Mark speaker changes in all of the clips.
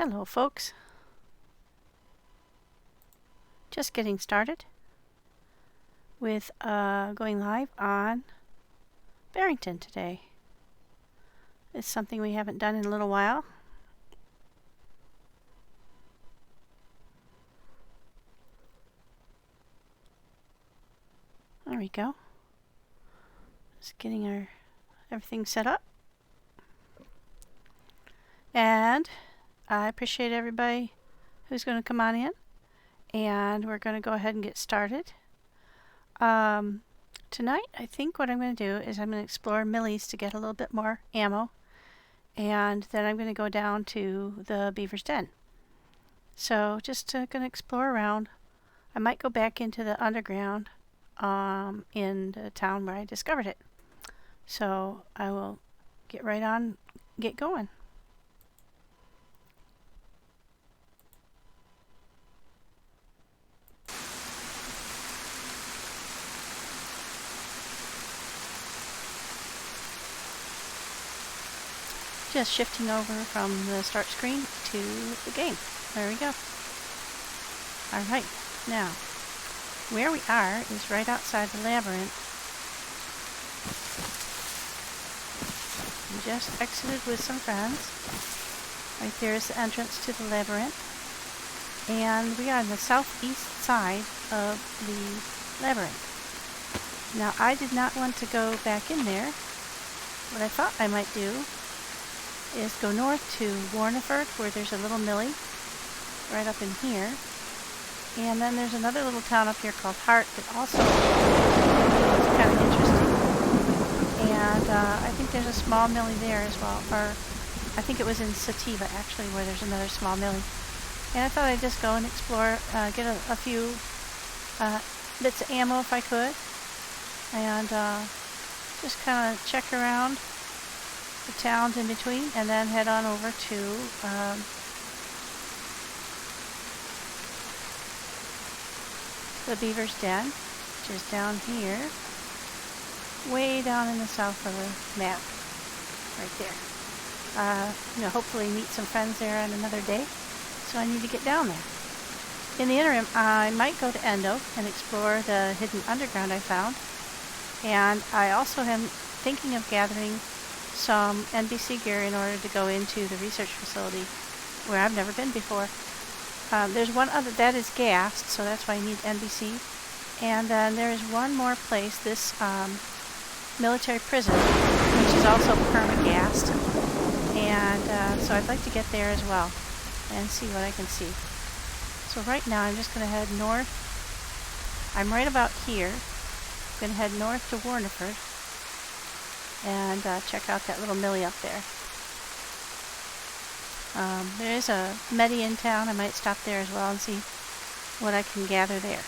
Speaker 1: Hello folks. Just getting started with going live on Barrington today. It's something we haven't done in a little while. There we go. Just getting our everything set up. And I appreciate everybody who's going to come on in. And we're going to go ahead and get started. Tonight, I think what I'm going to do is I'm going to explore milis to get a little bit more ammo. And then I'm going to go down to the beaver's den. So just going to explore around. I might go back into the underground in the town where I discovered it. So I will get right on, get going. Just shifting over from the start screen to the game. There we go. Alright, now, where we are is right outside the labyrinth. We just exited with some friends. Right there is the entrance to the labyrinth. And we are on the southeast side of the labyrinth. Now, I did not want to go back in there. What I thought I might do is go north to Warneford, where there's a little mili right up in here. And then there's another little town up here called Hart that also is kind of interesting. And I think there's a small mili there as well. Or I think it was in Sativa, actually, where there's another small mili. And I thought I'd just go and explore, get a few bits of ammo if I could. And just kind of check around the towns in between, and then head on over to the beaver's den, which is down here, way down in the south of the map, right there. Hopefully meet some friends there on another day, so I need to get down there. In the interim, I might go to Endo and explore the hidden underground I found, and I also am thinking of gathering some NBC gear in order to go into the research facility where I've never been before. There's one other that is gassed, so that's why I need NBC. And then there is one more place, this military prison, which is also perma-gassed. And so I'd like to get there as well and see what I can see. So right now I'm just going to head north. I'm right about here. I'm going to head north to Warneford and check out that little mili up there. There is a medi in town. I might stop there as well and see what I can gather there.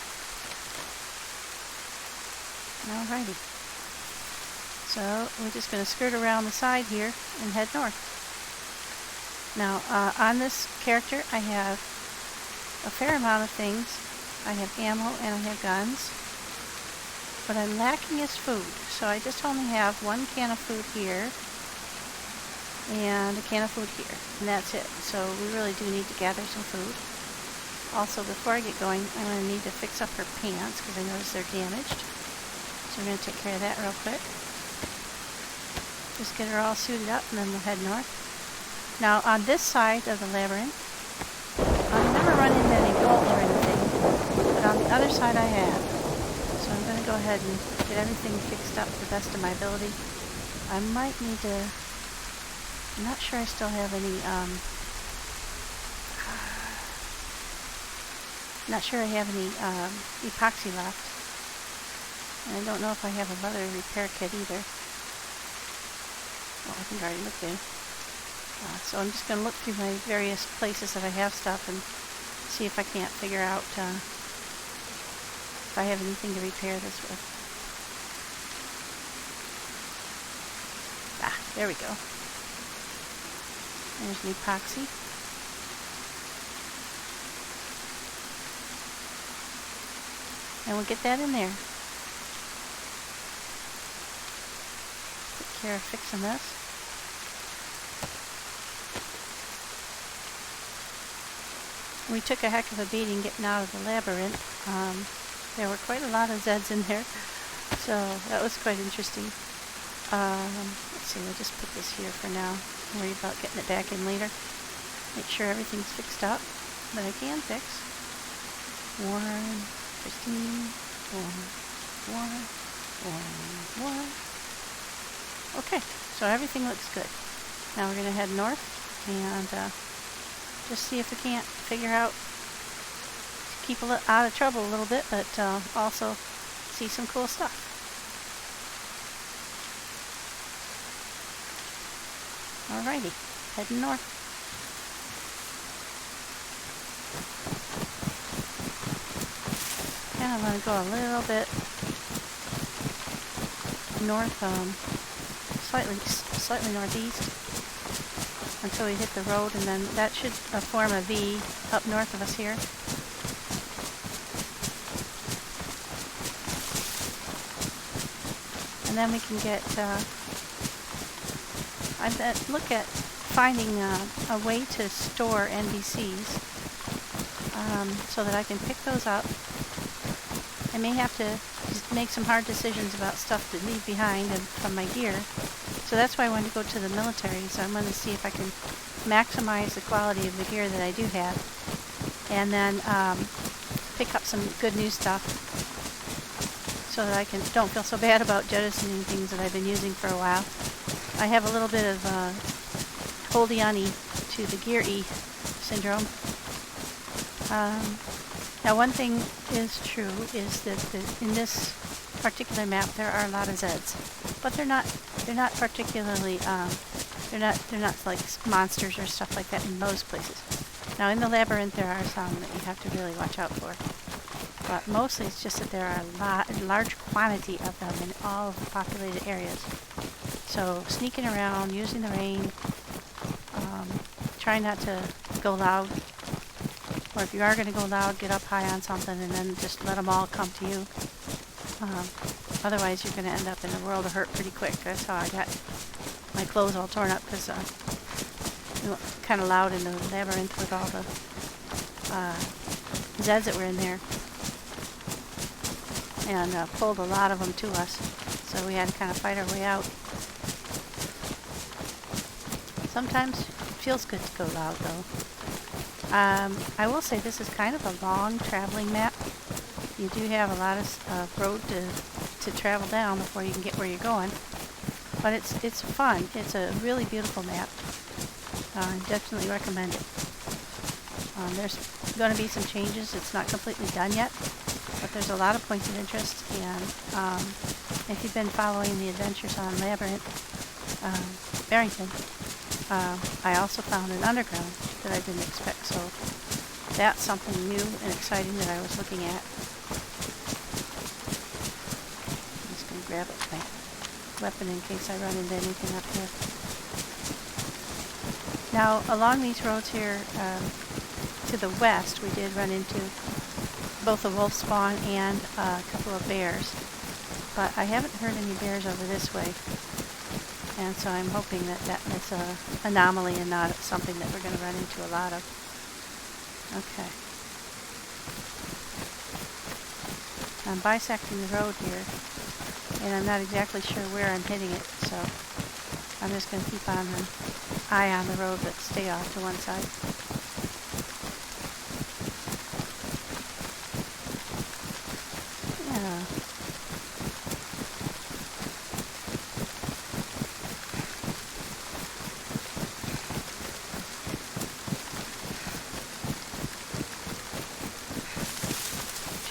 Speaker 1: Alrighty. So we're just going to skirt around the side here and head north. Now on this character I have a fair amount of things. I have ammo and I have guns. What I'm lacking is food, so I just only have one can of food here and a can of food here, and that's it. So we really do need to gather some food. Also, before I get going, I'm going to need to fix up her pants because I noticed they're damaged. So we're going to take care of that real quick. Just get her all suited up and then we'll head north. Now, on this side of the labyrinth, I've never run into any wolves or anything, but on the other side I have. So I'm going to go ahead and get everything fixed up to the best of my ability. I might need to, I'm not sure I still have any, not sure I have any epoxy left. And I don't know if I have a leather repair kit either. Oh, I think I already looked in. So I'm just going to look through my various places that I have stuff and see if I can't figure out if I have anything to repair this with. There we go. There's an epoxy. And we'll get that in there. Take care of fixing this. We took a heck of a beating getting out of the labyrinth. There were quite a lot of Zeds in there, so that was quite interesting. Let's see, we'll just put this here for now. Worry about getting it back in later. Make sure everything's fixed up that I can fix. Warren, Christine, Warren. Okay, so everything looks good. Now we're going to head north and just see if we can't figure out to keep out of trouble a little bit, but also see some cool stuff. Alrighty, heading north. And I'm going to go a little bit north, slightly northeast until we hit the road, and then that should form a V up north of us here. And then we can get, I look at finding a way to store NBCs so that I can pick those up. I may have to make some hard decisions about stuff to leave behind and from my gear. So that's why I wanted to go to the military. So I'm going to see if I can maximize the quality of the gear that I do have, and then pick up some good new stuff so that I don't feel so bad about jettisoning things that I've been using for a while. I have a little bit of holding-on-y to the gear-y syndrome. Now, one thing is true is that in this particular map there are a lot of Zeds, but they're not particularly they're not like monsters or stuff like that in most places. Now, in the labyrinth there are some that you have to really watch out for, but mostly it's just that there are a large quantity of them in all of the populated areas. So sneaking around, using the rain, try not to go loud. Or if you are going to go loud, get up high on something and then just let them all come to you. Otherwise, you're going to end up in a world of hurt pretty quick. That's how I got my clothes all torn up, because we went kind of loud in the labyrinth with all the Zeds that were in there. And pulled a lot of them to us. So we had to kind of fight our way out. Sometimes it feels good to go loud, though. I will say this is kind of a long traveling map. You do have a lot of road to travel down before you can get where you're going, but it's fun. It's a really beautiful map. I definitely recommend it. There's going to be some changes. It's not completely done yet, but there's a lot of points of interest, and if you've been following the adventures on Labyrinth Barrington, I also found an underground that I didn't expect, so that's something new and exciting that I was looking at. I'm just going to grab my weapon in case I run into anything up here. Now, along these roads here to the west, we did run into both a wolf spawn and a couple of bears, but I haven't heard any bears over this way. And so I'm hoping that is an anomaly and not something that we're going to run into a lot of. Okay. I'm bisecting the road here, and I'm not exactly sure where I'm hitting it, so I'm just going to keep an eye on the road, but stay off to one side. Yeah.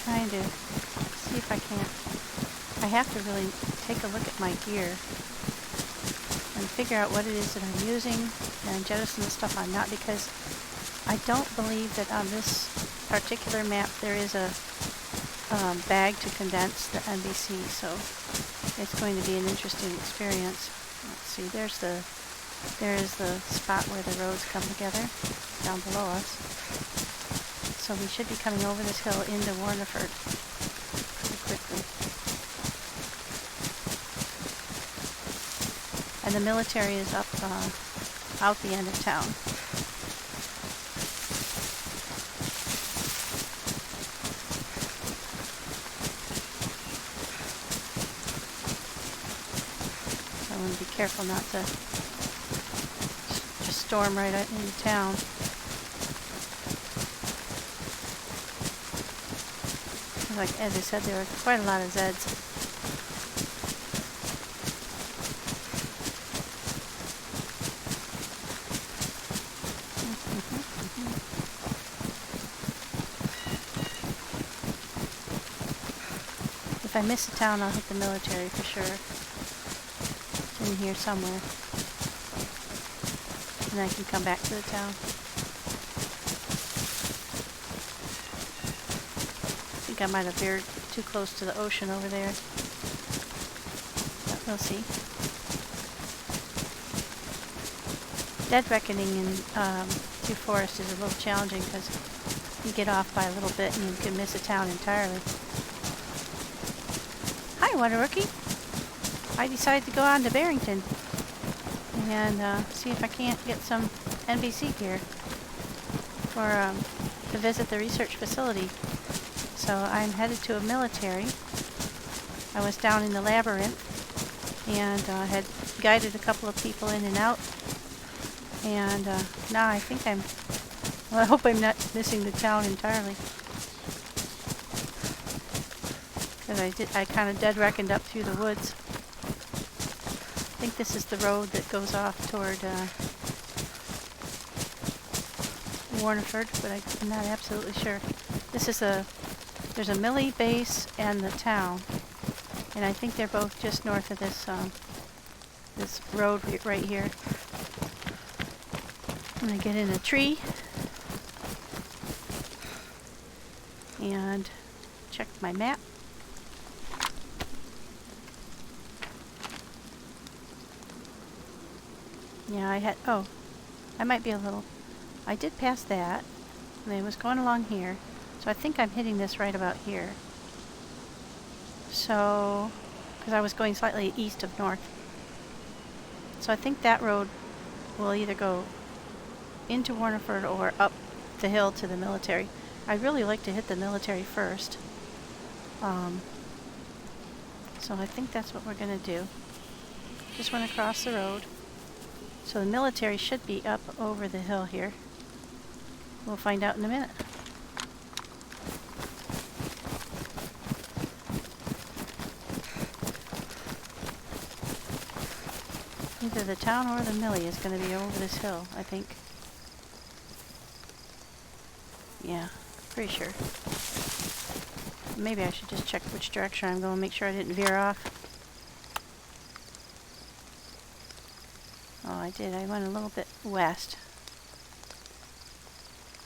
Speaker 1: Trying to see if I can't. I have to really take a look at my gear and figure out what it is that I'm using and jettison the stuff I'm not, because I don't believe that on this particular map there is a bag to condense the NBC, so it's going to be an interesting experience. Let's see, there is the spot where the roads come together down below us. So we should be coming over this hill into Warneford pretty quickly. And the military is up out the end of town. I want to be careful not to just storm right out into town. Like, as I said, there were quite a lot of Zeds. If I miss a town, I'll hit the military for sure. It's in here somewhere. And I can come back to the town. I think I might have veered too close to the ocean over there. But we'll see. Dead reckoning in through forest is a little challenging because you get off by a little bit and you can miss a town entirely. Hi, Water Rookie. I decided to go on to Barrington and see if I can't get some NBC gear for to visit the research facility. So I'm headed to a military. I was down in the Labyrinth and had guided a couple of people in and out. And now I think well, I hope I'm not missing the town entirely. Because I kind of dead reckoned up through the woods. I think this is the road that goes off toward Warneford, but I'm not absolutely sure. There's a mili base and the town, and I think they're both just north of this this road right here. I'm gonna get in a tree and check my map. Yeah, I might be a little, I did pass that, and I was going along here, so I think I'm hitting this right about here. So, because I was going slightly east of north. So I think that road will either go into Warneford or up the hill to the military. I'd really like to hit the military first. So I think that's what we're going to do. Just went across the road. So the military should be up over the hill here. We'll find out in a minute. Either the town or the mili is going to be over this hill, I think. Yeah, pretty sure. Maybe I should just check which direction I'm going, make sure I didn't veer off. Oh, I did. I went a little bit west.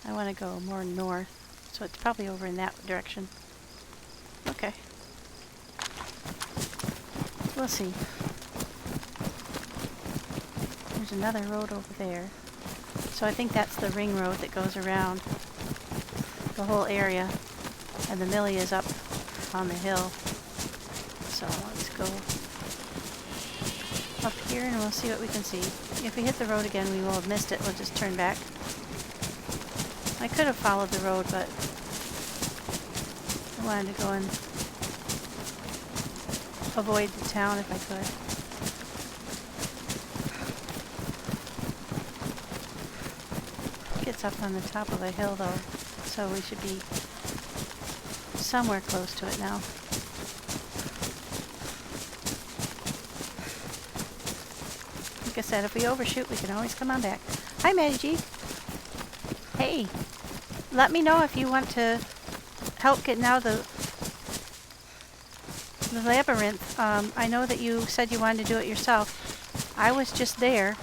Speaker 1: I want to go more north, so it's probably over in that direction. Okay. We'll see. There's another road over there. So I think that's the ring road that goes around the whole area. And the mili is up on the hill. So let's go up here and we'll see what we can see. If we hit the road again, we will have missed it. We'll just turn back. I could have followed the road, but I wanted to go and avoid the town if I could. It gets up on the top of a hill though, so we should be somewhere close to it now. Like I said, if we overshoot, we can always come on back. Hi, Maddie G. Hey, let me know if you want to help getting out of the labyrinth. I know that you said you wanted to do it yourself. I was just there,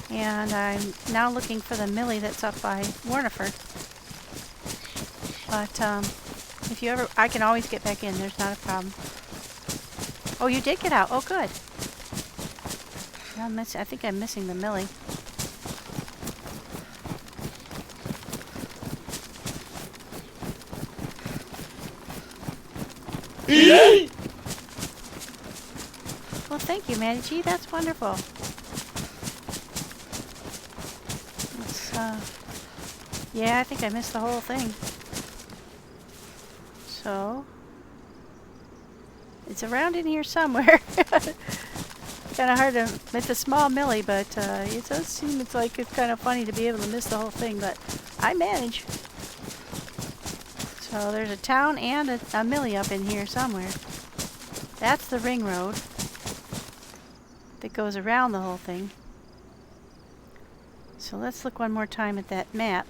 Speaker 1: and I'm now looking for the mili that's up by Warneford. But if you ever, I can always get back in. There's not a problem. Oh, you did get out. Oh, good. I think I'm missing the mili. Well, thank you, Maddie G. That's wonderful. Yeah, I think I missed the whole thing. So, it's around in here somewhere. kind of hard to, it's a small mili, but it does seem it's kind of funny to be able to miss the whole thing, but I manage. So there's a town and a mili up in here somewhere. That's the ring road that goes around the whole thing. So let's look one more time at that map.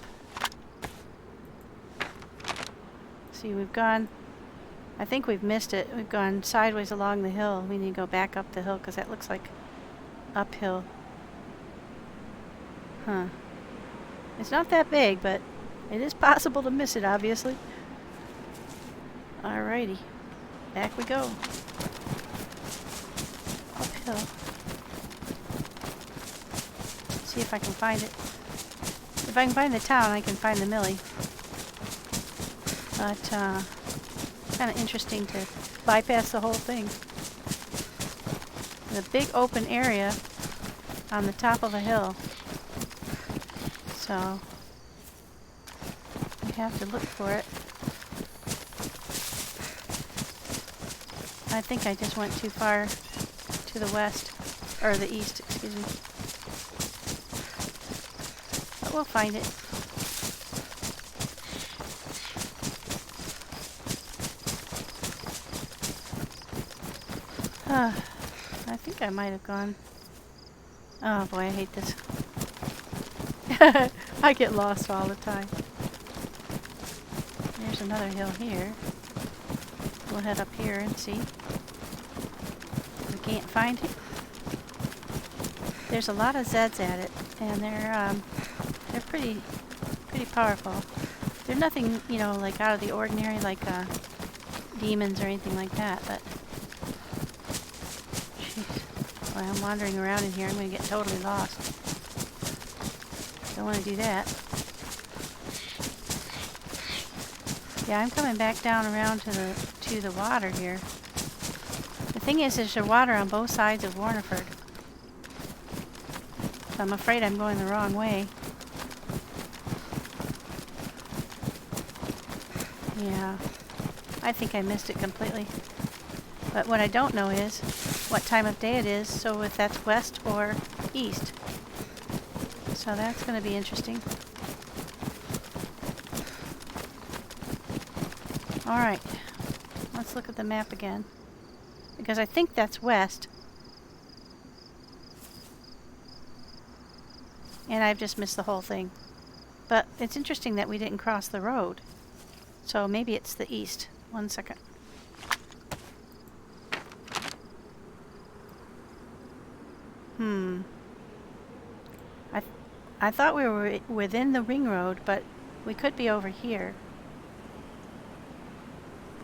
Speaker 1: See, we've gone, I think we've missed it. We've gone sideways along the hill. We need to go back up the hill because that looks like uphill. Huh. It's not that big, but it is possible to miss it, obviously. Alrighty. Back we go. Uphill. See if I can find it. If I can find the town, I can find the mili. But, kind of interesting to bypass the whole thing. The big open area on the top of a hill. So, we have to look for it. I think I just went too far to the west, or the east, excuse me. But we'll find it. I think I might have gone. Oh boy, I hate this. I get lost all the time. There's another hill here. We'll head up here and see. We can't find it. There's a lot of Zeds at it, and they're pretty powerful. They're nothing, you know, like out of the ordinary, like demons or anything like that. But jeez, while I'm wandering around in here, I'm going to get totally lost. Don't want to do that. Yeah, I'm coming back down around to the water here. The thing is, there's water on both sides of Warneford. So I'm afraid I'm going the wrong way. Yeah, I think I missed it completely. But what I don't know is what time of day it is, so if that's west or east. So that's going to be interesting. Alright, let's look at the map again. Because I think that's west. And I've just missed the whole thing. But it's interesting that we didn't cross the road. So maybe it's the east. 1 second. I thought we were within the ring road, but we could be over here.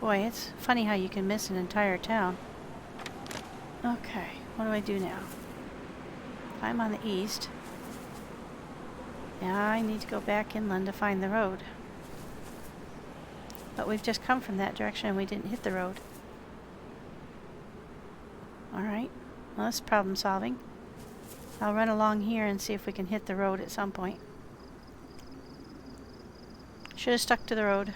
Speaker 1: Boy, it's funny how you can miss an entire town. Okay, what do I do now? I'm on the east. Now I need to go back inland to find the road. But we've just come from that direction and we didn't hit the road. Alright, well that's problem solving. I'll run along here and see if we can hit the road at some point. Should have stuck to the road.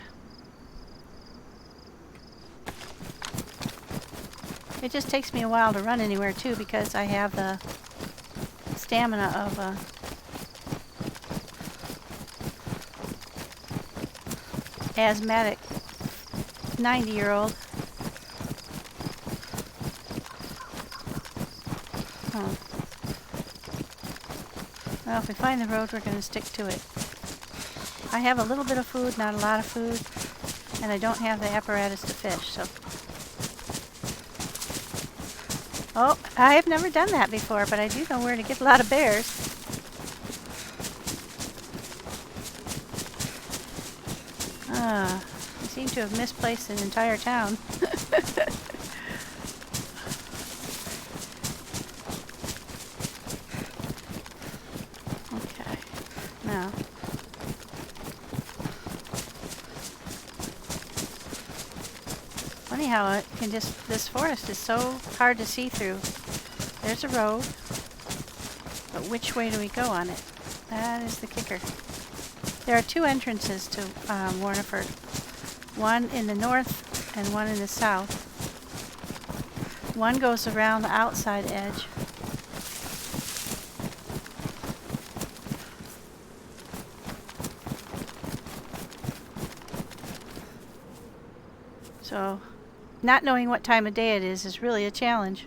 Speaker 1: It just takes me a while to run anywhere too because I have the stamina of a asthmatic 90-year-old. Oh. Well, if we find the road, we're going to stick to it. I have a little bit of food, not a lot of food, and I don't have the apparatus to fish, so... Oh, I've never done that before, but I do know where to get a lot of bears. I seem to have misplaced an entire town. Okay, now. Funny how it can this forest is so hard to see through. There's a road, but which way do we go on it? That is the kicker. There are two entrances to Warneford. One in the north and one in the south. One goes around the outside edge, So, not knowing what time of day it is really a challenge.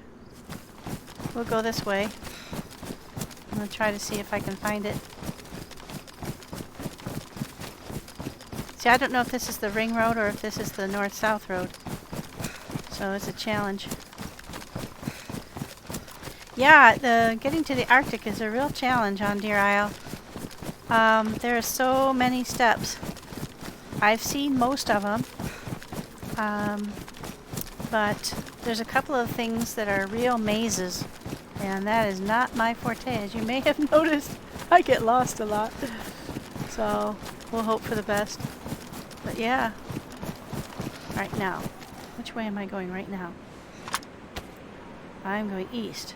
Speaker 1: We'll go this way. I'm going to try to see if I can find it. See, I don't know if this is the ring road or if this is the north-south road. So it's a challenge. Yeah, getting to the Arctic is a real challenge on Deer Isle. There are so many steps. I've seen most of them. But there's a couple of things that are real mazes. And that is not my forte. As you may have noticed, I get lost a lot. So we'll hope for the best. But yeah. Right now. Which way am I going right now? I'm going east.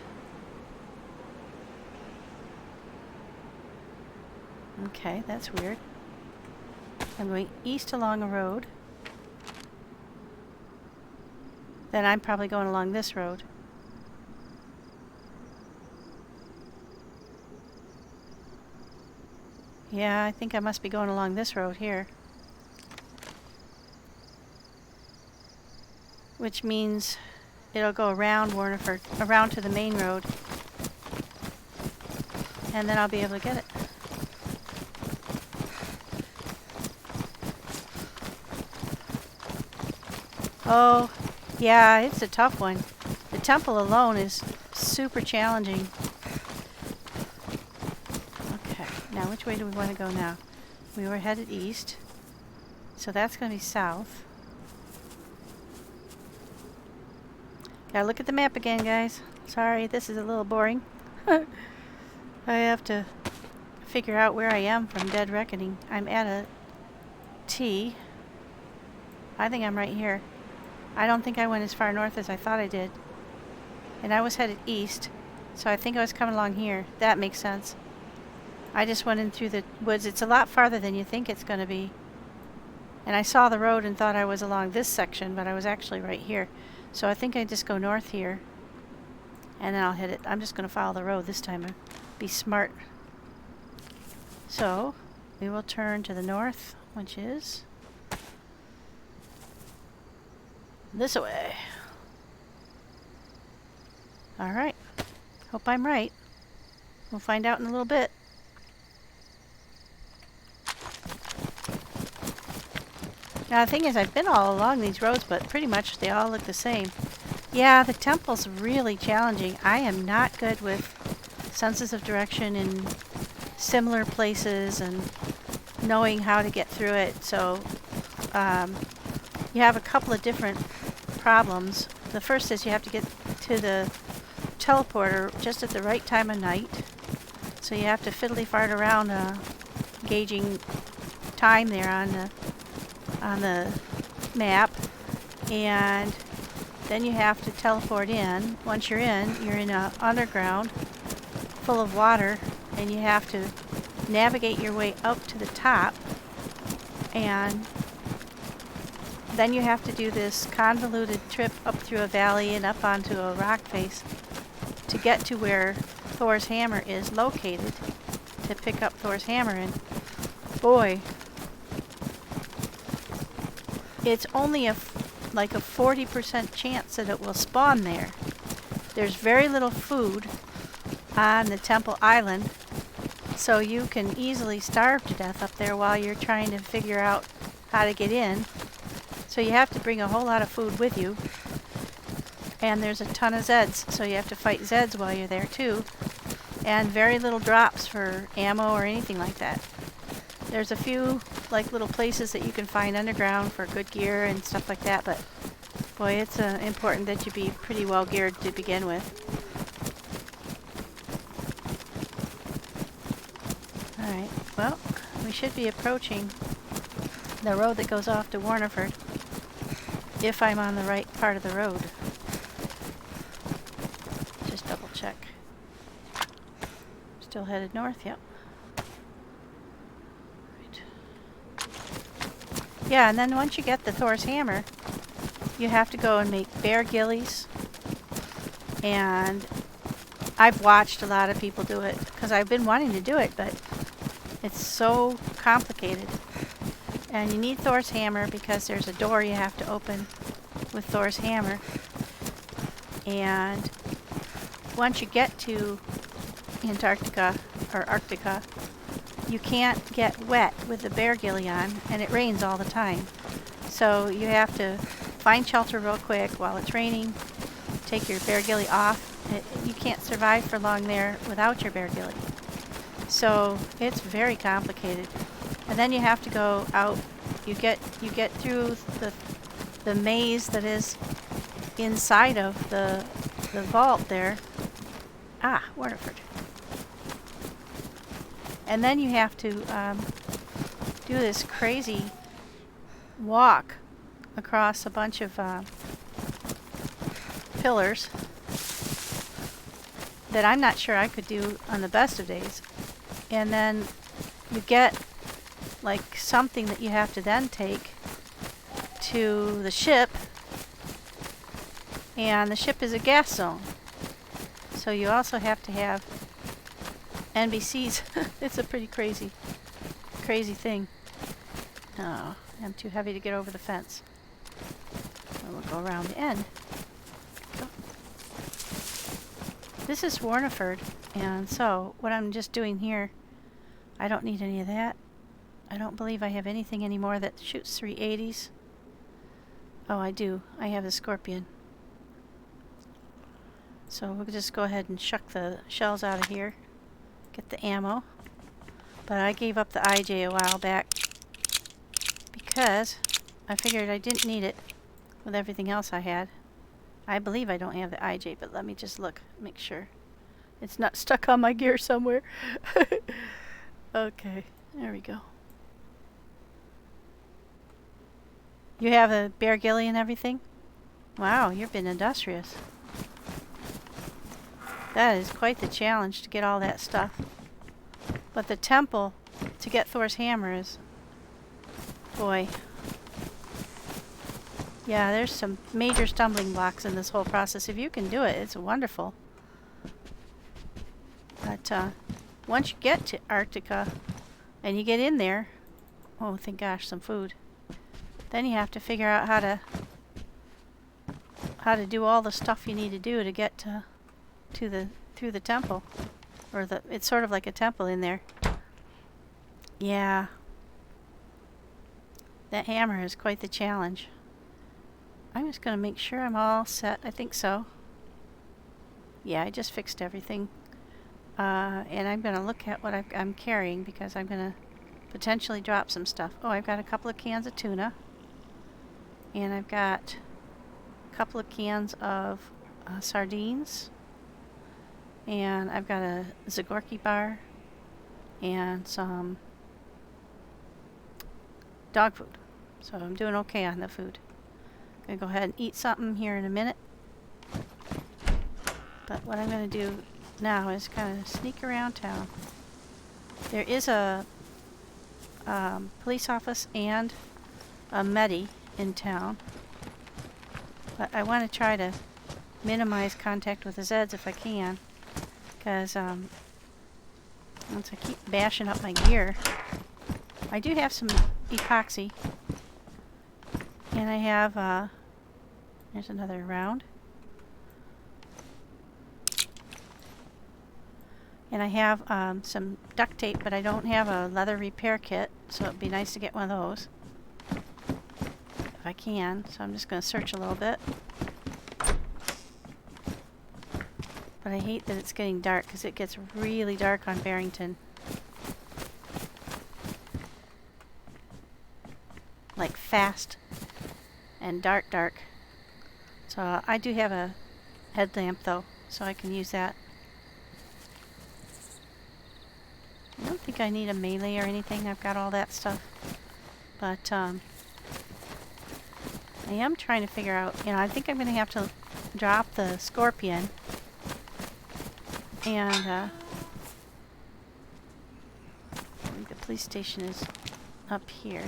Speaker 1: Okay, that's weird. I'm going east along a road. Then I'm probably going along this road. Yeah, I think I must be going along this road here. Which means it'll go around Warneford, around to the main road. And then I'll be able to get it. Oh, yeah, it's a tough one. The temple alone is super challenging. Okay, now which way do we want to go now? We were headed east, so that's going to be south. Gotta look at the map again, guys. Sorry, this is a little boring. I have to figure out where I am from Dead Reckoning. I'm at a T. I think I'm right here. I don't think I went as far north as I thought I did. And I was headed east, so I think I was coming along here. That makes sense. I just went in through the woods. It's a lot farther than you think it's going to be. And I saw the road and thought I was along this section, but I was actually right here. So I think I just go north here, and then I'll hit it. I'm just going to follow the road this time and be smart. So we will turn to the north, which is this way. Alright. Hope I'm right. We'll find out in a little bit. Now the thing is, I've been all along these roads, but pretty much they all look the same. Yeah, the temple's really challenging. I am not good with senses of direction in similar places and knowing how to get through it. So you have a couple of different problems. The first is you have to get to the teleporter just at the right time of night. So you have to fiddly fart around gauging time there on the map, and then you have to teleport in. Once you're in a underground full of water, and you have to navigate your way up to the top, and then you have to do this convoluted trip up through a valley and up onto a rock face to get to where Thor's hammer is located, to pick up Thor's hammer. And boy, it's only like a 40% chance that it will spawn there. There's very little food on the Temple Island, so you can easily starve to death up there while you're trying to figure out how to get in. So you have to bring a whole lot of food with you. And there's a ton of Zeds, so you have to fight Zeds while you're there too. And very little drops for ammo or anything like that. There's a few like little places that you can find underground for good gear and stuff like that, but boy, it's important that you be pretty well geared to begin with. Alright, well, we should be approaching the road that goes off to Warneford, if I'm on the right part of the road. Just double check. Still headed north, yep. Yeah, and then once you get the Thor's hammer, you have to go and make bear gillies. And I've watched a lot of people do it because I've been wanting to do it, but it's so complicated. And you need Thor's hammer because there's a door you have to open with Thor's hammer. And once you get to Antarctica or Arctica, you can't get wet with the bear ghillie on, and it rains all the time. So you have to find shelter real quick while it's raining, take your bear ghillie off. You can't survive for long there without your bear ghillie. So it's very complicated. And then you have to go out. You get through the maze that is inside of the vault there. Ah, Waterford. And then you have to do this crazy walk across a bunch of pillars that I'm not sure I could do on the best of days. And then you get like something that you have to then take to the ship, and the ship is a gas zone. So you also have to have NBCs. It's a pretty crazy thing. Oh, I'm too heavy to get over the fence. So we'll go around the end. Go. This is Warneford, and so what I'm just doing here, I don't need any of that. I don't believe I have anything anymore that shoots 380s. Oh, I do. I have the Scorpion. So we'll just go ahead and shuck the shells out of here. Get the ammo. But I gave up the IJ a while back because I figured I didn't need it with everything else I had. I believe I don't have the IJ, but let me just look, make sure it's not stuck on my gear somewhere. Okay, there we go. You have a bear ghillie and everything? Wow, you've been industrious. That is quite the challenge to get all that stuff. But the temple to get Thor's hammer is... boy. Yeah, there's some major stumbling blocks in this whole process. If you can do it, it's wonderful. But once you get to Arctica and you get in there... oh, thank gosh, some food. Then you have to figure out how to do all the stuff you need to do to get through the temple, or it's sort of like a temple in there. Yeah, that hammer is quite the challenge. I'm just going to make sure I'm all set. I think so. Yeah, I just fixed everything, and I'm going to look at what I'm carrying because I'm going to potentially drop some stuff. Oh, I've got a couple of cans of tuna. And I've got a couple of cans of sardines. And I've got a Zagorki bar and some dog food. So I'm doing okay on the food. I'm going to go ahead and eat something here in a minute. But what I'm going to do now is kind of sneak around town. There is a police office and a medi in town, but I want to try to minimize contact with the Zeds if I can, because once I keep bashing up my gear. I do have some epoxy, and I have there's another round, and I have some duct tape, but I don't have a leather repair kit, so it'd be nice to get one of those if I can. So I'm just going to search a little bit. But I hate that it's getting dark, because it gets really dark on Barrington. Like fast and dark. So I do have a headlamp though, so I can use that. I don't think I need a mili or anything. I've got all that stuff. But I am trying to figure out, I think I'm going to have to drop the Scorpion. And I think the police station is up here.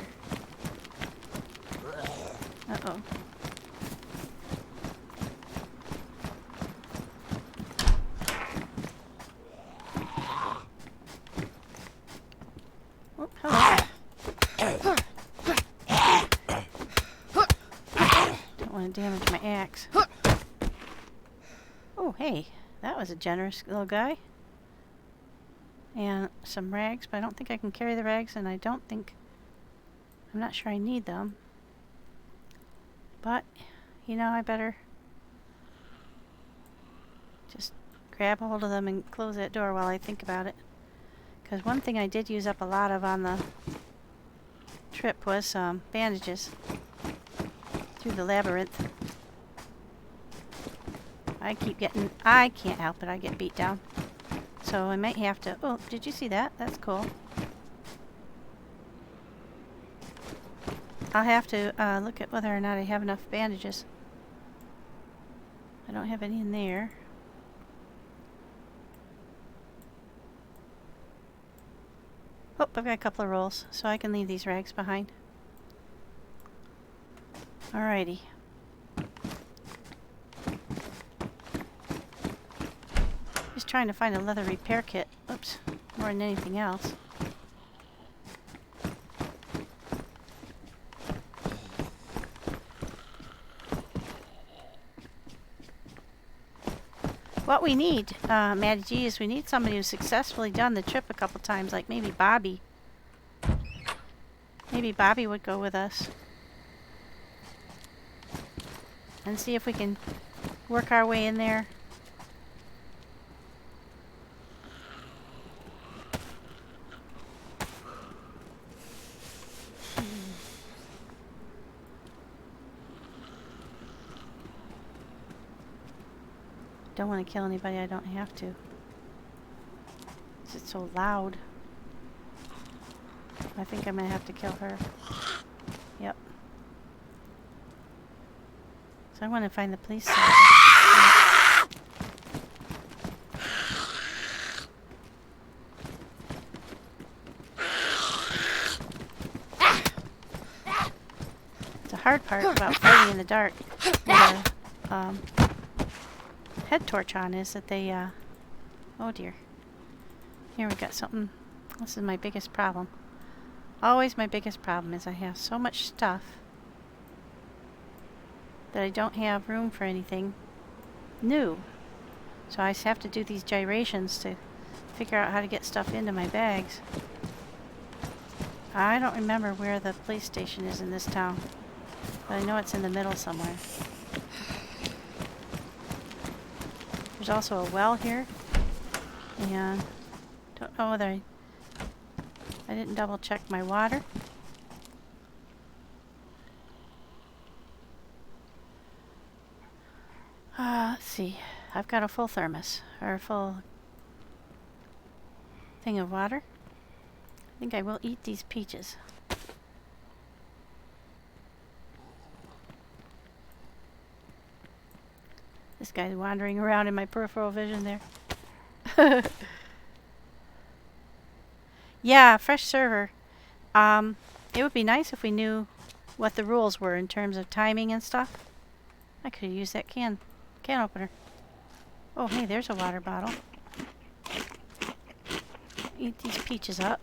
Speaker 1: Uh-oh. Oh, hello. Don't want gonna damage my axe. Oh, hey, that was a generous little guy. And some rags, but I don't think I can carry the rags, and I'm not sure I need them. But, you know, I better just grab hold of them and close that door while I think about it. Because one thing I did use up a lot of on the trip was bandages through the labyrinth. I can't help it, I get beat down. So I might have to, oh, did you see that? That's cool. I'll have to look at whether or not I have enough bandages. I don't have any in there. Oh, I've got a couple of rolls, so I can leave these rags behind. Alrighty. Just trying to find a leather repair kit. Oops, more than anything else. What we need, Maddie G, is we need somebody who's successfully done the trip a couple times, like maybe Bobby. Maybe Bobby would go with us. And see if we can work our way in there. Don't want to kill anybody I don't have to. It's so loud. I think I'm going to have to kill her. Yep. So I want to find the police sergeant. It's a hard part about fighting in the dark. With a, head torch on is that they, oh dear. Here we got something. This is my biggest problem. Always my biggest problem is I have so much stuff that I don't have room for anything new. So I just have to do these gyrations to figure out how to get stuff into my bags. I don't remember where the police station is in this town, but I know it's in the middle somewhere. There's also a well here, and don't know whether I didn't double check my water. Let's see. I've got a full thermos, or a full thing of water. I think I will eat these peaches. This guy's wandering around in my peripheral vision there. Yeah, fresh server. It would be nice if we knew what the rules were in terms of timing and stuff. I could have used that can opener. Oh, hey, there's a water bottle. Eat these peaches up.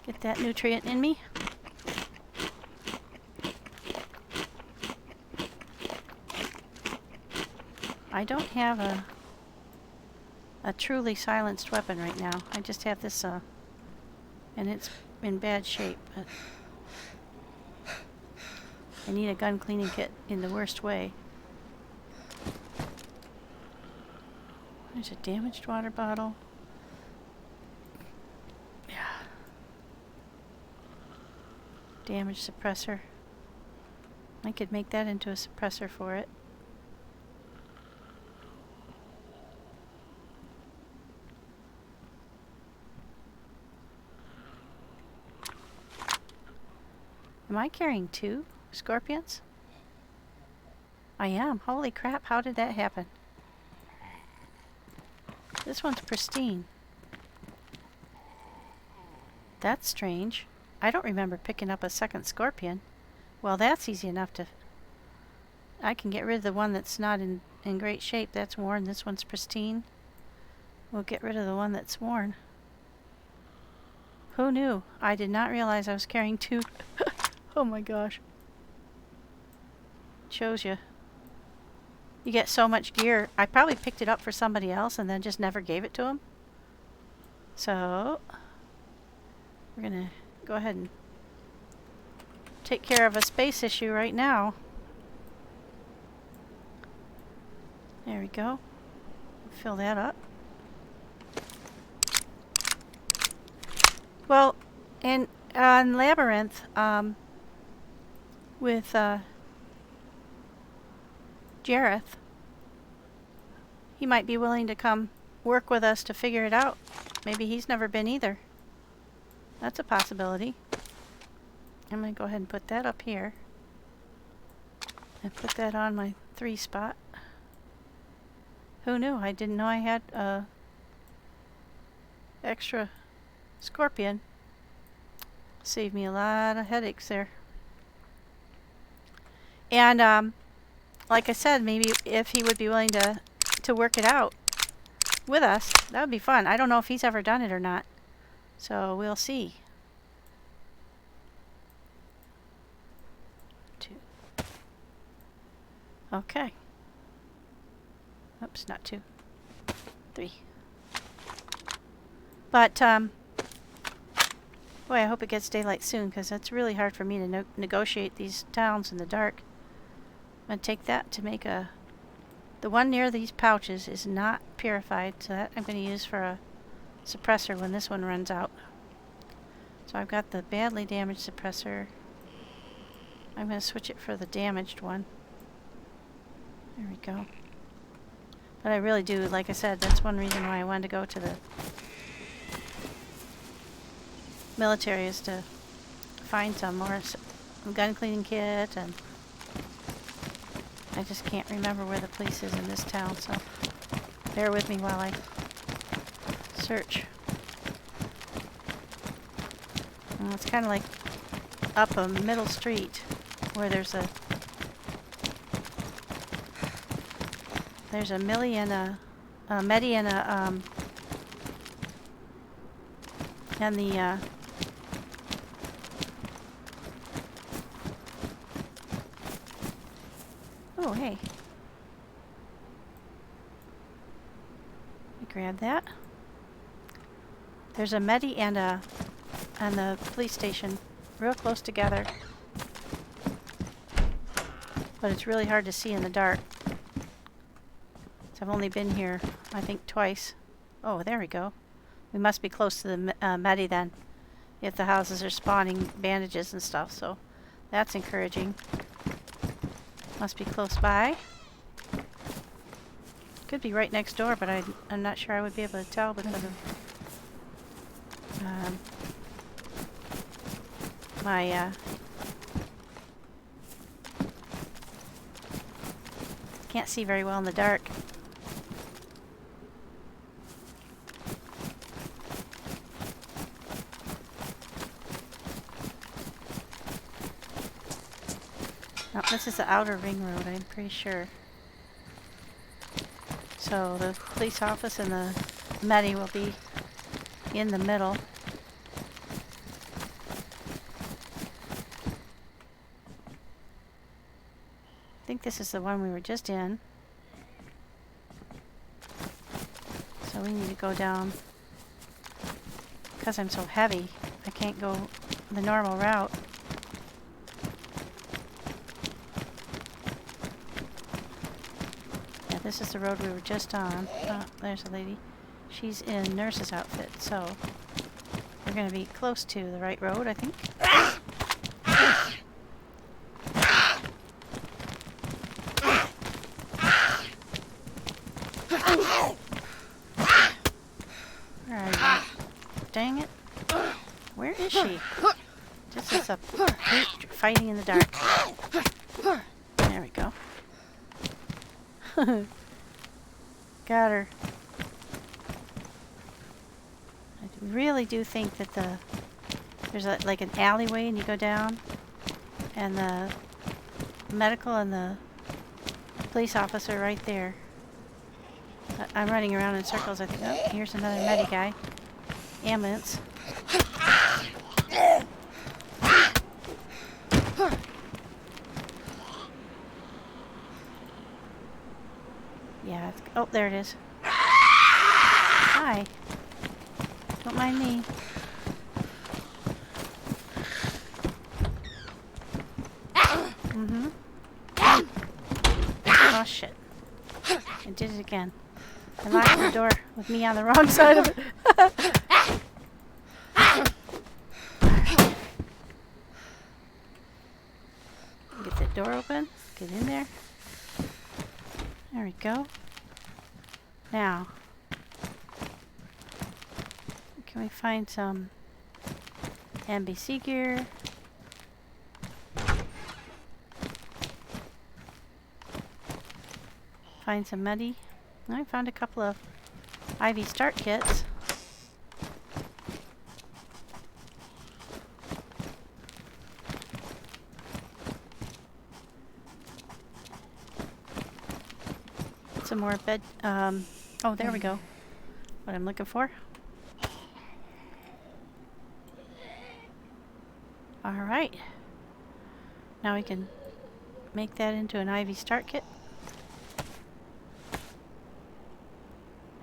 Speaker 1: Get that nutrient in me. I don't have a truly silenced weapon right now. I just have this, and it's in bad shape, but I need a gun cleaning kit in the worst way. There's a damaged water bottle. Yeah. Damaged suppressor. I could make that into a suppressor for it. Am I carrying 2 scorpions? I am. Holy crap, how did that happen? This one's pristine. That's strange. I don't remember picking up a second scorpion. Well, that's easy enough to... I can get rid of the one that's not in great shape. That's worn. This one's pristine. We'll get rid of the one that's worn. Who knew? I did not realize I was carrying 2. Oh my gosh. Shows you You get so much gear. I probably picked it up for somebody else and then just never gave it to them. So we're gonna go ahead and take care of a space issue right now. There we go. Fill that up. Well, and on Labyrinth, with Jareth, he might be willing to come work with us to figure it out. Maybe he's never been either. That's a possibility. I'm going to go ahead and put that up here. And put that on my 3 spot. Who knew? I didn't know I had extra scorpion. Saved me a lot of headaches there. And like I said, maybe if he would be willing to work it out with us, that would be fun. I don't know if he's ever done it or not. So we'll see. 2. Okay. Oops, not 2. 3. But, boy, I hope it gets daylight soon, because it's really hard for me to negotiate these towns in the dark. I'm going to take that to make a... The one near these pouches is not purified, so that I'm going to use for a suppressor when this one runs out. So I've got the badly damaged suppressor. I'm going to switch it for the damaged one. There we go. But I really do, like I said, that's one reason why I wanted to go to the military, is to find some more gun cleaning kit, and I just can't remember where the police is in this town, so bear with me while I search. It's kind of like up a middle street where there's a mili and a medi and a and the oh, hey. Let me grab that. There's a medi and the police station real close together. But it's really hard to see in the dark. So I've only been here, I think, twice. Oh, there we go. We must be close to the medi then, if the houses are spawning bandages and stuff, so that's encouraging. Must be close by. Could be right next door, but I'm not sure I would be able to tell because of my can't see very well in the dark. Oh, this is the outer ring road, I'm pretty sure. So the police office and the medi will be in the middle. I think this is the one we were just in. So we need to go down. Because I'm so heavy, I can't go the normal route. Yeah, this is the road we were just on. Oh, there's a lady. She's in nurse's outfit, so we're going to be close to the right road, I think. Dang it. Where is she? This is a fighting in the dark. There we go. Got her. I really do think that there's like an alleyway and you go down, and the medical and the police officer right there. I'm running around in circles. I think, oh, here's another medi guy. Ambulance. Yeah, it's, oh, there it is. Hi. Don't mind me. Mm-hmm. Oh, shit. I did it again. I locked the door with me on the wrong side of it. Get that door open. Get in there. There we go. Now, can we find some NBC gear? Find some medi. I found a couple of IV start kits. Some more bed. Oh, there we go. What I'm looking for. All right. Now we can make that into an IV start kit.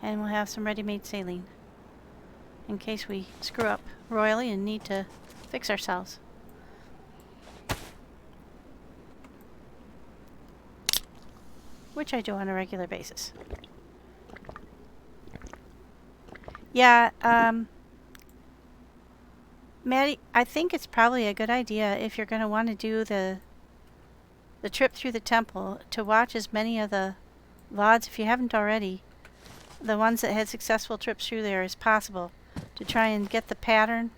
Speaker 1: And we'll have some ready-made saline in case we screw up royally and need to fix ourselves. Which I do on a regular basis. Yeah, Maddie, I think it's probably a good idea if you're going to want to do the trip through the temple to watch as many of the VODs, if you haven't already, the ones that had successful trips through there as possible, to try and get the pattern,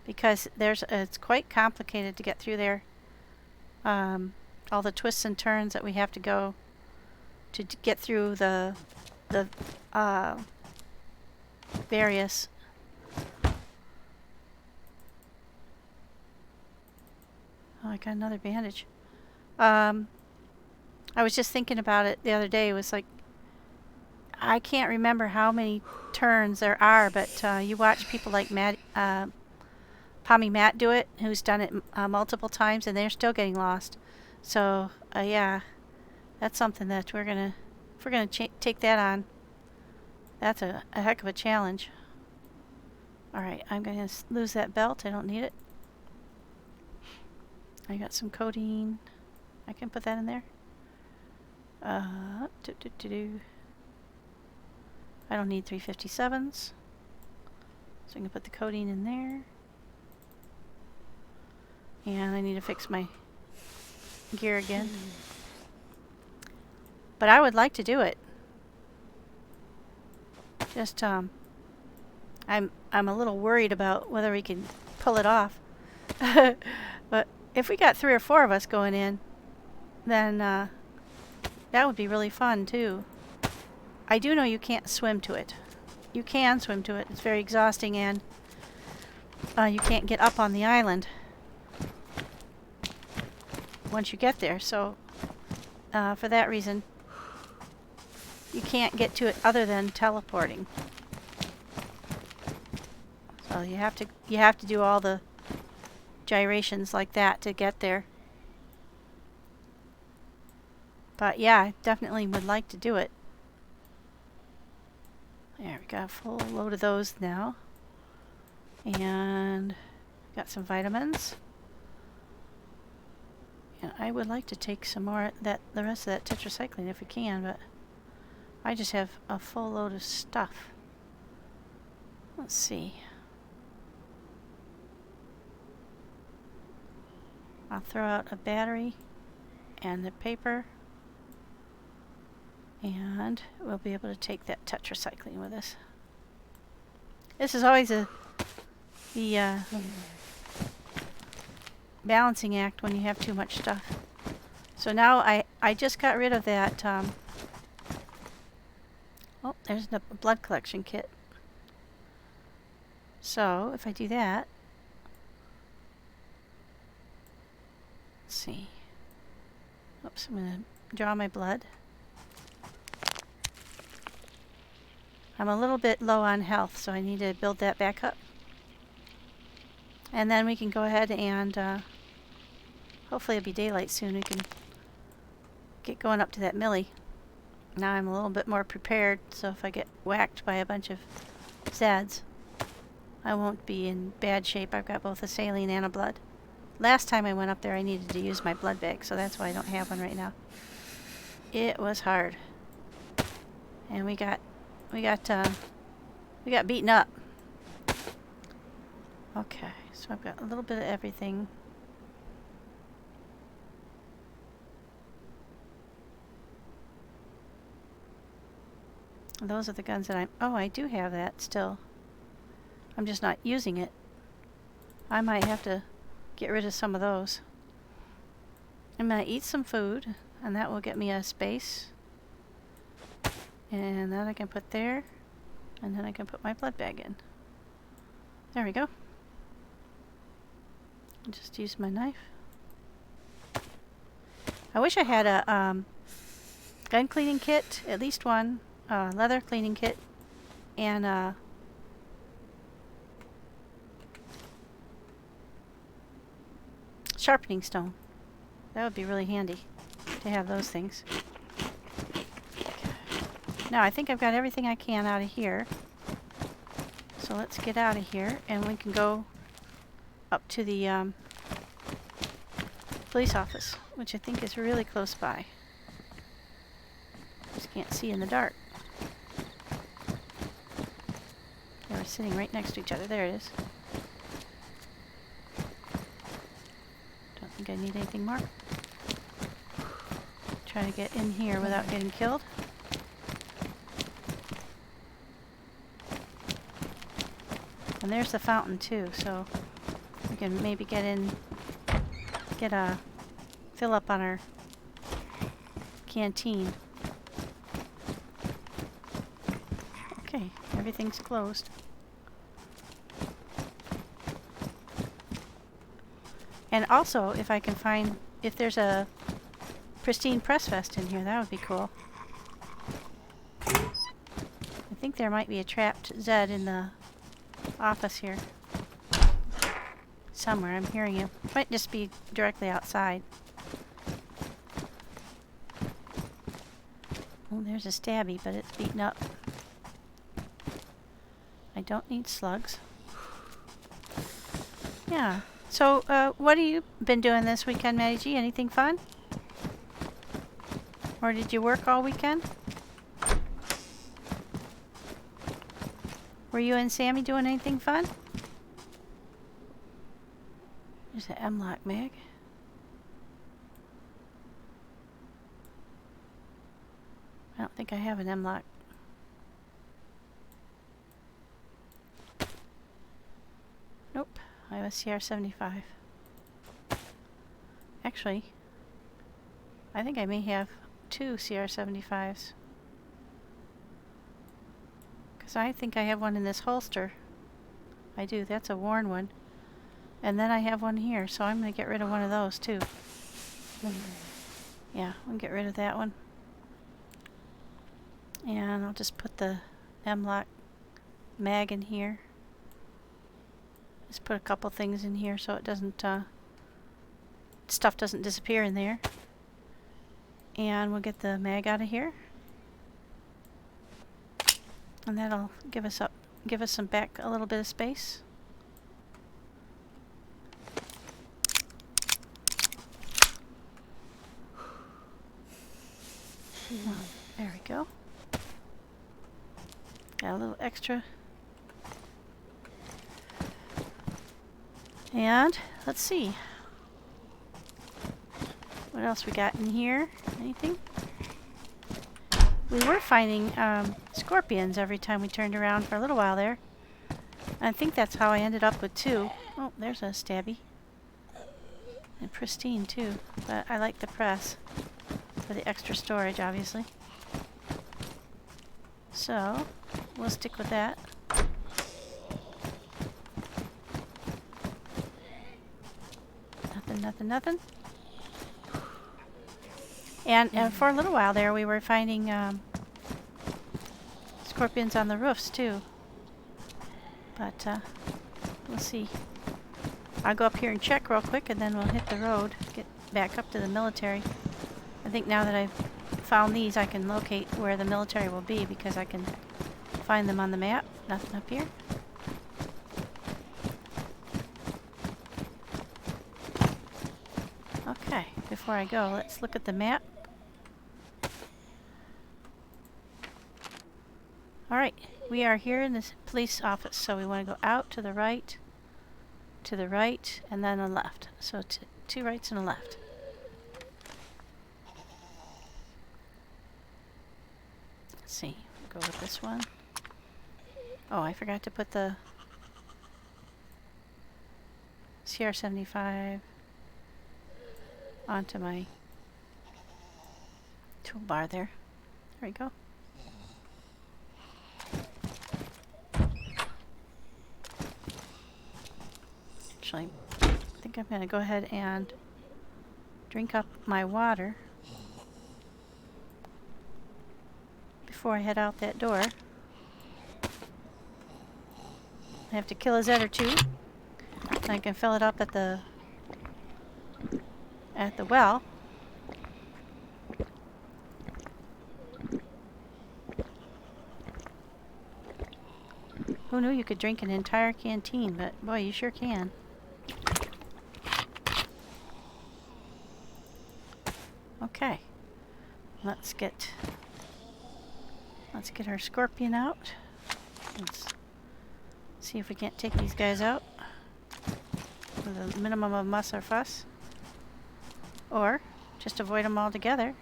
Speaker 1: because it's quite complicated to get through there. All the twists and turns that we have to go to get through the various Oh, I got another bandage. I was just thinking about it the other day. It was like, I can't remember how many turns there are, but you watch people like Pommy Matt do it, who's done it multiple times, and they're still getting lost. So, yeah, that's something that if we're gonna take that on, that's a heck of a challenge. All right, I'm gonna lose that belt. I don't need it. I got some codeine. I can put that in there. I don't need 357s. So I can put the codeine in there. And I need to fix my gear again. But I would like to do it. Just I'm a little worried about whether we can pull it off. But if we got 3 or 4 of us going in, then that would be really fun too. I do know you can't swim to it. You can swim to it. It's very exhausting, and you can't get up on the island once you get there. So for that reason, you can't get to it other than teleporting. So you have to do all the gyrations like that to get there. But yeah, I definitely would like to do it. There, we got a full load of those now. And got some vitamins. And I would like to take some more the rest of that tetracycline if we can, but I just have a full load of stuff. Let's see. I'll throw out a battery and the paper, and we'll be able to take that tetracycline with us. This is always the balancing act when you have too much stuff. So now I just got rid of that. Oh, there's the blood collection kit. So if I do that, let's see. Oops, I'm going to draw my blood. I'm a little bit low on health, so I need to build that back up. And then we can go ahead and hopefully it'll be daylight soon. We can get going up to that mili. Now I'm a little bit more prepared, so if I get whacked by a bunch of Zeds, I won't be in bad shape. I've got both a saline and a blood. Last time I went up there, I needed to use my blood bag, so that's why I don't have one right now. It was hard, and we got beaten up. Okay, so I've got a little bit of everything. Those are the guns that oh, I do have that still. I'm just not using it. I might have to get rid of some of those. I'm gonna eat some food, and that will get me a space. And that I can put there, and then I can put my blood bag in. There we go. I'll just use my knife. I wish I had a gun cleaning kit, at least one. Leather cleaning kit, and sharpening stone. That would be really handy to have those things. Okay. Now I think I've got everything I can out of here. So let's get out of here, and we can go up to the police office, which I think is really close by. Just can't see in the dark. They were sitting right next to each other. There it is. Don't think I need anything more. Try to get in here without getting killed. And there's the fountain too, so we can maybe get in, get a fill up on our canteen. Okay, everything's closed. And also, if I can find, if there's a pristine press vest in here, that would be cool. I think there might be a trapped Zed in the office here. Somewhere, I'm hearing him. Might just be directly outside. Oh, there's a stabby, but it's beaten up. I don't need slugs. Yeah. So, what have you been doing this weekend, Maddie G? Anything fun? Or did you work all weekend? Were you and Sammy doing anything fun? There's an M-lock mag. I don't think I have an M-lock. Nope, I have a CR75. Actually, I think I may have 2 CR75s. Because I think I have one in this holster. I do, that's a worn one. And then I have one here, so I'm going to get rid of one of those too. Yeah, I'll get rid of that one. And I'll just put the M-lock mag in here. Just put a couple things in here so it doesn't, stuff doesn't disappear in there. And we'll get the mag out of here. And that'll give us some back a little bit of space. Oh, there we go. Got a little extra. And let's see. What else we got in here? Anything? We were finding scorpions every time we turned around for a little while there. I think that's how I ended up with 2. Oh, there's a stabby. And pristine too, but I like the press for the extra storage, obviously. So, we'll stick with that. Nothing. And for a little while there, we were finding scorpions on the roofs too. But we'll see. I'll go up here and check real quick, and then we'll hit the road, get back up to the military. I think now that I've found these, I can locate where the military will be because I can find them on the map. Nothing up here. Okay, before I go, let's look at the map. Alright, we are here in this police office, so we want to go out to the right, and then a left. So two rights and a left. Let's see, go with this one. Oh, I forgot to put the CR75 onto my toolbar there. There we go. Actually, I think I'm going to go ahead and drink up my water before I head out that door. I have to kill a Zed or two. And I can fill it up at the well. Who knew you could drink an entire canteen, but boy, you sure can. Okay. Let's get our scorpion out. Let's see if we can't take these guys out with a minimum of muss or fuss. Or just avoid them altogether.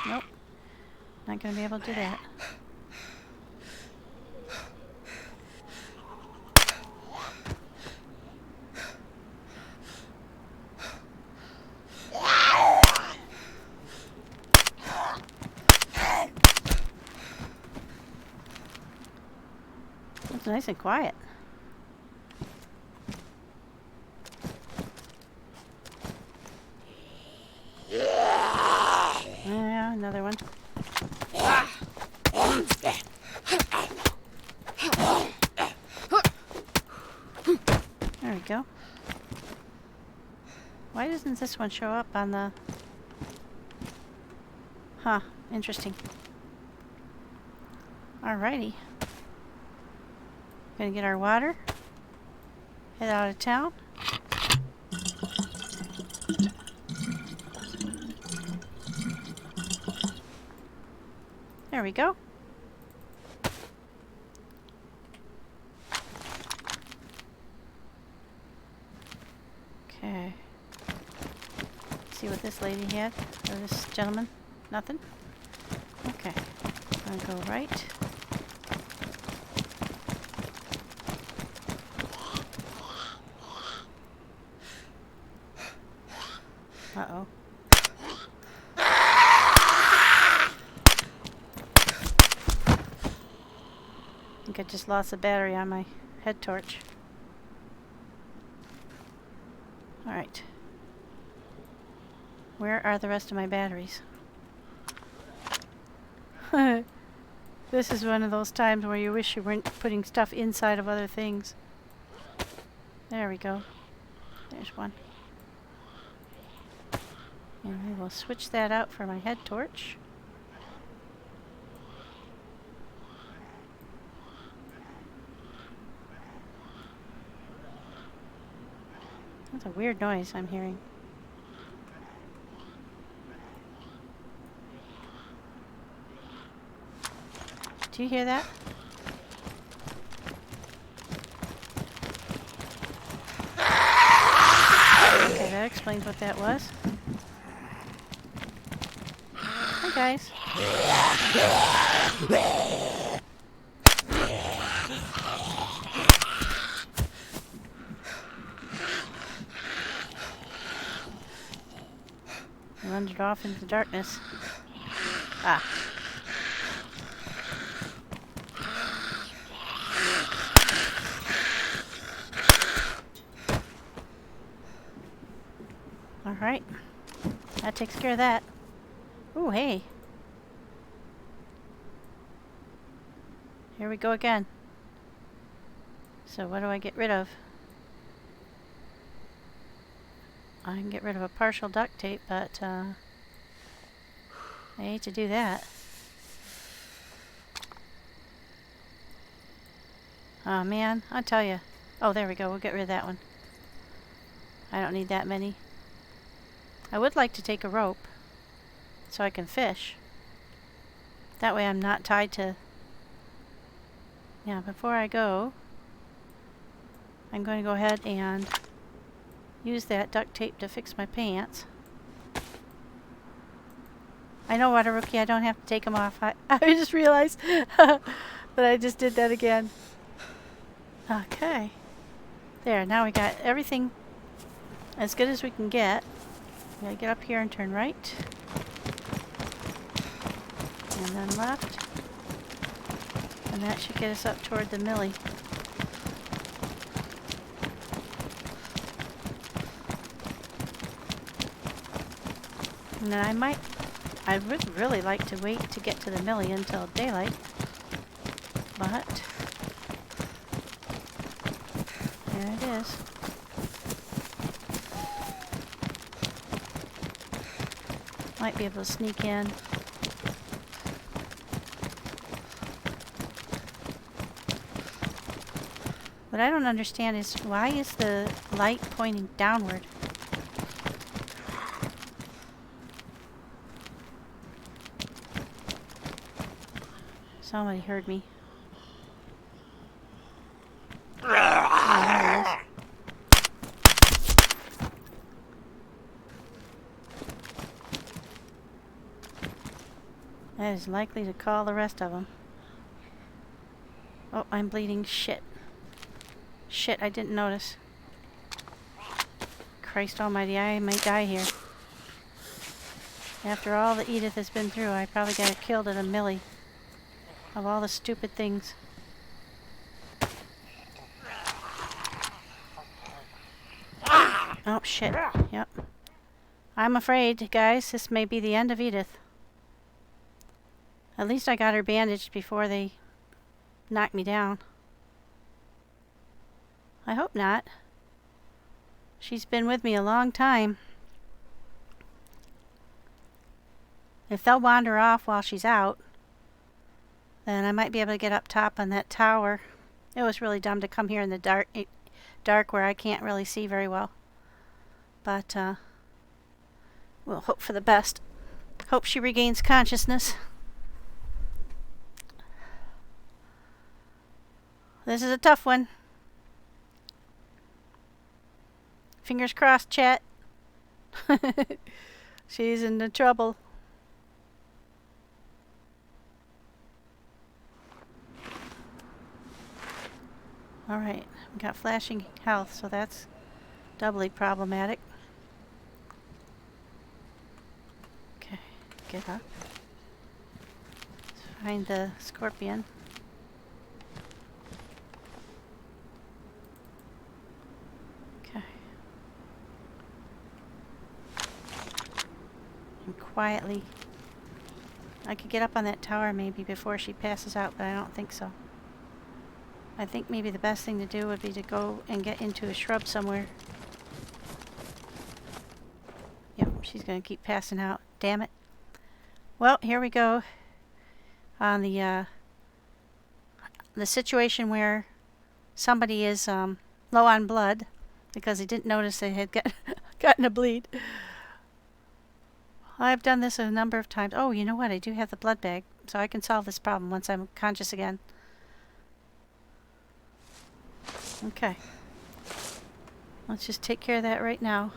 Speaker 1: Nope. Not going to be able to do that. It's nice and quiet. Yeah, another one. There we go. Why doesn't this one show up on the... Huh, interesting. Alrighty. Gonna get our water. Head out of town. There we go. Okay. See what this lady had, or this gentleman. Nothing? Okay. I'm gonna go right. Uh-oh. I think I just lost the battery on my head torch. Alright. Where are the rest of my batteries? This is one of those times where you wish you weren't putting stuff inside of other things. There we go. There's one. And we will switch that out for my head torch. That's a weird noise I'm hearing. Do you hear that? Okay, that explains what that was. Hi, guys. I wandered off into the darkness. Ah. Alright. That takes care of that. Ooh, hey. Here we go again. So what do I get rid of? I can get rid of a partial duct tape, but I hate to do that. Oh man, I'll tell you. Oh, there we go. We'll get rid of that one. I don't need that many. I would like to take a rope so I can fish. That way I'm not tied to... Yeah, before I go, I'm going to go ahead and use that duct tape to fix my pants. I know, Water Rookie, I don't have to take them off. I just realized that I just did that again. Okay. There, now we got everything as good as we can get. I'm going to get up here and turn right. And then left. And that should get us up toward the mili. And then I would really like to wait to get to the mili until daylight. But there it is. Might be able to sneak in. What I don't understand is, why is the light pointing downward? Somebody heard me. Oh, there it is. That is likely to call the rest of them. Oh, I'm bleeding. Shit. Shit, I didn't notice. Christ almighty, I might die here. After all that Edith has been through, I probably got her killed at a mili. Of all the stupid things. Oh, shit. Yep. I'm afraid, guys, this may be the end of Edith. At least I got her bandaged before they knocked me down. I hope not. She's been with me a long time. If they'll wander off while she's out, then I might be able to get up top on that tower. It was really dumb to come here in the dark where I can't really see very well. But we'll hope for the best. Hope she regains consciousness. This is a tough one. Fingers crossed, chat. She's in the trouble. Alright, we got flashing health, so that's doubly problematic. Okay, get up. Let's find the scorpion. Okay. And quietly. I could get up on that tower maybe before she passes out, but I don't think so. I think maybe the best thing to do would be to go and get into a shrub somewhere. Yep, she's going to keep passing out. Damn it. Well, here we go. On the situation where somebody is low on blood because they didn't notice they had gotten a bleed. I've done this a number of times. Oh, you know what? I do have the blood bag, so I can solve this problem once I'm conscious again. Okay. Let's just take care of that right now.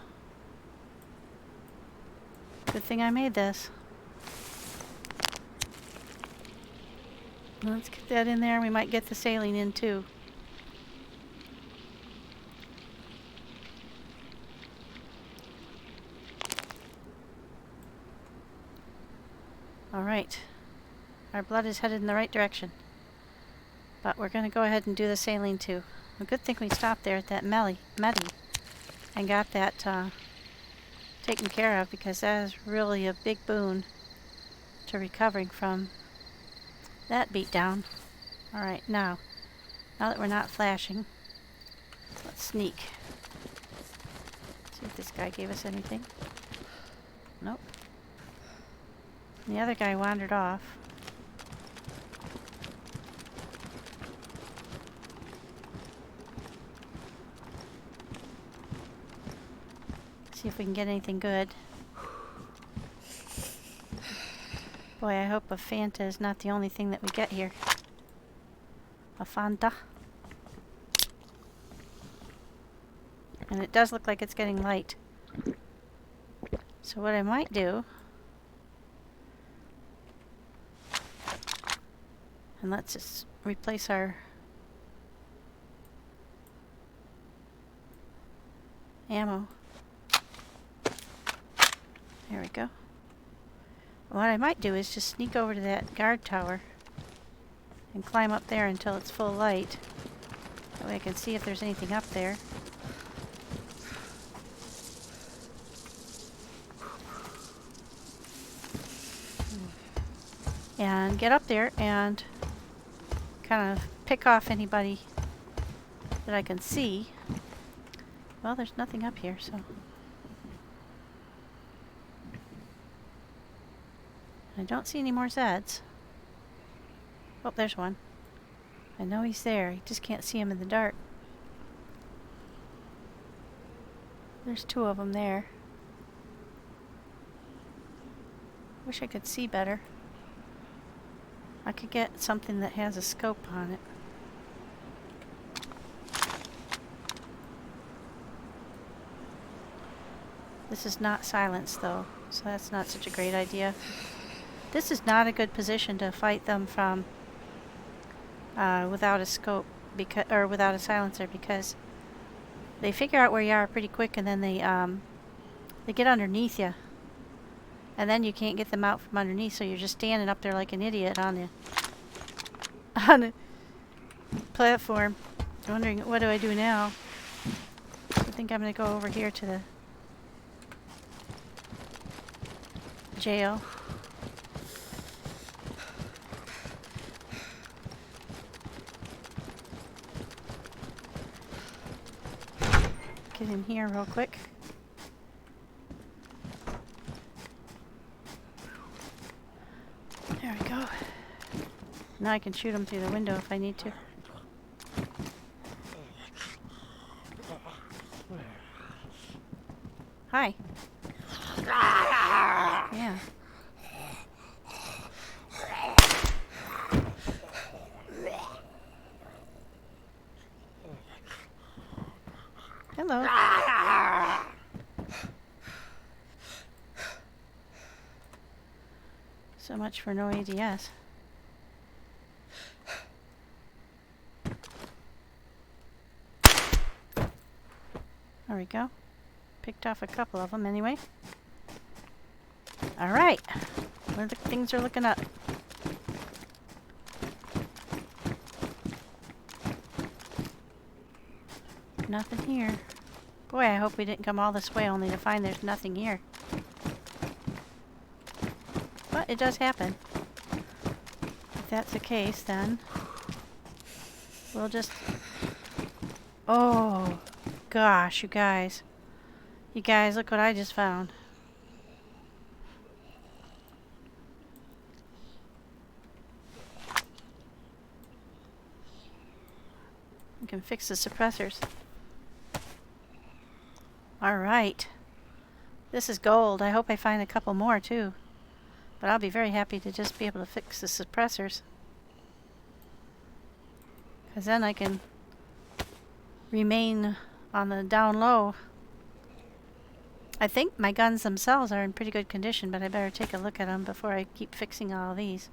Speaker 1: Good thing I made this. Let's get that in there. We might get the saline in too. Alright. Our blood is headed in the right direction. But we're going to go ahead and do the saline too. A good thing we stopped there at that medi and got that taken care of, because that is really a big boon to recovering from that beatdown. Alright, now that we're not flashing, let's sneak. See See if this guy gave us anything. Nope. The other guy wandered off. See if we can get anything good. Boy, I hope a Fanta is not the only thing that we get here. A Fanta. And it does look like it's getting light. So what I might do, and let's just replace our ammo. There we go. What I might do is just sneak over to that guard tower and climb up there until it's full light. That way I can see if there's anything up there. And get up there and kind of pick off anybody that I can see. Well, there's nothing up here, so. I don't see any more Zeds. Oh, there's one. I know he's there. I just can't see him in the dark. There's two of them there. Wish I could see better. I could get something that has a scope on it. This is not silenced though, so that's not such a great idea. This is not a good position to fight them from without a scope, or without a silencer, because they figure out where you are pretty quick, and then they get underneath you, and then you can't get them out from underneath. So you're just standing up there like an idiot on the platform, wondering what do I do now. So I think I'm going to go over here to the jail. Get in here real quick. There we go. Now I can shoot them through the window if I need to. Hi. Yeah. Hello. So much for no ADS. There we go. Picked off a couple of them anyway. All right. Things are looking up. Nothing here. Boy, I hope we didn't come all this way only to find there's nothing here. But it does happen. If that's the case, then we'll just... Oh, gosh, you guys. You guys, look what I just found. We can fix the suppressors. Alright. This is gold. I hope I find a couple more too. But I'll be very happy to just be able to fix the suppressors. Because then I can remain on the down low. I think my guns themselves are in pretty good condition, but I better take a look at them before I keep fixing all of these.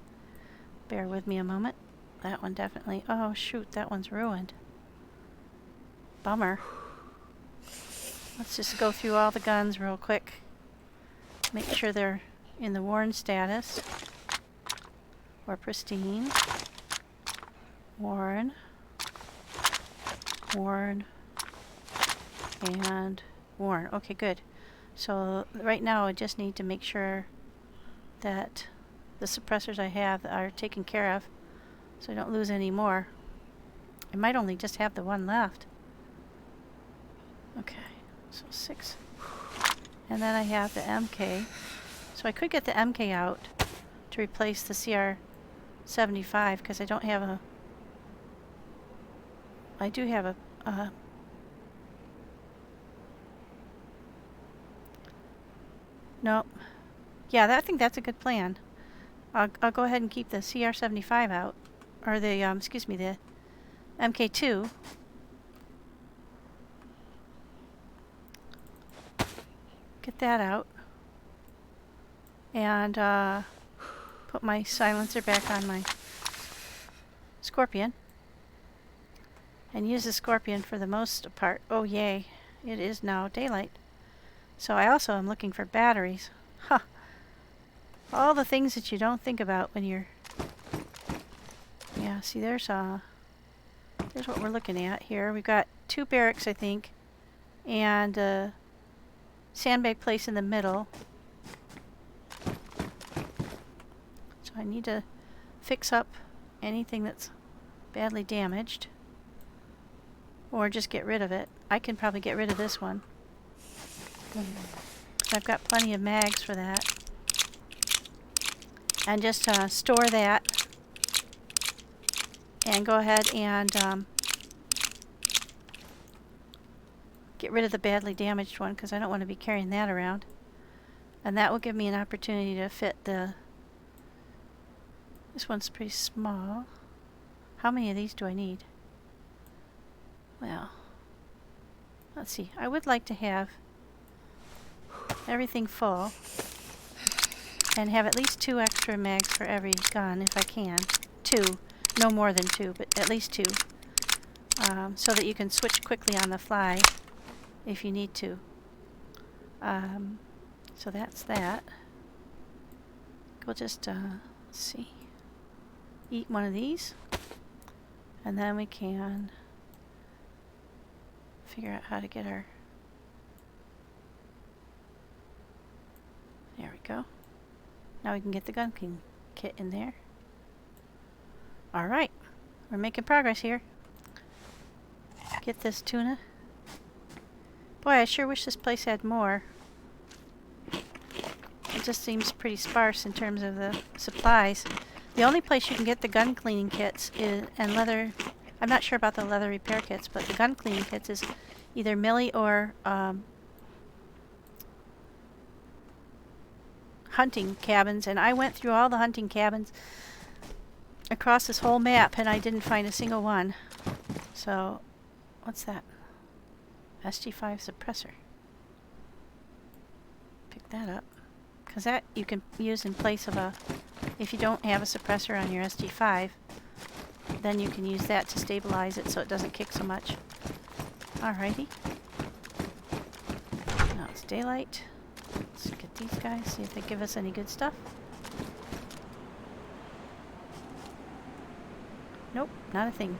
Speaker 1: Bear with me a moment. That one definitely... Oh shoot, that one's ruined. Bummer. Let's just go through all the guns real quick. Make sure they're in the worn status. Or pristine. Worn. Worn. And worn. Okay, good. So right now I just need to make sure that the suppressors I have are taken care of, so I don't lose any more. I might only just have the one left. Okay, so 6. And then I have the MK. So I could get the MK out to replace the CR75 because I don't have a... I do have a... Nope. Yeah, I think that's a good plan. I'll go ahead and keep the CR75 out. Or the, excuse me, the MK2. Get that out. And put my silencer back on my Scorpion. And use the Scorpion for the most part. Oh yay, it is now daylight. So I also am looking for batteries. Huh. All the things that you don't think about when you're... Yeah, see there's what we're looking at here. We've got 2 barracks, I think, and a sandbag place in the middle. So I need to fix up anything that's badly damaged. Or just get rid of it. I can probably get rid of this one. So I've got plenty of mags for that. And just store that. And go ahead and get rid of the badly damaged one because I don't want to be carrying that around. And that will give me an opportunity to fit the... This one's pretty small. How many of these do I need? Well, let's see. I would like to have everything full and have at least 2 extra mags for every gun if I can. 2. No more than 2, but at least 2. So that you can switch quickly on the fly if you need to. So that's that. We'll just, let's see. Eat one of these. And then we can figure out how to get our... There we go. Now we can get the gun kit in there. Alright. We're making progress here. Get this tuna. Boy, I sure wish this place had more. It just seems pretty sparse in terms of the supplies. The only place you can get the gun cleaning kits is, and leather... I'm not sure about the leather repair kits, but the gun cleaning kits is either mili or hunting cabins. And I went through all the hunting cabins across this whole map, and I didn't find a single one. So, what's that? SG5 suppressor. Pick that up. Because that you can use in place of a... If you don't have a suppressor on your SG5, then you can use that to stabilize it so it doesn't kick so much. Alrighty. Now it's daylight. Let's get these guys, see if they give us any good stuff. Nope, not a thing.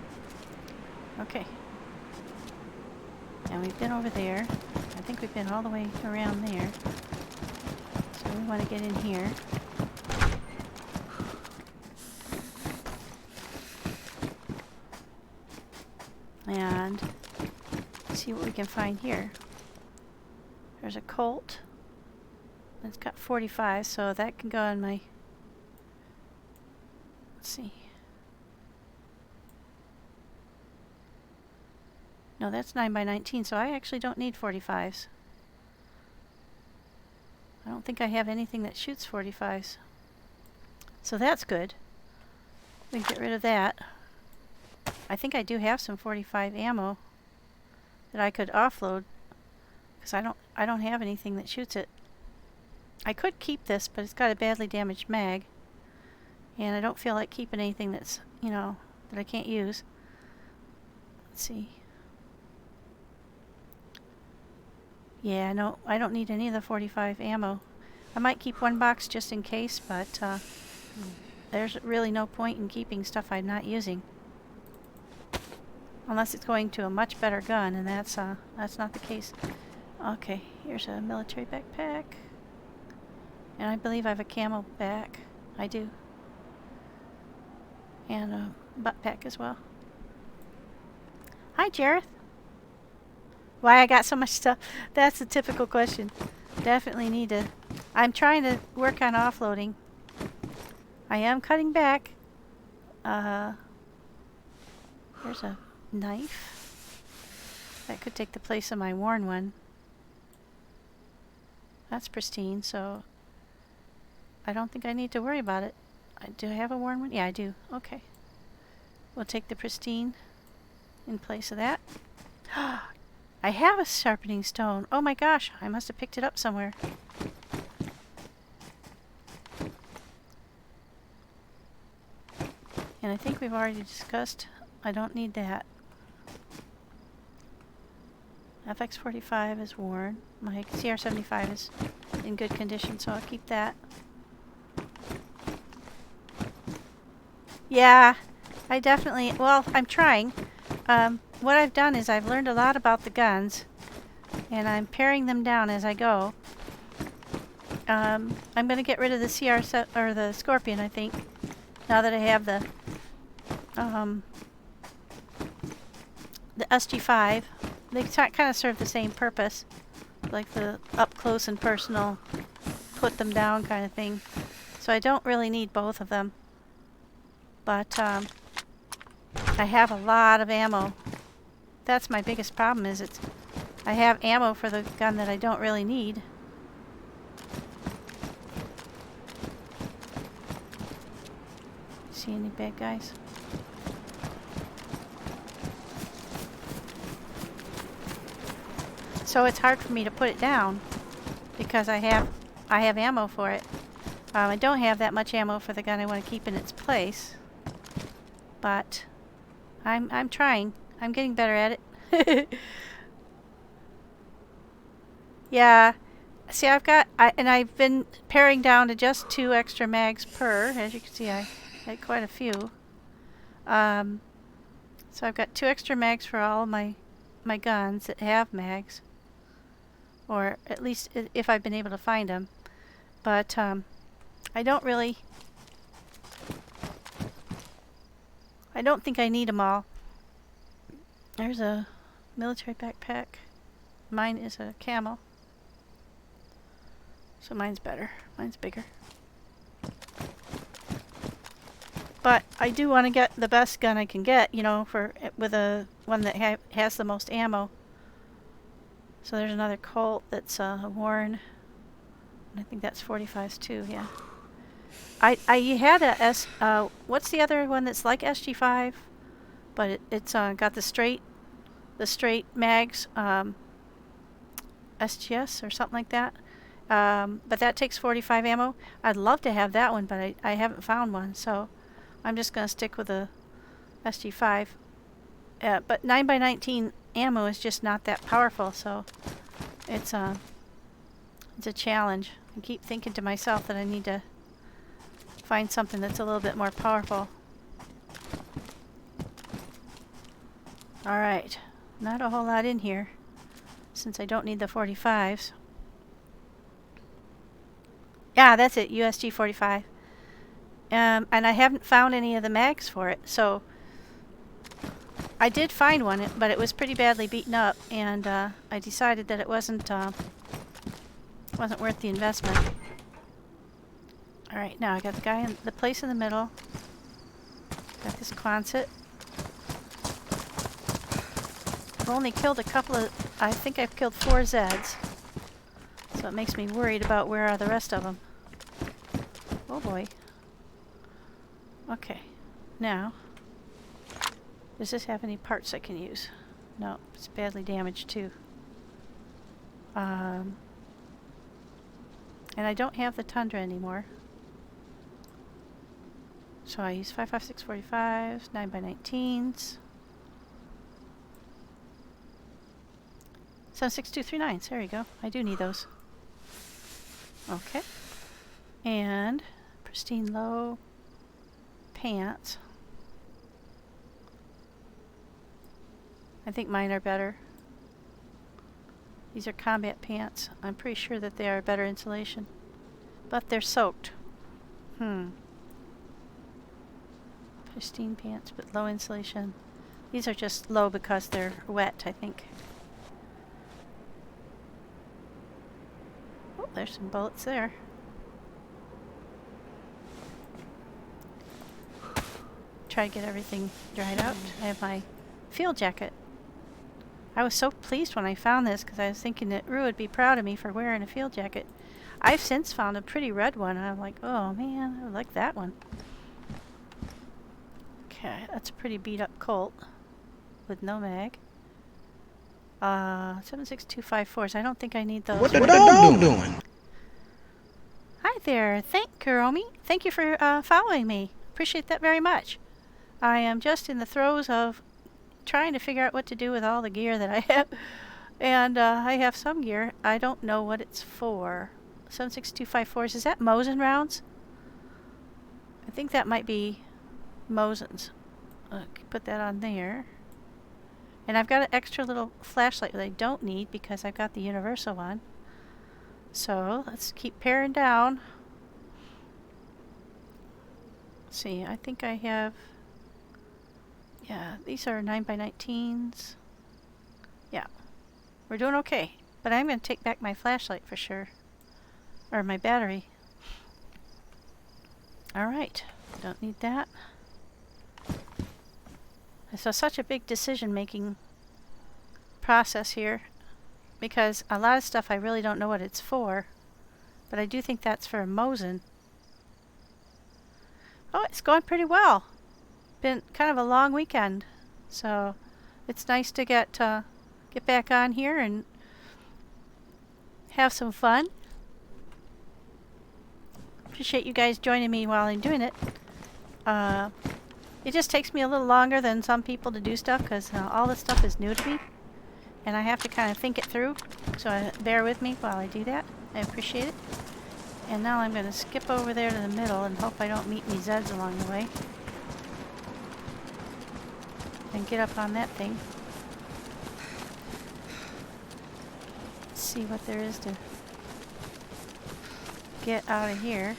Speaker 1: Okay. And we've been over there. I think we've been all the way around there. So we want to get in here. And see what we can find here. There's a Colt. It's got 45, so that can go on my... Let's see. No, that's 9x19, so I actually don't need 45s. I don't think I have anything that shoots 45s. So that's good. We can get rid of that. I think I do have some 45 ammo that I could offload because I don't have anything that shoots it. I could keep this, but it's got a badly damaged mag, and I don't feel like keeping anything that's, you know, that I can't use. Let's see. Yeah, no, I don't need any of the 45 ammo. I might keep one box just in case, but there's really no point in keeping stuff I'm not using. Unless it's going to a much better gun, and that's not the case. Okay, here's a military backpack. And I believe I have a camo back. I do. And a butt pack as well. Hi, Jareth. Why I got so much stuff? That's a typical question. Definitely need to... I'm trying to work on offloading. I am cutting back. There's a knife. That could take the place of my worn one. That's pristine, so I don't think I need to worry about it. Do I have a worn one? Yeah, I do. Okay. We'll take the pristine in place of that. I have a sharpening stone. Oh my gosh, I must have picked it up somewhere. And I think we've already discussed I don't need that. FX45 is worn. My CR75 is in good condition, so I'll keep that. Yeah, I definitely... Well, I'm trying. What I've done is I've learned a lot about the guns, and I'm paring them down as I go. I'm going to get rid of the or the Scorpion, I think, now that I have the SG5. They kind of serve the same purpose, like the up close and personal, put them down kind of thing. So I don't really need both of them, but I have a lot of ammo. That's my biggest problem, is I have ammo for the gun that I don't really need. See any bad guys? So it's hard for me to put it down because I have ammo for it. I don't have that much ammo for the gun I want to keep in its place, but I'm trying. I'm getting better at it. Yeah. See, I've been paring down to just 2 extra mags per. As you can see, I had quite a few. So I've got 2 extra mags for all of my guns that have mags, or at least if I've been able to find them. But I don't think I need them all. There's a military backpack. Mine is a camel. So mine's better. Mine's bigger. But I do want to get the best gun I can get, you know, with a one that has the most ammo. So there's another Colt that's worn. I think that's 45s too, yeah. I had a what's the other one that's like SG5, but it's got the straight mags, SGS or something like that. But that takes 45 ammo. I'd love to have that one, but I haven't found one, so I'm just going to stick with the SG5. But 9x19 ammo is just not that powerful, so it's a challenge. I keep thinking to myself that I need to find something that's a little bit more powerful. Alright, not a whole lot in here, since I don't need the 45s. Yeah, that's it, USG 45. And I haven't found any of the mags for it, so I did find one, but it was pretty badly beaten up, and I decided that it wasn't worth the investment. Alright, now I got the guy in the place in the middle. Got this Quonset. I've only killed a couple of... I think I've killed 4 Zeds. So it makes me worried about where are the rest of them. Oh boy. Okay. Now, does this have any parts I can use? No, it's badly damaged too. And I don't have the Tundra anymore. So I use 5.56 45s, 9x19s. 7.6239s, there you go. I do need those. Okay. And pristine low pants. I think mine are better. These are combat pants. I'm pretty sure that they are better insulation. But they're soaked. Pristine pants, but low insulation. These are just low because they're wet, I think. there's some bullets there. Try to get everything dried out. I have my field jacket. I was so pleased when I found this because I was thinking that Rue would be proud of me for wearing a field jacket. I've since found a pretty red one and I'm like, oh man, I would like that one. Okay, that's a pretty beat up Colt with no mag. 7.6254s. I don't think I need those.
Speaker 2: What the dog doing?
Speaker 1: Hi there. Thank you for following me. Appreciate that very much. I am just in the throes of trying to figure out what to do with all the gear that I have. And I have some gear. I don't know what it's for. 7.6254s. Is that Mosin rounds? I think that might be Mosins. Put that on there. And I've got an extra little flashlight that I don't need because I've got the universal one. So let's keep paring down. Let's see, I think I have, yeah, these are 9x19s. Yeah, we're doing okay. But I'm going to take back my flashlight for sure. Or my battery. Alright, don't need that. So such a big decision-making process here because a lot of stuff I really don't know what it's for, but I do think that's for a Mosin. Oh, it's going pretty well. Been kind of a long weekend, so it's nice to get back on here and have some fun. Appreciate you guys joining me while I'm doing it. It just takes me a little longer than some people to do stuff because all this stuff is new to me. And I have to kind of think it through. So bear with me while I do that. I appreciate it. And now I'm going to skip over there to the middle and hope I don't meet any Zeds along the way. And get up on that thing. Let's see what there is to get out of here.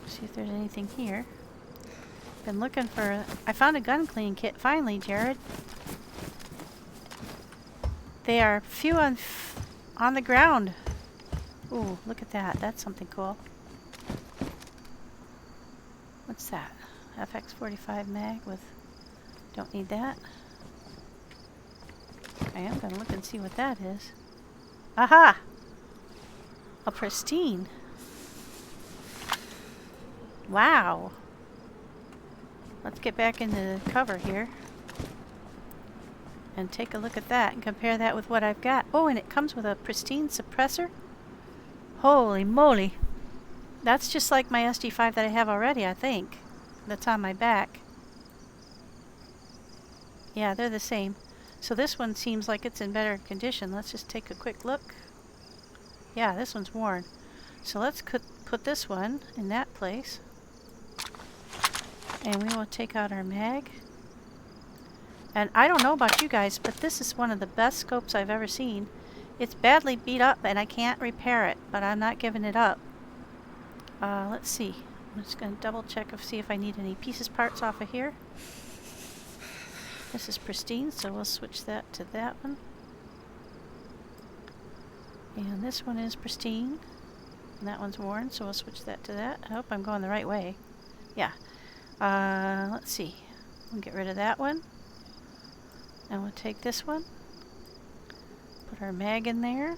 Speaker 1: See if there's anything here. Been looking for... I found a gun clean kit finally, Jared. They are few on the ground. Ooh, look at that. That's something cool. What's that? FX45 mag with... Don't need that. I am going to look and see what that is. Aha! A pristine. Wow. Let's get back into the cover here and take a look at that and compare that with what I've got. Oh, and it comes with a pristine suppressor. Holy moly. That's just like my SD5 that I have already, I think. That's on my back. Yeah, they're the same. So this one seems like it's in better condition. Let's just take a quick look. Yeah, this one's worn. So let's put this one in that place. And we will take out our mag. And I don't know about you guys, but this is one of the best scopes I've ever seen. It's badly beat up and I can't repair it, but I'm not giving it up. Let's see. I'm just going to double check to see if I need any pieces, parts off of here. This is pristine, so we'll switch that to that one. And this one is pristine. And that one's worn, so we'll switch that to that. I hope I'm going the right way. Yeah. Let's see. We'll get rid of that one. And we'll take this one. Put our mag in there.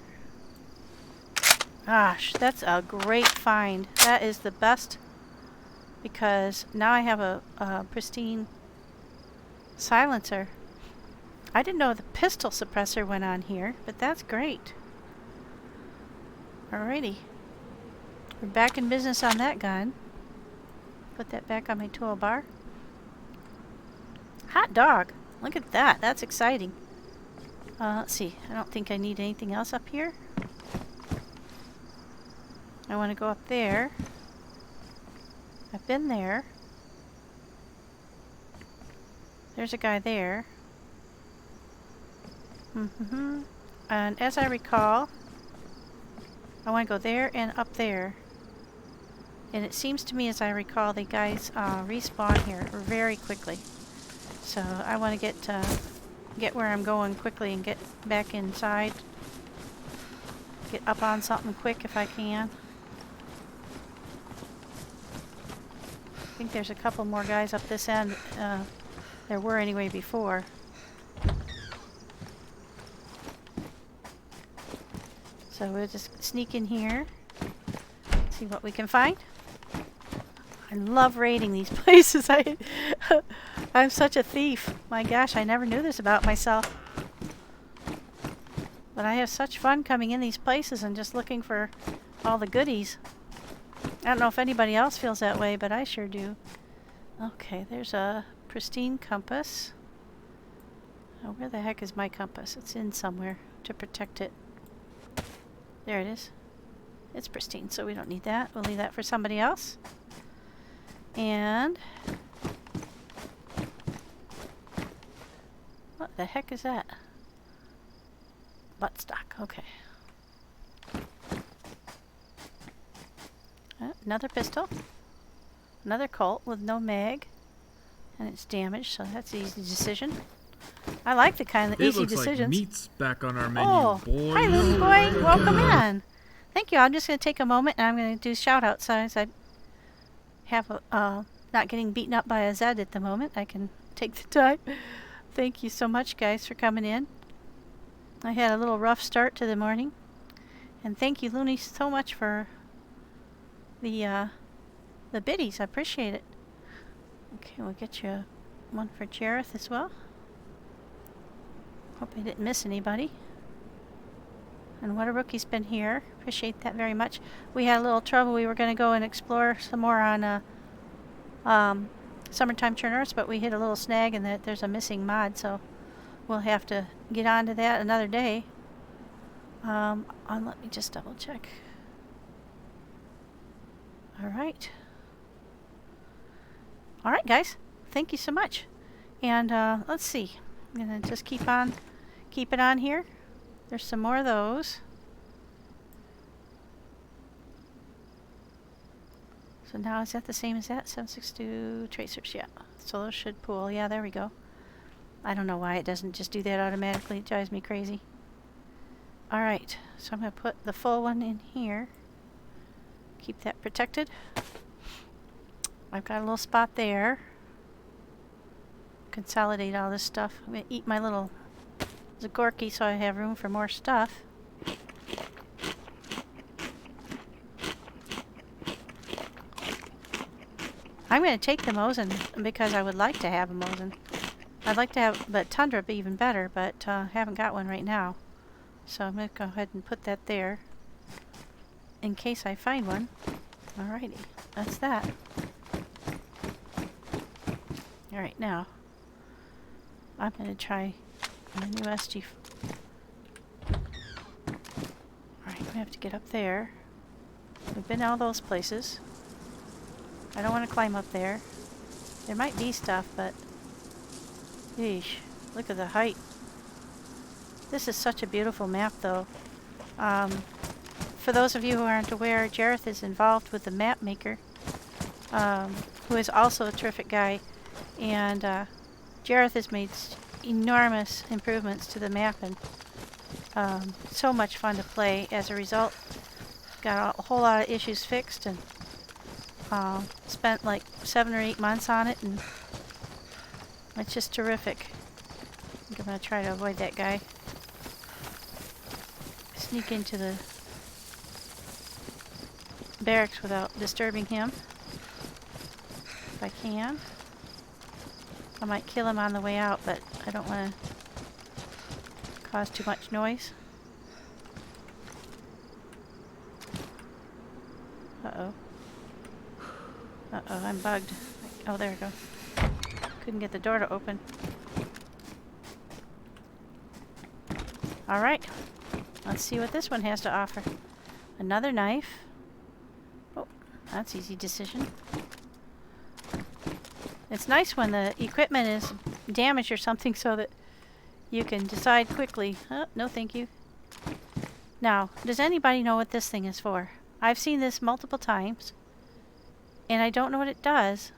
Speaker 1: Gosh, that's a great find. That is the best because now I have a pristine silencer. I didn't know the pistol suppressor went on here, but that's great. Alrighty. We're back in business on that gun. Put that back on my toolbar. Hot dog! Look at that. That's exciting. Let's see. I don't think I need anything else up here. I want to go up there. I've been there. There's a guy there. And as I recall, I want to go there and up there. And it seems to me, as I recall, the guys respawn here very quickly. So I want to get get where I'm going quickly and get back inside. Get up on something quick if I can. I think there's a couple more guys up this end. There were anyway before. So we'll just sneak in here, see what we can find. I love raiding these places. I'm such a thief. My gosh, I never knew this about myself. But I have such fun coming in these places and just looking for all the goodies. I don't know if anybody else feels that way, but I sure do. Okay, there's a pristine compass. Oh, where the heck is my compass? It's in somewhere to protect it. There it is. It's pristine, so we don't need that. We'll leave that for somebody else. And what the heck is that? Buttstock. Okay. Another pistol. Another Colt with no mag. And it's damaged, so that's an easy decision. I like the kind of easy decisions.
Speaker 2: It looks like meat's back on our menu, boy.
Speaker 1: Hi, Looney Boy. Welcome in. Thank you. I'm just going to take a moment and I'm going to do shout-out since I have not getting beaten up by a Zed at the moment. I can take the time. Thank you so much, guys, for coming in. I had a little rough start to the morning. And thank you, Looney, so much for the biddies. I appreciate it. Okay, we'll get you one for Jareth as well. Hope I didn't miss anybody. And what a rookie's been here. Appreciate that very much. We had a little trouble. We were going to go and explore some more on Summertime Churners, but we hit a little snag and that there's a missing mod, so we'll have to get on to that another day. Let me just double check. Alright. Alright, guys. Thank you so much. And let's see. I'm going to just keep it on here. There's some more of those. So now is that the same as that? 762 tracers, yeah. So those should pool. Yeah, there we go. I don't know why it doesn't just do that automatically. It drives me crazy. Alright, so I'm going to put the full one in here. Keep that protected. I've got a little spot there. Consolidate all this stuff. I'm going to eat my little Zagorki so I have room for more stuff. I'm going to take the Mosin because I would like to have a Mosin. I'd like to have, but Tundra would be even better, but haven't got one right now. So I'm going to go ahead and put that there in case I find one. Alrighty, that's that. Alright, now I'm going to try my new SG. Alright, we have to get up there. We've been all those places. I don't want to climb up there. There might be stuff, but yeesh, look at the height. This is such a beautiful map, though. For those of you who aren't aware, Jareth is involved with the map maker, who is also a terrific guy, and Jareth has made enormous improvements to the map, and so much fun to play as a result. Got a whole lot of issues fixed, and spent like 7 or 8 months on it, and it's just terrific. I think I'm going to try to avoid that guy. Sneak into the barracks without disturbing him, if I can. I might kill him on the way out, but I don't want to cause too much noise. Uh-oh. Uh-oh, I'm bugged. Oh, there we go. Couldn't get the door to open. Alright. Let's see what this one has to offer. Another knife. Oh, that's an easy decision. It's nice when the equipment is damaged or something so that you can decide quickly. Oh, no thank you. Now, does anybody know what this thing is for? I've seen this multiple times, and I don't know what it does.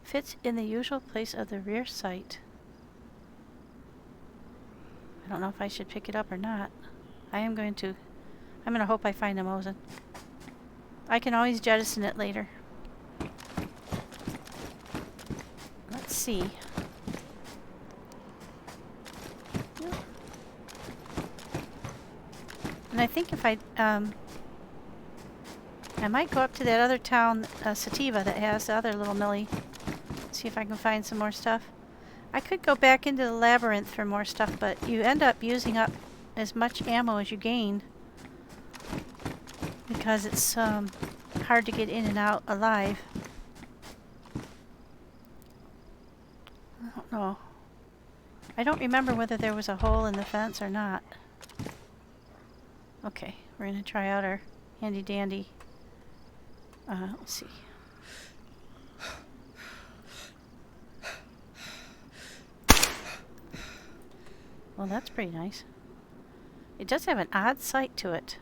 Speaker 1: Fits in the usual place of the rear sight. I don't know if I should pick it up or not. I'm going to hope I find a Mosin. I can always jettison it later. Let's see. And I think if I might go up to that other town, Sativa, that has the other little mili. See if I can find some more stuff. I could go back into the labyrinth for more stuff, but you end up using up as much ammo as you gain because it's hard to get in and out alive. I don't know. I don't remember whether there was a hole in the fence or not. Okay, we're gonna try out our handy dandy. Let's see. Well, that's pretty nice. It does have an odd sight to it.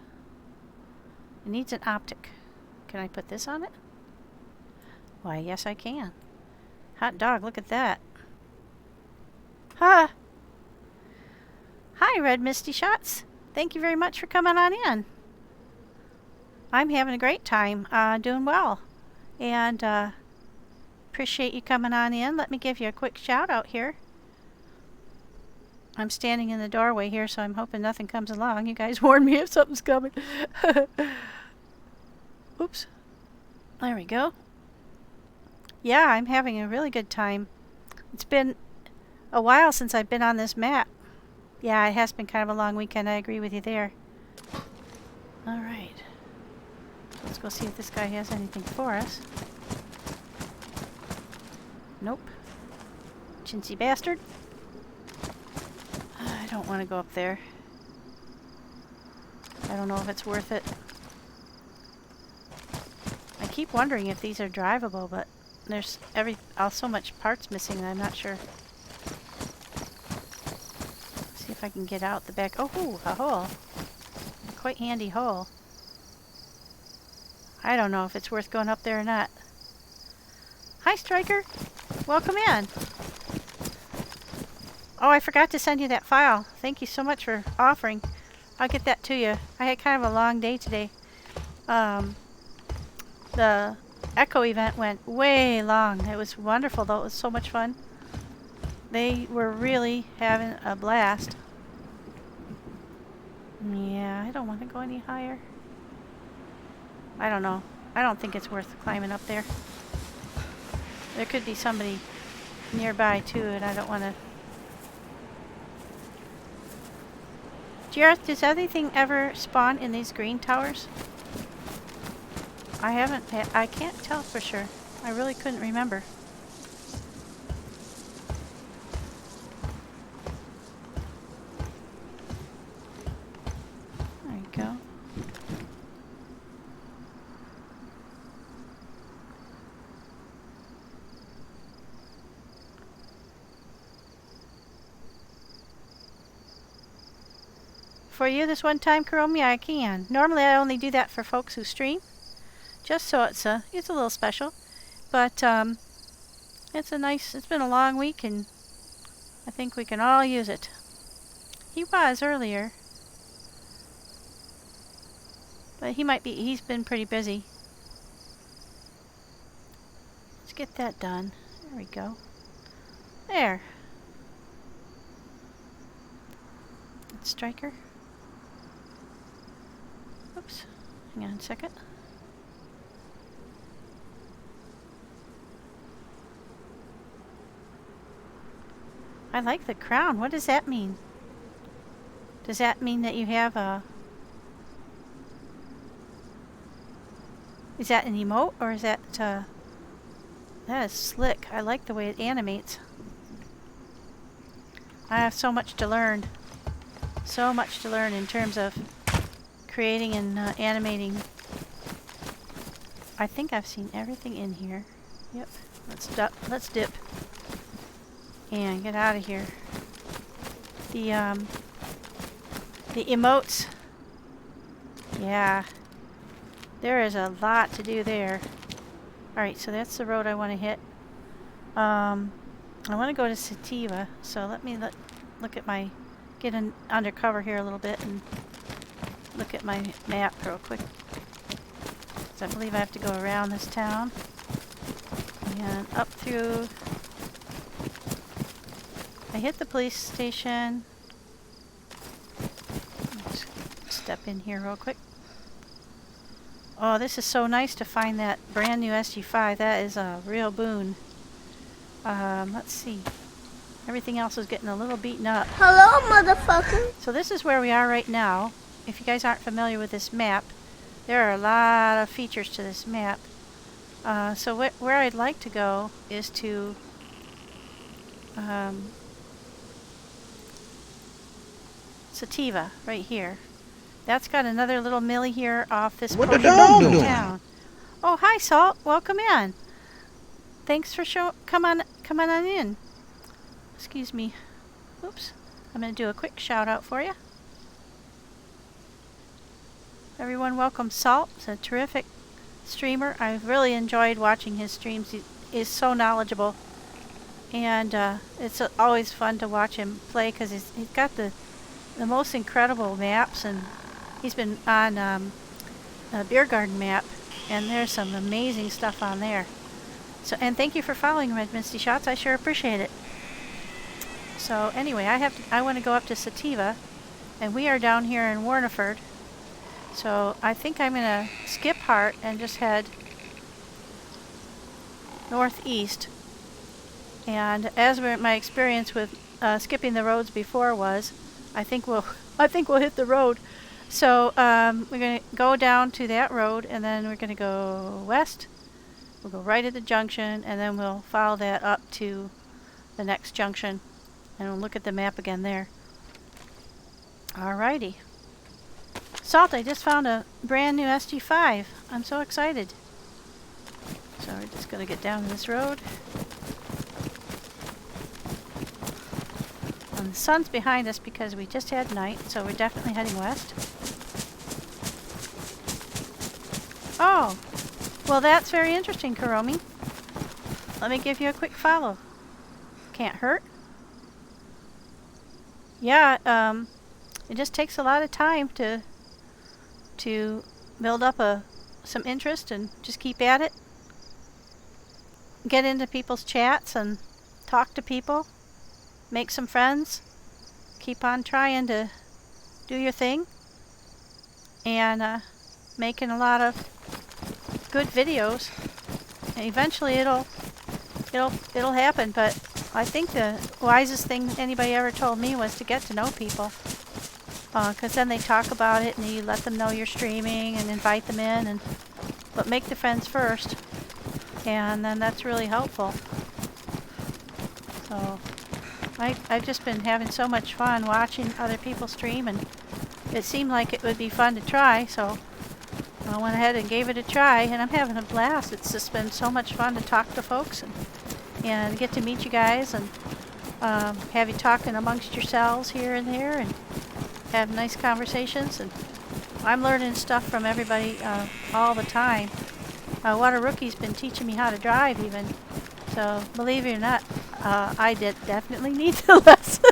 Speaker 1: It needs an optic. Can I put this on it? Why, yes I can. Hot dog, look at that. Ha! Hi, Red Misty Shots. Thank you very much for coming on in. I'm having a great time, doing well. And appreciate you coming on in. Let me give you a quick shout out here. I'm standing in the doorway here, so I'm hoping nothing comes along. You guys warn me if something's coming. Oops. There we go. Yeah, I'm having a really good time. It's been a while since I've been on this map. Yeah, it has been kind of a long weekend. I agree with you there. Alright. Let's go see if this guy has anything for us. Nope. Chintzy bastard. I don't want to go up there. I don't know if it's worth it. I keep wondering if these are drivable, but there's so much parts missing that I'm not sure. See if I can get out the back. Oh, a hole. A quite handy hole. I don't know if it's worth going up there or not. Hi, Striker. Welcome in. Oh, I forgot to send you that file. Thank you so much for offering. I'll get that to you. I had kind of a long day today. The Echo event went way long. It was wonderful, though. It was so much fun. They were really having a blast. Yeah, I don't want to go any higher. I don't know. I don't think it's worth climbing up there. There could be somebody nearby, too, and I don't want to... Jareth, does anything ever spawn in these green towers? I can't tell for sure. I really couldn't remember. There you go. For you this one time, Karomi, I can. Normally I only do that for folks who stream. Just so it's a little special. But it's been a long week and I think we can all use it. He was earlier. But he's been pretty busy. Let's get that done. There we go. There. Striker. Oops. Hang on a second. I like the crown. What does that mean? Does that mean that you have a... Is that an emote or is that... That is slick. I like the way it animates. I have so much to learn. So much to learn in terms of creating and animating. I think I've seen everything in here. Yep. Let's dip. And get out of here. The emotes. Yeah. There is a lot to do there. Alright, so that's the road I want to hit. I want to go to Sativa, so let me look at my get undercover here a little bit and look at my map real quick. So I believe I have to go around this town and up through. I hit the police station. Let's step in here real quick. Oh, this is so nice to find that brand new SG5. That is a real boon. Let's see. Everything else is getting a little beaten up.
Speaker 3: Hello, motherfucker.
Speaker 1: So this is where we are right now. If you guys aren't familiar with this map, there are a lot of features to this map. So where I'd like to go is to Sativa, right here. That's got another little mili here off this
Speaker 4: What the dog doing?
Speaker 1: town. Oh, hi, Salt. Welcome in. Thanks for come on in. Excuse me. Oops. I'm going to do a quick shout out for you. Everyone, welcome Salt. He's a terrific streamer. I've really enjoyed watching his streams. He is so knowledgeable. And it's always fun to watch him play because he's got the most incredible maps. And he's been on a beer garden map. And there's some amazing stuff on there. So, and thank you for following Red Misty Shots. I sure appreciate it. So anyway, I want to go up to Sativa, and we are down here in Warneford. So I think I'm gonna skip Hart and just head northeast. And as my experience with skipping the roads before was, I think we'll hit the road. So we're gonna go down to that road, and then we're gonna go west. We'll go right at the junction, and then we'll follow that up to the next junction. And we'll look at the map again there. Alrighty. Salt, I just found a brand new SG5. I'm so excited. So we're just going to get down this road. And the sun's behind us because we just had night, so we're definitely heading west. Oh, well that's very interesting, Kuromi. Let me give you a quick follow. Can't hurt. Yeah, it just takes a lot of time to build up some interest and just keep at it. Get into people's chats and talk to people. Make some friends. Keep on trying to do your thing. And making a lot of good videos. And eventually it'll happen, but I think the wisest thing anybody ever told me was to get to know people. Because then they talk about it and you let them know you're streaming and invite them in. But make the friends first. And then that's really helpful. So I've just been having so much fun watching other people stream. And it seemed like it would be fun to try. So I went ahead and gave it a try. And I'm having a blast. It's just been so much fun to talk to folks. And get to meet you guys and have you talking amongst yourselves here and there and have nice conversations. And I'm learning stuff from everybody all the time. Water Rookie's been teaching me how to drive even. So believe it or not, I definitely need the lesson.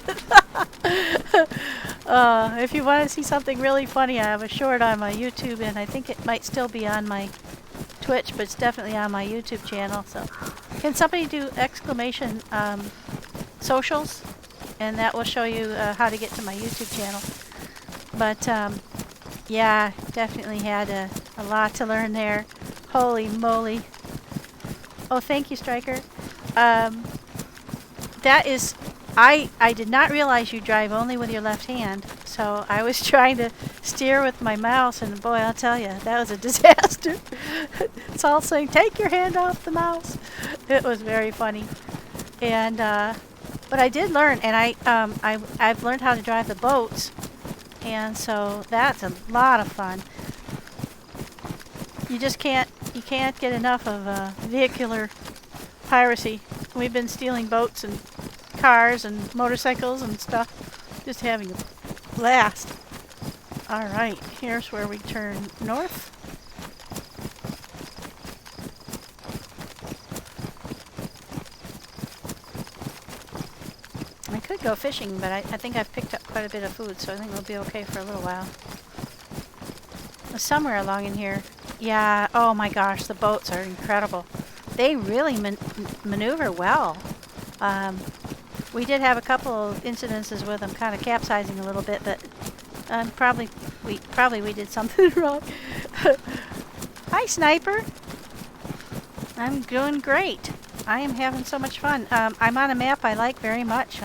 Speaker 1: If you want to see something really funny, I have a short on my YouTube, and I think it might still be on my Twitch, but it's definitely on my YouTube channel. So can somebody do exclamation socials, and that will show you how to get to my YouTube channel. But yeah, definitely had a lot to learn there. Holy moly. Oh, thank you, Striker. That is, I did not realize you drive only with your left hand. So I was trying to steer with my mouse, and boy, I'll tell you, that was a disaster. It's all saying, take your hand off the mouse. It was very funny. And but I did learn, and I've learned how to drive the boats, and so that's a lot of fun. You can't get enough of vehicular piracy. We've been stealing boats and cars and motorcycles and stuff, just having a blast. All right, here's where we turn north. I could go fishing, but I think I've picked up quite a bit of food, so I think we'll be okay for a little while. Somewhere along in here, yeah, oh my gosh, the boats are incredible. They really maneuver well. We did have a couple of incidences with them kind of capsizing a little bit, but probably we did something wrong. Hi, Sniper. I'm doing great. I am having so much fun. I'm on a map I like very much,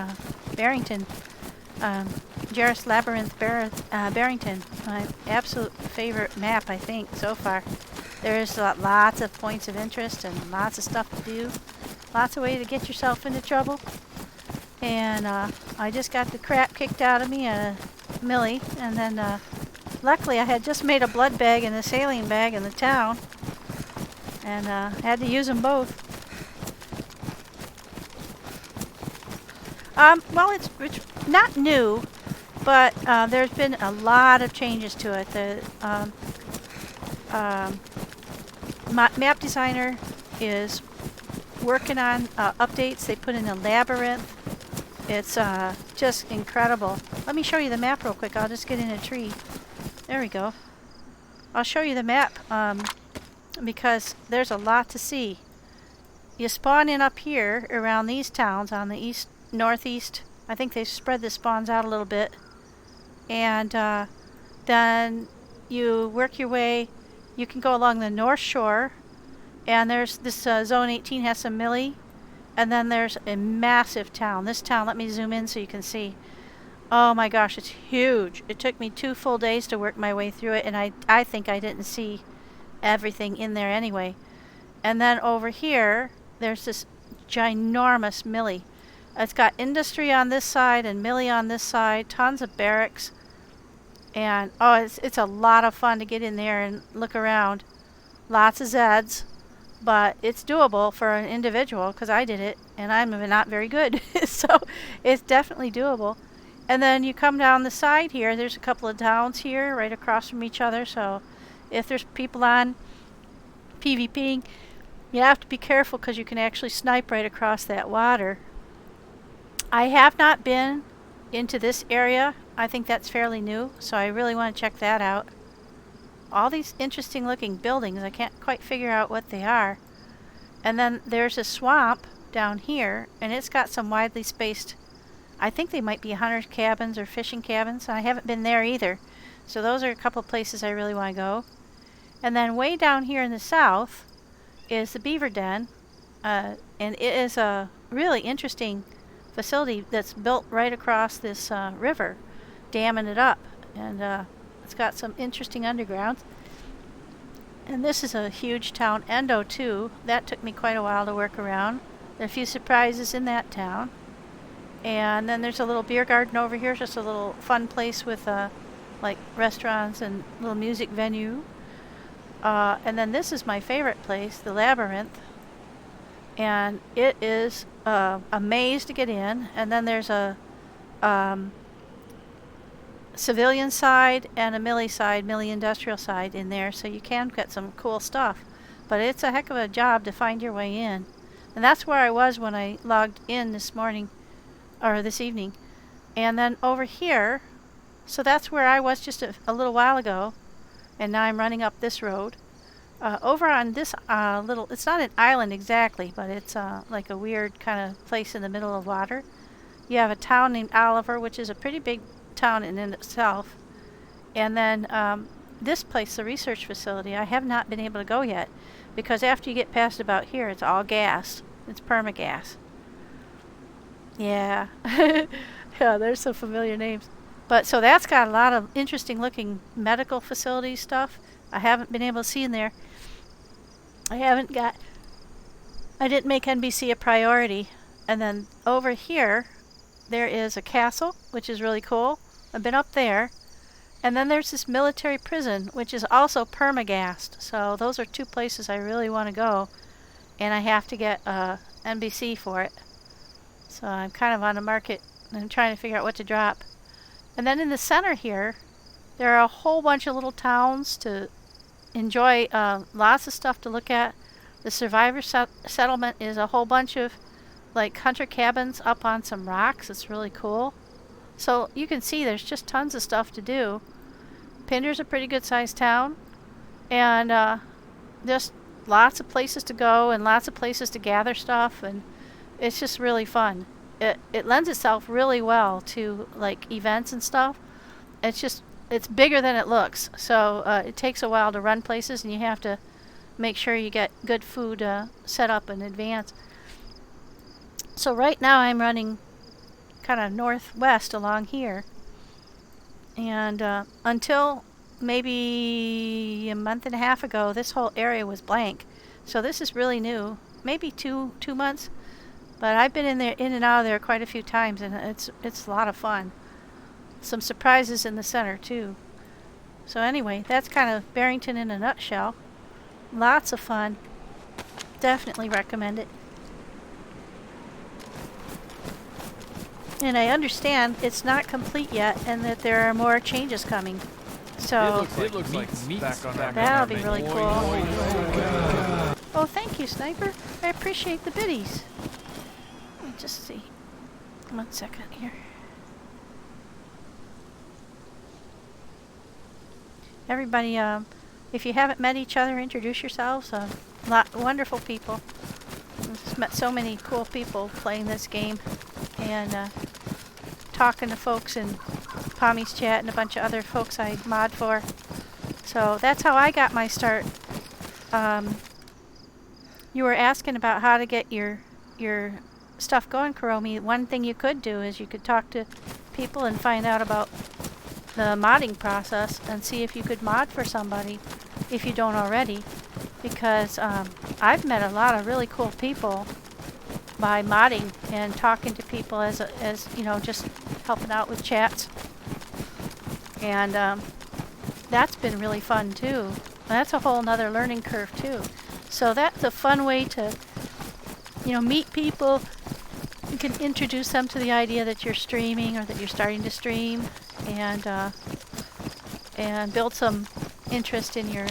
Speaker 1: Barrington. Jarrus Labyrinth Barrington. My absolute favorite map, I think, so far. There's lots of points of interest and lots of stuff to do. Lots of ways to get yourself into trouble. And I just got the crap kicked out of me at a mili. And then luckily I had just made a blood bag and a saline bag in the town. And had to use them both. Well, it's not new, but there's been a lot of changes to it. The map designer is working on updates. They put in a labyrinth. It's just incredible. Let me show you the map real quick. I'll just get in a tree. There we go. I'll show you the map because there's a lot to see. You spawn in up here around these towns on the east, northeast. I think they've spread the spawns out a little bit. And then you work your way. You can go along the north shore. And there's this Zone 18 has some mili. And then there's a massive town. This town, let me zoom in so you can see. Oh my gosh, it's huge. It took me 2 full days to work my way through it, and I think I didn't see everything in there anyway. And then over here, there's this ginormous mili. It's got industry on this side and mili on this side, tons of barracks. And oh, it's a lot of fun to get in there and look around. Lots of Zeds. But it's doable for an individual because I did it and I'm not very good. So it's definitely doable. And then you come down the side here. There's a couple of towns here right across from each other. So if there's people on PvPing, you have to be careful because you can actually snipe right across that water. I have not been into this area. I think that's fairly new. So I really want to check that out. All these interesting looking buildings. I can't quite figure out what they are. And then there's a swamp down here, and it's got some widely spaced, I think they might be hunter cabins or fishing cabins. I haven't been there either. So those are a couple places I really want to go. And then way down here in the south is the beaver den. And it is a really interesting facility that's built right across this river, damming it up. And it's got some interesting underground. And this is a huge town, Endo 2. That took me quite a while to work around. There are a few surprises in that town. And then there's a little beer garden over here, just a little fun place with like restaurants and little music venue. And then this is my favorite place, the Labyrinth. And it is a maze to get in. And then there's a civilian side and a mili industrial side in there, so you can get some cool stuff. But it's a heck of a job to find your way in. And that's where I was when I logged in this morning, or this evening. And then over here, so that's where I was just a little while ago, and now I'm running up this road. Over on this little, it's not an island exactly, but it's like a weird kind of place in the middle of water. You have a town named Oliver, which is a pretty big town in itself. And then this place, the research facility, I have not been able to go yet because after you get past about here, it's all gas. It's permagas. Yeah. Yeah, there's some familiar names. But so that's got a lot of interesting looking medical facility stuff. I haven't been able to see in there. I didn't make NBC a priority. And then over here, there is a castle, which is really cool. I've been up there. And then there's this military prison, which is also permagassed. So those are 2 places I really want to go. And I have to get NBC for it. So I'm kind of on the market. I'm trying to figure out what to drop. And then in the center here, there are a whole bunch of little towns to enjoy. Lots of stuff to look at. The survivor settlement is a whole bunch of like hunter cabins up on some rocks. It's really cool. So you can see there's just tons of stuff to do. Pinder's a pretty good sized town, and just lots of places to go and lots of places to gather stuff, and it's just really fun. It lends itself really well to like events and stuff. It's bigger than it looks, so it takes a while to run places, and you have to make sure you get good food set up in advance. So right now I'm running kind of northwest along here, and until maybe a month and a half ago, this whole area was blank. So this is really new, maybe two months. But I've been in and out of there quite a few times, and it's a lot of fun. Some surprises in the center too. So anyway, that's kind of Barrington in a nutshell. Lots of fun. Definitely recommend it. And I understand it's not complete yet, and that there are more changes coming. So
Speaker 2: it looks like meat's back on our
Speaker 1: that'll be
Speaker 2: menu.
Speaker 1: really cool. Oh, thank you, Sniper. I appreciate the biddies. Let me just see. 1 second here. Everybody, if you haven't met each other, introduce yourselves. Wonderful people. I've just met so many cool people playing this game, and talking to folks in Pommy's chat and a bunch of other folks I mod for. So that's how I got my start. You were asking about how to get your stuff going, Kuromi. One thing you could do is you could talk to people and find out about the modding process and see if you could mod for somebody if you don't already, because I've met a lot of really cool people by modding and talking to people as you know, just helping out with chats, and that's been really fun too. That's a whole nother learning curve too. So that's a fun way to, you know, meet people. You can introduce them to the idea that you're streaming or that you're starting to stream, and build some interest in your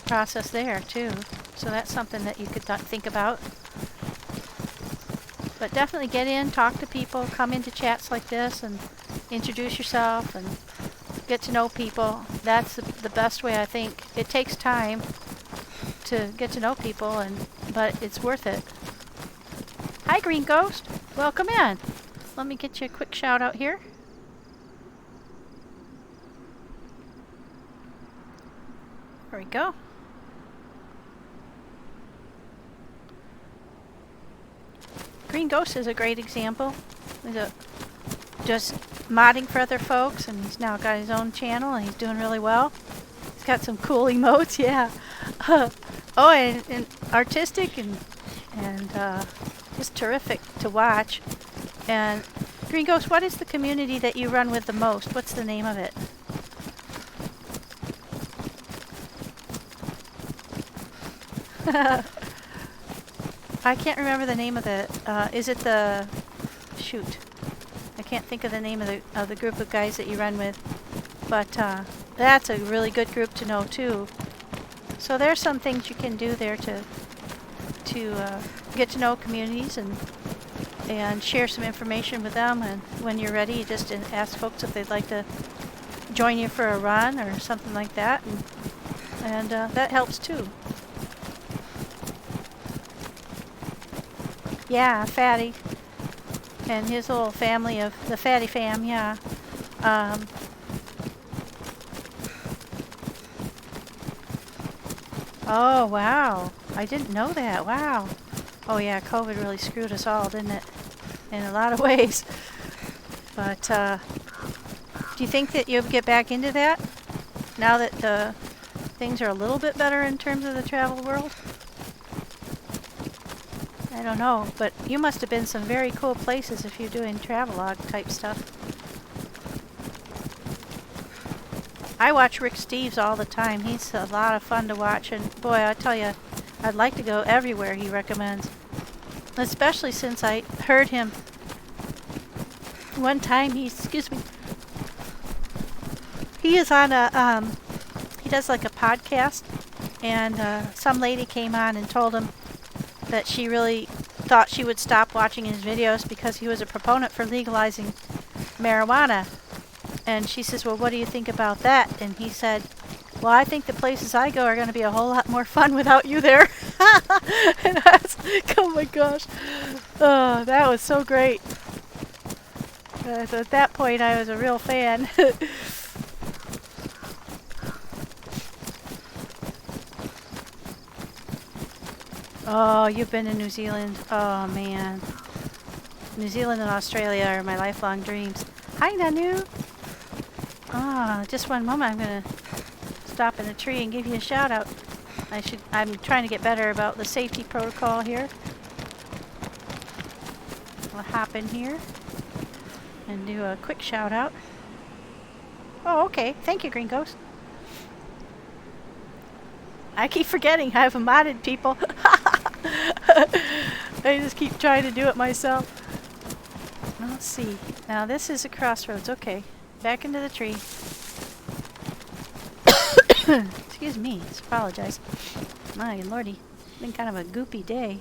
Speaker 1: process there too. So that's something that you could think about. But definitely get in, talk to people, come into chats like this, and introduce yourself and get to know people. That's the best way, I think. It takes time to get to know people, but it's worth it. Hi, Green Ghost. Welcome in. Let me get you a quick shout out here. There we go. Green Ghost is a great example. He's just modding for other folks, and he's now got his own channel, and he's doing really well. He's got some cool emotes, yeah. Oh, and artistic and just terrific to watch. And Green Ghost, what is the community that you run with the most? What's the name of it? I can't remember the name of the. Is it the? Shoot, I can't think of the name of the group of guys that you run with. But that's a really good group to know too. So there's some things you can do there to get to know communities and share some information with them. And when you're ready, you just ask folks if they'd like to join you for a run or something like that, and that helps too. Yeah, Fatty and his little family of the Fatty fam, yeah. Oh, wow. I didn't know that. Wow. Oh, yeah, COVID really screwed us all, didn't it? In a lot of ways. But do you think that you'll get back into that now that things are a little bit better in terms of the travel world? I don't know, but you must have been some very cool places if you're doing travelogue type stuff. I watch Rick Steves all the time. He's a lot of fun to watch, and boy, I tell you, I'd like to go everywhere he recommends. Especially since I heard him one time. He is on he does like a podcast, and some lady came on and told him that she really thought she would stop watching his videos because he was a proponent for legalizing marijuana. And she says, well, what do you think about that? And he said, well, I think the places I go are going to be a whole lot more fun without you there. And I was like, oh my gosh. Oh, that was so great. So at that point, I was a real fan. Oh, you've been to New Zealand. Oh, man. New Zealand and Australia are my lifelong dreams. Hi, Nanu. Ah, just one moment. I'm going to stop in a tree and give you a shout out. I'm trying to get better about the safety protocol here. I'll hop in here and do a quick shout out. Oh, okay. Thank you, Green Ghost. I keep forgetting I have modded people. I just keep trying to do it myself. Let's see. Now this is a crossroads. Okay. Back into the tree. Excuse me. I apologize. My lordy. Been kind of a goopy day.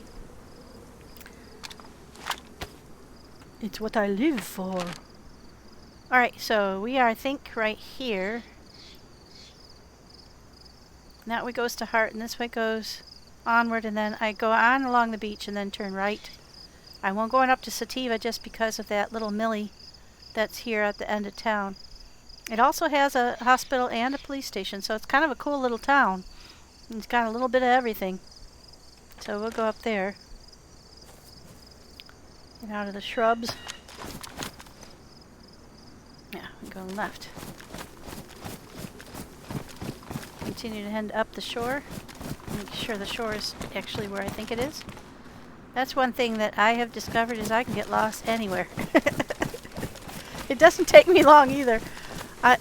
Speaker 1: It's what I live for. Alright, so we are, I think, right here. That way goes to Heart, and this way goes onward, and then I go on along the beach and then turn right. I won't go on up to Sativa just because of that little mili that's here at the end of town. It also has a hospital and a police station, so it's kind of a cool little town. It's got a little bit of everything. So we'll go up there. Get out of the shrubs. Yeah, we go left. Continue to head up the shore. Make sure the shore is actually where I think it is. That's one thing that I have discovered is I can get lost anywhere. It doesn't take me long either. I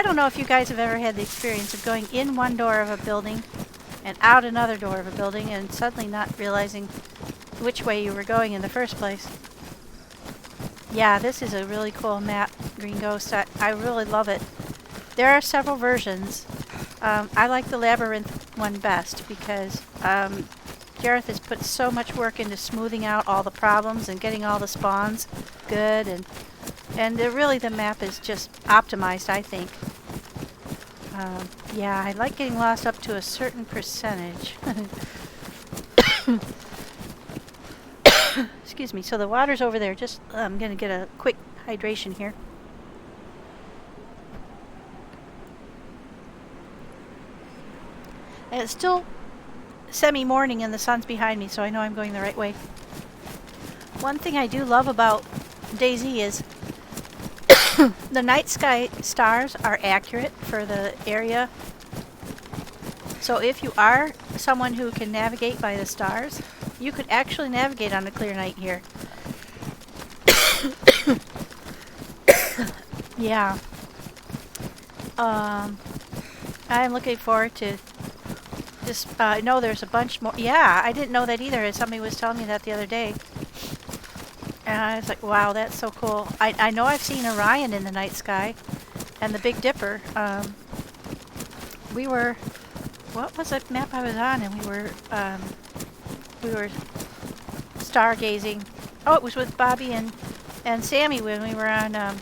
Speaker 1: don't know if you guys have ever had the experience of going in one door of a building and out another door of a building and suddenly not realizing which way you were going in the first place. Yeah, this is a really cool map, Green Ghost. I really love it. There are several versions. I like the Labyrinth one best because Gareth has put so much work into smoothing out all the problems and getting all the spawns good, and really the map is just optimized, I think. Yeah, I like getting lost up to a certain percentage. Excuse me. So the water's over there. Just I'm going to get a quick hydration here. And it's still semi-morning and the sun's behind me, so I know I'm going the right way. One thing I do love about DayZ is the night sky stars are accurate for the area. So if you are someone who can navigate by the stars, you could actually navigate on a clear night here. Yeah. I'm looking forward to just, I know there's a bunch more. Yeah, I didn't know that either. Somebody was telling me that the other day. And I was like, wow, that's so cool. I know I've seen Orion in the night sky and the Big Dipper. We were, what was that map I was on? And we were stargazing. Oh, it was with Bobby and Sammy when we were on, I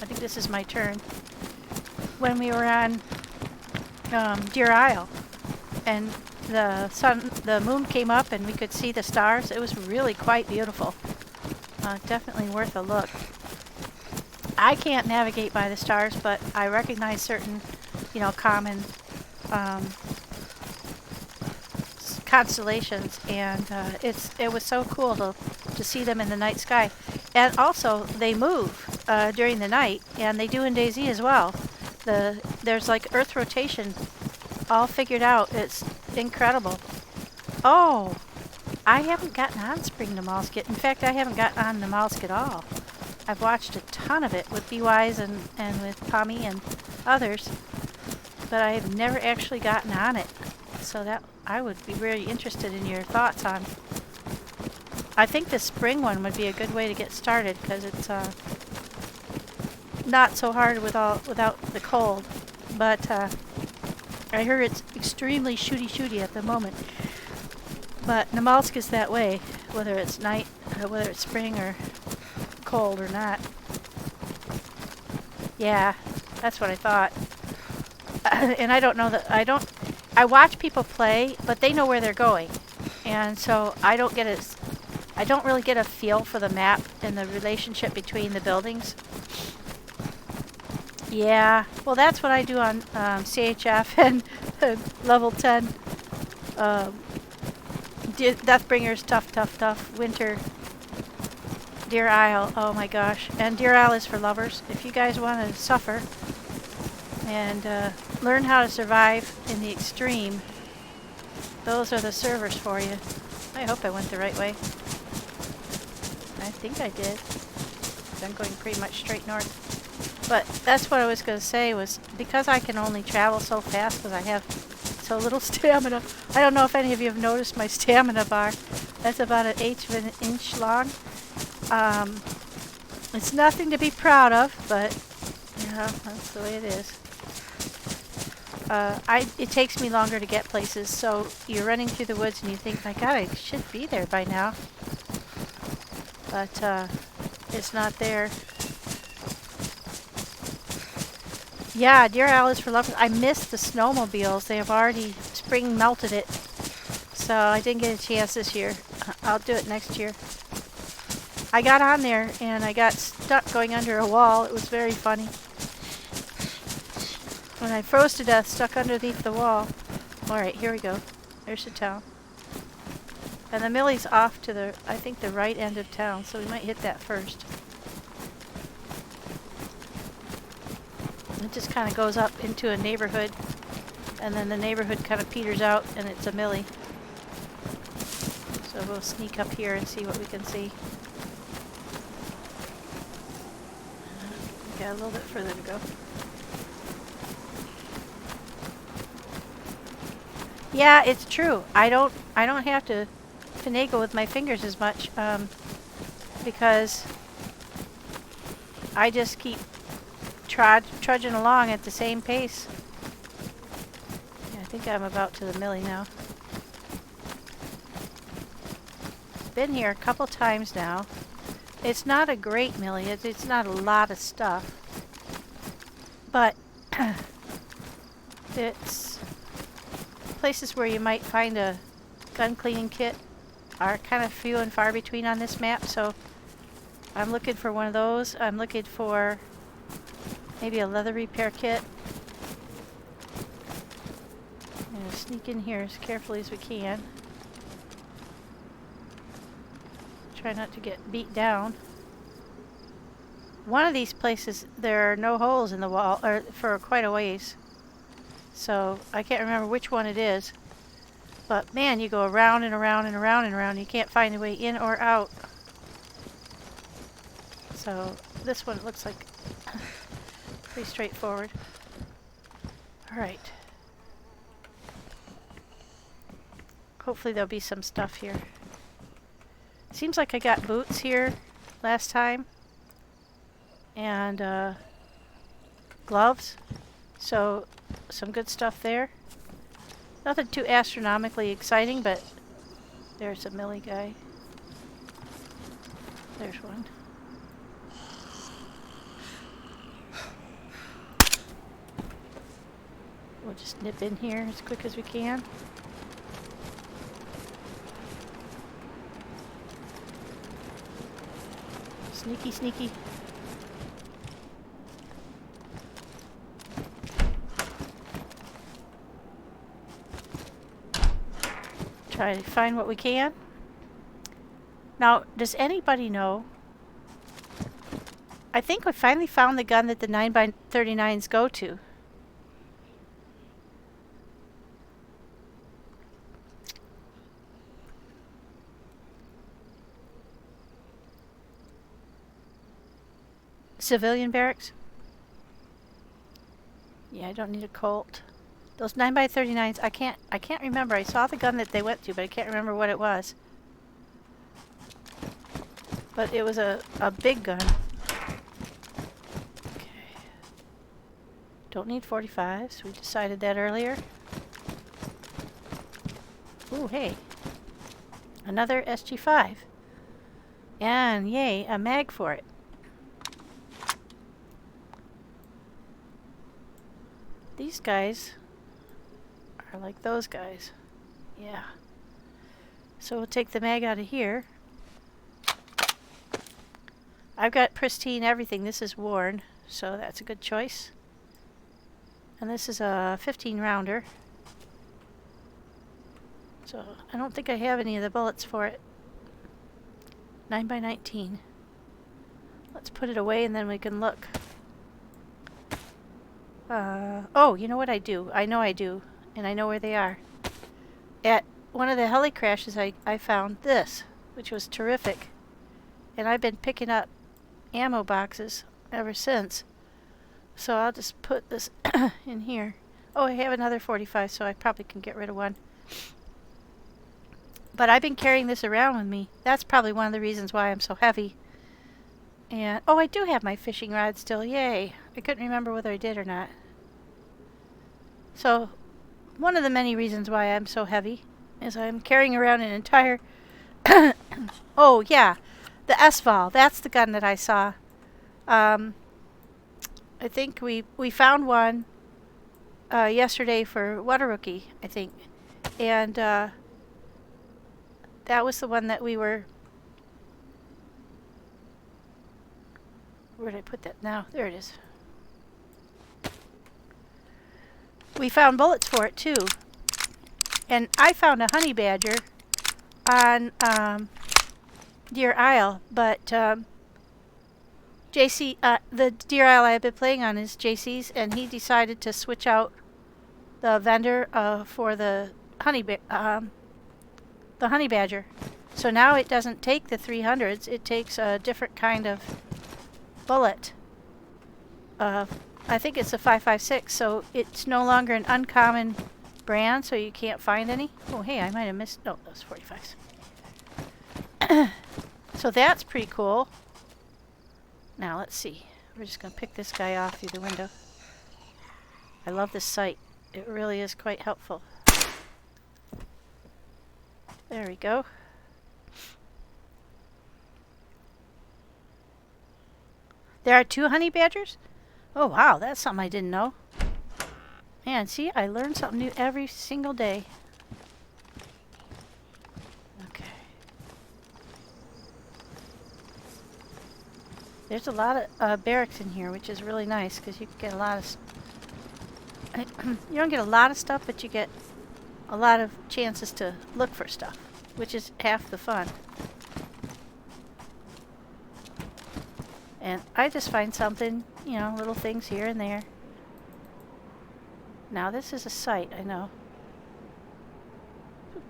Speaker 1: think this is my turn, when we were on Deer Isle. And the moon came up and we could see the stars. It was really quite beautiful. Definitely worth a look. I can't navigate by the stars, but I recognize certain, common constellations, and it was so cool to see them in the night sky. And also, they move during the night, and they do in DayZ as well. There's like Earth rotation all figured out. It's incredible. Oh! I haven't gotten on Spring Namalskit. In fact, I haven't gotten on Namalsk at all. I've watched a ton of it with B-Wise and with Pommy and others, but I have never actually gotten on it. So that I would be very interested in your thoughts on. I think the spring one would be a good way to get started because it's not so hard without the cold. But I heard it's extremely shooty at the moment. But Namalsk is that way. whether it's night, whether it's spring or cold or not. Yeah, that's what I thought. And I don't know that, I watch people play, but they know where they're going. And so I don't really get a feel for the map and the relationship between the buildings. Yeah, well that's what I do on CHF and level 10. Deathbringers, tough. Winter. Deer Isle, oh my gosh. And Deer Isle is for lovers. If you guys want to suffer and learn how to survive in the extreme, those are the servers for you. I hope I went the right way. I think I did. I'm going pretty much straight north. But that's what I was going to say, was because I can only travel so fast because I have so little stamina. I don't know if any of you have noticed my stamina bar. That's about 1/8 of an inch long. It's nothing to be proud of, but yeah, that's the way it is. It takes me longer to get places, so you're running through the woods and you think, my God, I should be there by now. But it's not there. Yeah, Deer Isle is for lovers. I missed the snowmobiles. They have already spring melted it. So I didn't get a chance this year. I'll do it next year. I got on there and I got stuck going under a wall. It was very funny. When I froze to death, stuck underneath the wall. Alright, here we go. There's the town. And the mili's off to the, I think, the right end of town, so we might hit that first. It just kind of goes up into a neighborhood, and then the neighborhood kind of peters out, and it's a mili. So we'll sneak up here and see what we can see. Got a little bit further to go. Yeah, it's true. I don't have to finagle with my fingers as much because I just keep trudging along at the same pace. Yeah, I think I'm about to the mili now. Been here a couple times now. It's not a great mili. It's not a lot of stuff, but it's places where you might find a gun cleaning kit are kind of few and far between on this map, so I'm looking for one of those. I'm looking for maybe a leather repair kit. I'm going to sneak in here as carefully as we can. Try not to get beat down. One of these places, there are no holes in the wall or for quite a ways. So I can't remember which one it is. But man, you go around and around and around and around. You can't find a way in or out. So this one looks like pretty straightforward. Alright. Hopefully there'll be some stuff here. Seems like I got boots here last time. And gloves. So some good stuff there. Nothing too astronomically exciting, but there's a mili guy. There's one. We'll just nip in here as quick as we can. Sneaky, sneaky. Try to find what we can. Now, does anybody know? I think we finally found the gun that the 9x39s go to. Civilian barracks? Yeah, I don't need a Colt. Those 9x39s, I can't remember. I saw the gun that they went to, but I can't remember what it was. But it was a big gun. Okay. Don't need 45s. We decided that earlier. Ooh, hey. Another SG5. And yay, a mag for it. These guys are like those guys. Yeah. So we'll take the mag out of here. I've got pristine everything. This is worn, so that's a good choice. And this is a 15 rounder. So I don't think I have any of the bullets for it. 9x19. Let's put it away and then we can look. Oh, you know what I do? I know I do, and I know where they are. At one of the heli crashes, I found this, which was terrific. And I've been picking up ammo boxes ever since. So I'll just put this in here. Oh, I have another 45, so I probably can get rid of one. But I've been carrying this around with me. That's probably one of the reasons why I'm so heavy. And, oh, I do have my fishing rod still. Yay. I couldn't remember whether I did or not. So, one of the many reasons why I'm so heavy is I'm carrying around an entire... Oh, yeah. The S-Vol. That's the gun that I saw. I think we found one yesterday for Waterrookie, I think. And that was the one that we were... Where did I put that now? There it is. We found bullets for it too. And I found a honey badger on Deer Isle, but JC, the Deer Isle I've been playing on is JC's, and he decided to switch out the vendor for the honey badger. So now it doesn't take the 300s, it takes a different kind of bullet. I think it's a 5.56, so it's no longer an uncommon brand, so you can't find any. Oh, hey, I might have missed... No, those 45s. So that's pretty cool. Now, let's see. We're just going to pick this guy off through the window. I love this sight. It really is quite helpful. There we go. There are 2 honey badgers? Oh, wow, that's something I didn't know. Man, see, I learn something new every single day. Okay. There's a lot of barracks in here, which is really nice, because you can get a lot of... you don't get a lot of stuff, but you get a lot of chances to look for stuff, which is half the fun. And I just find something, you know, little things here and there. Now this is a sight, I know.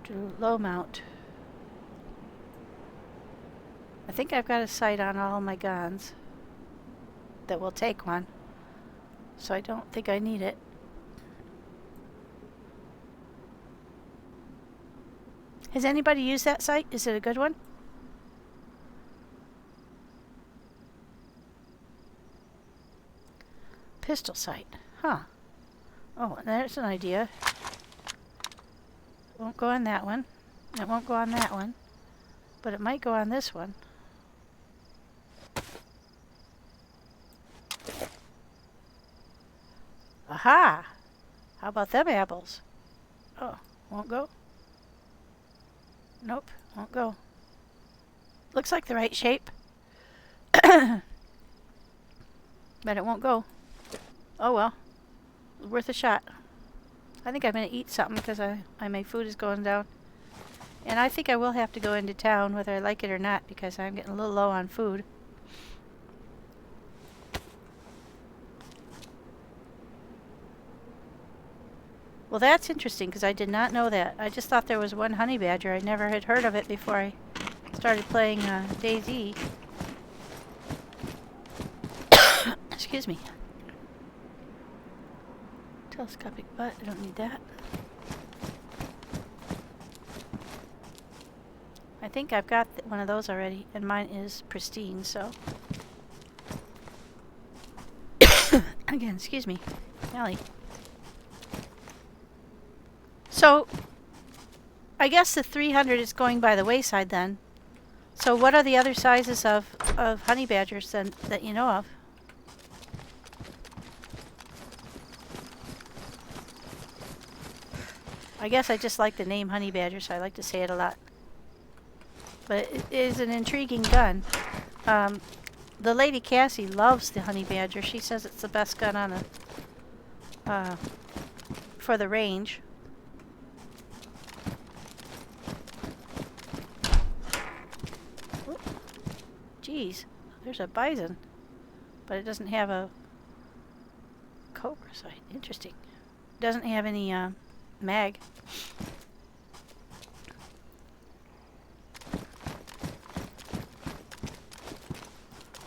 Speaker 1: Do low mount. I think I've got a sight on all my guns that will take one. So I don't think I need it. Has anybody used that sight? Is it a good one? Pistol sight. Huh. Oh, there's an idea. It won't go on that one. It won't go on that one. But it might go on this one. Aha! How about them apples? Oh, won't go? Nope, won't go. Looks like the right shape. But it won't go. Oh well. Worth a shot. I think I'm going to eat something because my food is going down. And I think I will have to go into town whether I like it or not because I'm getting a little low on food. Well, that's interesting because I did not know that. I just thought there was one honey badger. I never had heard of it before I started playing DayZ. Excuse me. Telescopic butt. I don't need that. I think I've got one of those already, and mine is pristine, so... Again, excuse me. Allie. So, I guess the 300 is going by the wayside then. So what are the other sizes of honey badgers then that you know of? I guess I just like the name honey badger, so I like to say it a lot. But it is an intriguing gun. The lady Cassie loves the honey badger. She says it's the best gun on a for the range. Geez, there's a bison, but it doesn't have a cobra sight. Interesting. Doesn't have any mag.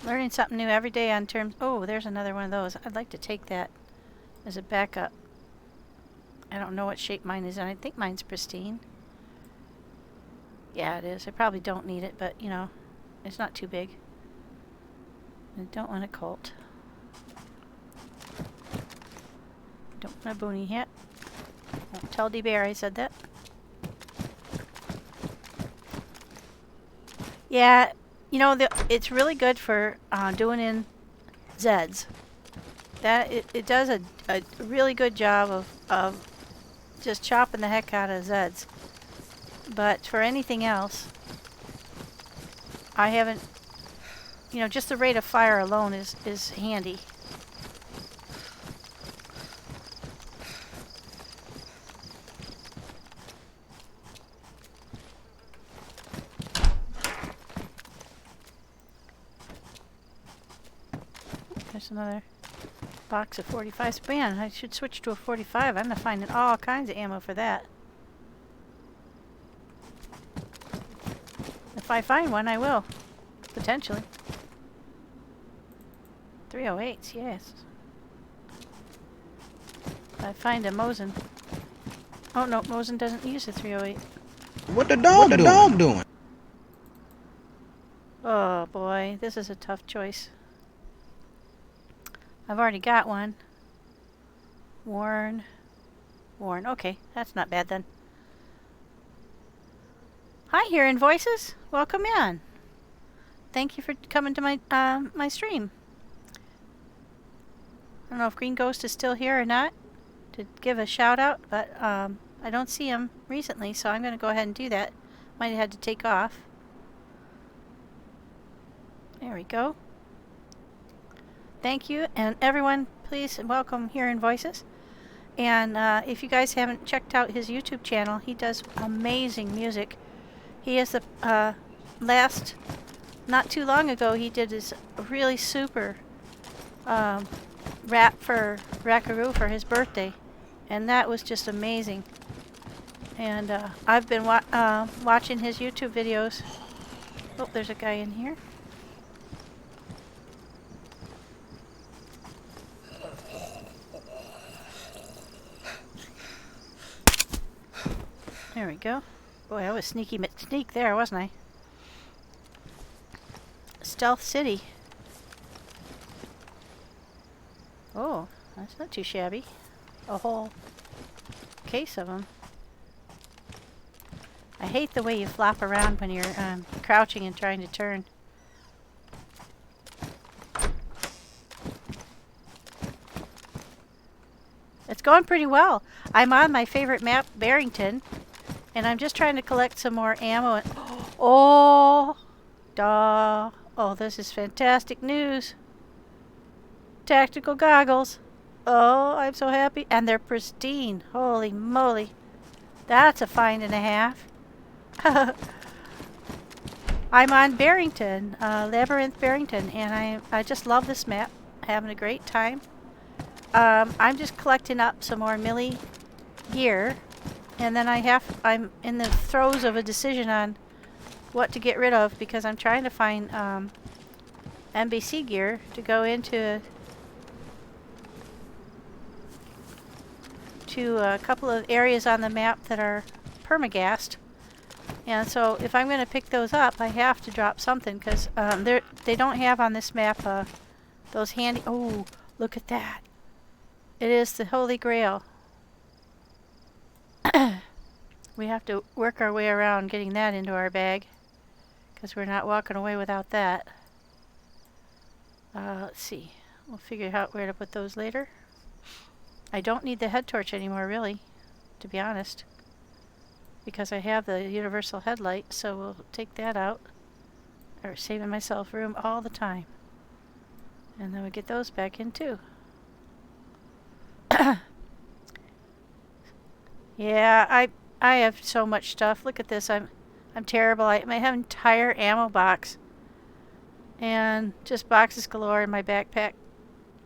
Speaker 1: Learning something new every day on terms. Oh, there's another one of those. I'd like to take that as a backup. I don't know what shape mine is, and I think mine's pristine. Yeah, it is. I probably don't need it, but you know, it's not too big. I don't want a Colt. Don't want a boonie hat. Won't tell D-Bear I said that. Yeah, you know, it's really good for doing in Zeds. That it does a really good job of just chopping the heck out of Zeds. But for anything else, I haven't, you know, just the rate of fire alone is handy. There's another box of 45s. Man, I should switch to a 45. I'm gonna find all kinds of ammo for that. If I find one, I will. Potentially. 308s, yes. If I find a Mosin. Oh no, Mosin doesn't use a 308.
Speaker 3: What the dog doing?
Speaker 1: Oh boy, this is a tough choice. I've already got one. Worn. Okay, that's not bad then. Hi, Hearing Voices. Welcome in. Thank you for coming to my my stream. I don't know if Green Ghost is still here or not to give a shout out, but I don't see him recently, so I'm going to go ahead and do that. Might have had to take off. There we go. Thank you, and everyone, please welcome Hearing Voices. And if you guys haven't checked out his YouTube channel, he does amazing music. He is the not too long ago, he did this really super rap for Rackaroo for his birthday, and that was just amazing. And I've been watching his YouTube videos. Oh, there's a guy in here. There we go. Boy, I was sneaky sneak there, wasn't I? Stealth City. Oh, that's not too shabby. A whole case of them. I hate the way you flop around when you're crouching and trying to turn. It's going pretty well. I'm on my favorite map, Barrington, and I'm just trying to collect some more ammo. Oh, duh. Oh, this is fantastic news. Tactical goggles. Oh, I'm so happy. And they're pristine. Holy moly. That's a find and a half. I'm on Barrington, Labyrinth Barrington, and I just love this map. Having a great time. I'm just collecting up some more mili gear, and then I'm in the throes of a decision on what to get rid of, because I'm trying to find NBC gear to go into a couple of areas on the map that are permagast. And so if I'm going to pick those up, I have to drop something, because they don't have on this map those handy... Oh, look at that. It is the Holy Grail. we have to work our way around getting that into our bag, because we're not walking away without that. Let's see. We'll figure out where to put those later. I don't need the head torch anymore, really, to be honest, because I have the universal headlight, so we'll take that out. Or saving myself room all the time. And then we get those back in too. Yeah, I have so much stuff. Look at this. I'm terrible. I have an entire ammo box. And just boxes galore in my backpack.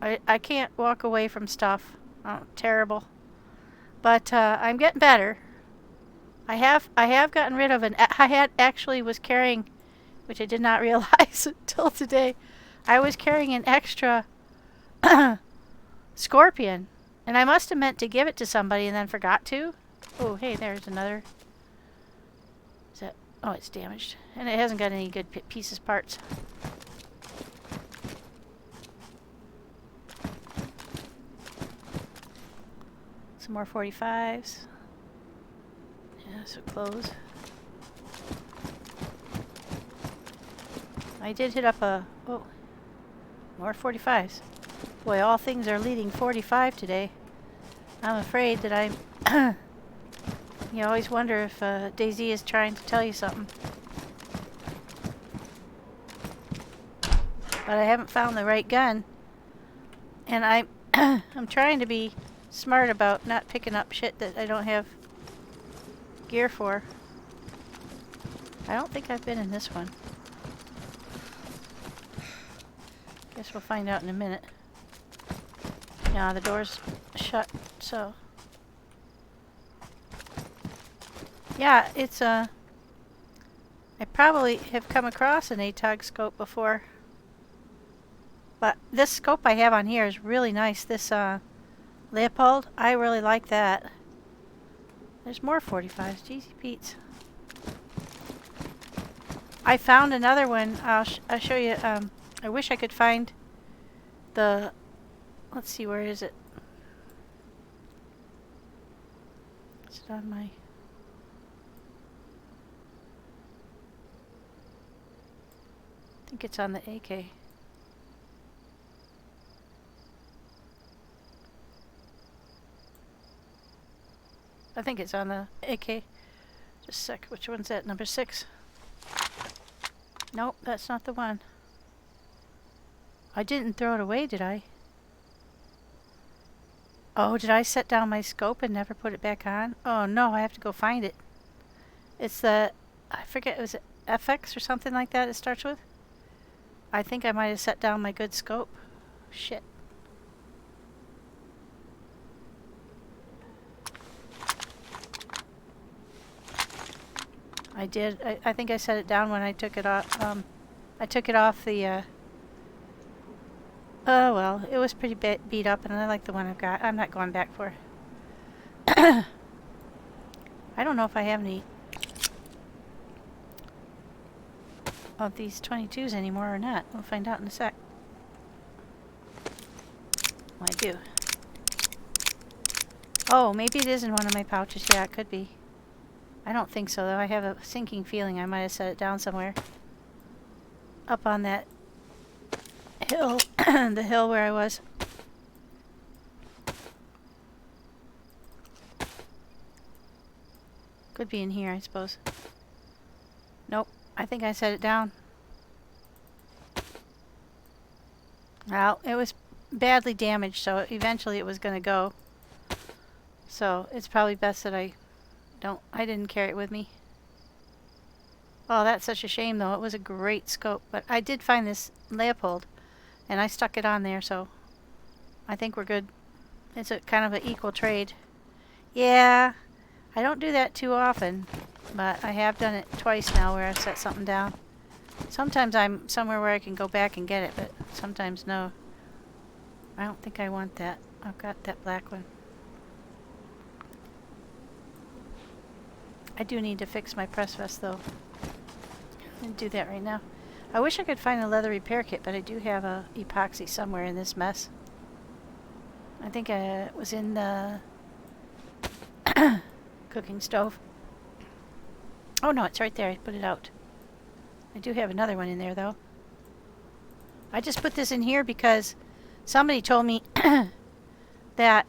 Speaker 1: I can't walk away from stuff. Oh, terrible. But I'm getting better. I have gotten rid of I actually was carrying, which I did not realize until today. I was carrying an extra scorpion, and I must have meant to give it to somebody and then forgot to. Oh, hey, there's another. Is that? Oh, it's damaged, and it hasn't got any good pieces parts. Some more 45s. Yeah, so close. I did hit up a... Oh, more 45s. Boy, all things are leading 45 today. I'm afraid that I'm... You always wonder if DayZ is trying to tell you something. But I haven't found the right gun. And I'm trying to be smart about not picking up shit that I don't have gear for. I don't think I've been in this one. Guess we'll find out in a minute. Yeah, the door's shut, so... Yeah, it's I probably have come across an ATOG scope before. But this scope I have on here is really nice. This Leopold, I really like that. There's more 45s. Jeezy Pete's. I found another one. I'll show you. I wish I could find the... Let's see, where is it? Is it on my... I think it's on the AK. I think it's on the AK. Just a sec. Which one's that? Number 6. Nope, that's not the one. I didn't throw it away, did I? Oh, did I set down my scope and never put it back on? Oh no, I have to go find it. It's the... I forget, was it FX or something like that it starts with? I think I might have set down my good scope. Shit. I did. I think I set it down when I took it off. I took it off the... Oh, well, it was pretty beat up, and I like the one I've got. I'm not going back for it. I don't know if I have any of these 22s anymore or not. We'll find out in a sec. Well, I do. Oh, maybe it is in one of my pouches. Yeah, it could be. I don't think so, though. I have a sinking feeling I might have set it down somewhere. Up on that hill, the hill where I was. Could be in here, I suppose. Nope, I think I set it down. Well, it was badly damaged, so eventually it was going to go. So it's probably best that I didn't carry it with me. Oh, that's such a shame, though. It was a great scope. But I did find this Leopold, and I stuck it on there, so I think we're good. It's a kind of an equal trade. Yeah, I don't do that too often, but I have done it twice now where I've set something down. Sometimes I'm somewhere where I can go back and get it, but sometimes no. I don't think I want that. I've got that black one. I do need to fix my press vest, though. I'm going to do that right now. I wish I could find a leather repair kit, but I do have a epoxy somewhere in this mess. I think it was in the cooking stove. Oh no, it's right there. I put it out. I do have another one in there though. I just put this in here because somebody told me that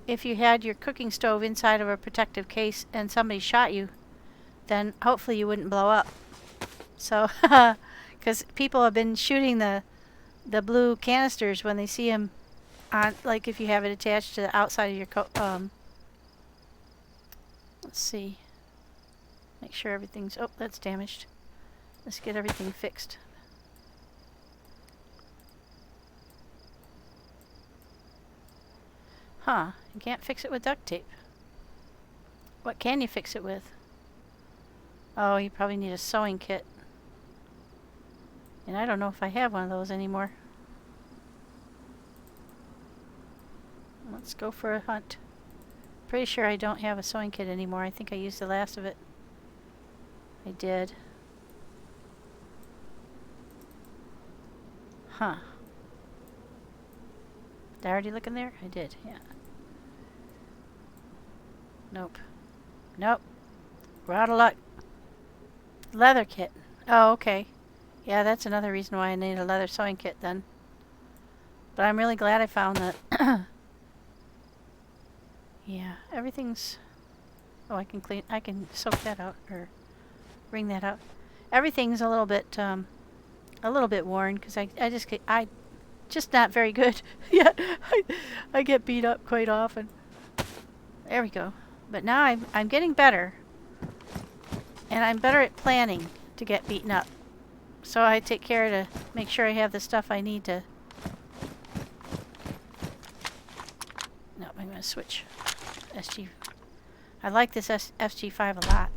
Speaker 1: if you had your cooking stove inside of a protective case and somebody shot you, then hopefully you wouldn't blow up. So, because people have been shooting the blue canisters when they see them on, like if you have it attached to the outside of your let's see. Make sure everything's, oh, that's damaged. Let's get everything fixed. Huh, you can't fix it with duct tape. What can you fix it with? Oh, you probably need a sewing kit. And I don't know if I have one of those anymore. Let's go for a hunt. Pretty sure I don't have a sewing kit anymore. I think I used the last of it. I did. Huh. Did I already look in there? I did, yeah. Nope. Nope. We're out of luck. Leather kit. Oh, okay. Yeah, that's another reason why I need a leather sewing kit then. But I'm really glad I found that. Yeah, everything's... Oh, I can soak that out, or wring that out. Everything's a little bit worn, because I just not very good. Yeah, I get beat up quite often. There we go. But now I'm getting better. And I'm better at planning to get beaten up. So I take care to make sure I have the stuff I need to... No, I'm going to switch. SG. I like this SG5 a lot.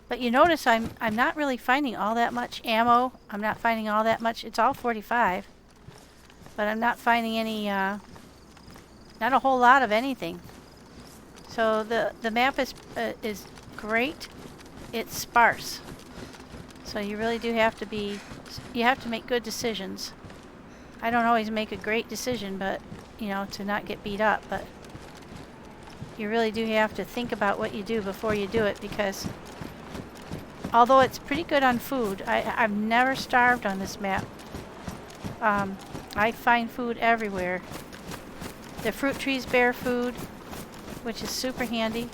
Speaker 1: But you notice I'm not really finding all that much ammo. I'm not finding all that much. It's all 45. But I'm not finding any, not a whole lot of anything. So the map is great. It's sparse. So you really do have to be, you have to make good decisions. I don't always make a great decision, but, you know, to not get beat up, but you really do have to think about what you do before you do it, because although it's pretty good on food, I've never starved on this map. I find food everywhere. The fruit trees bear food, which is super handy.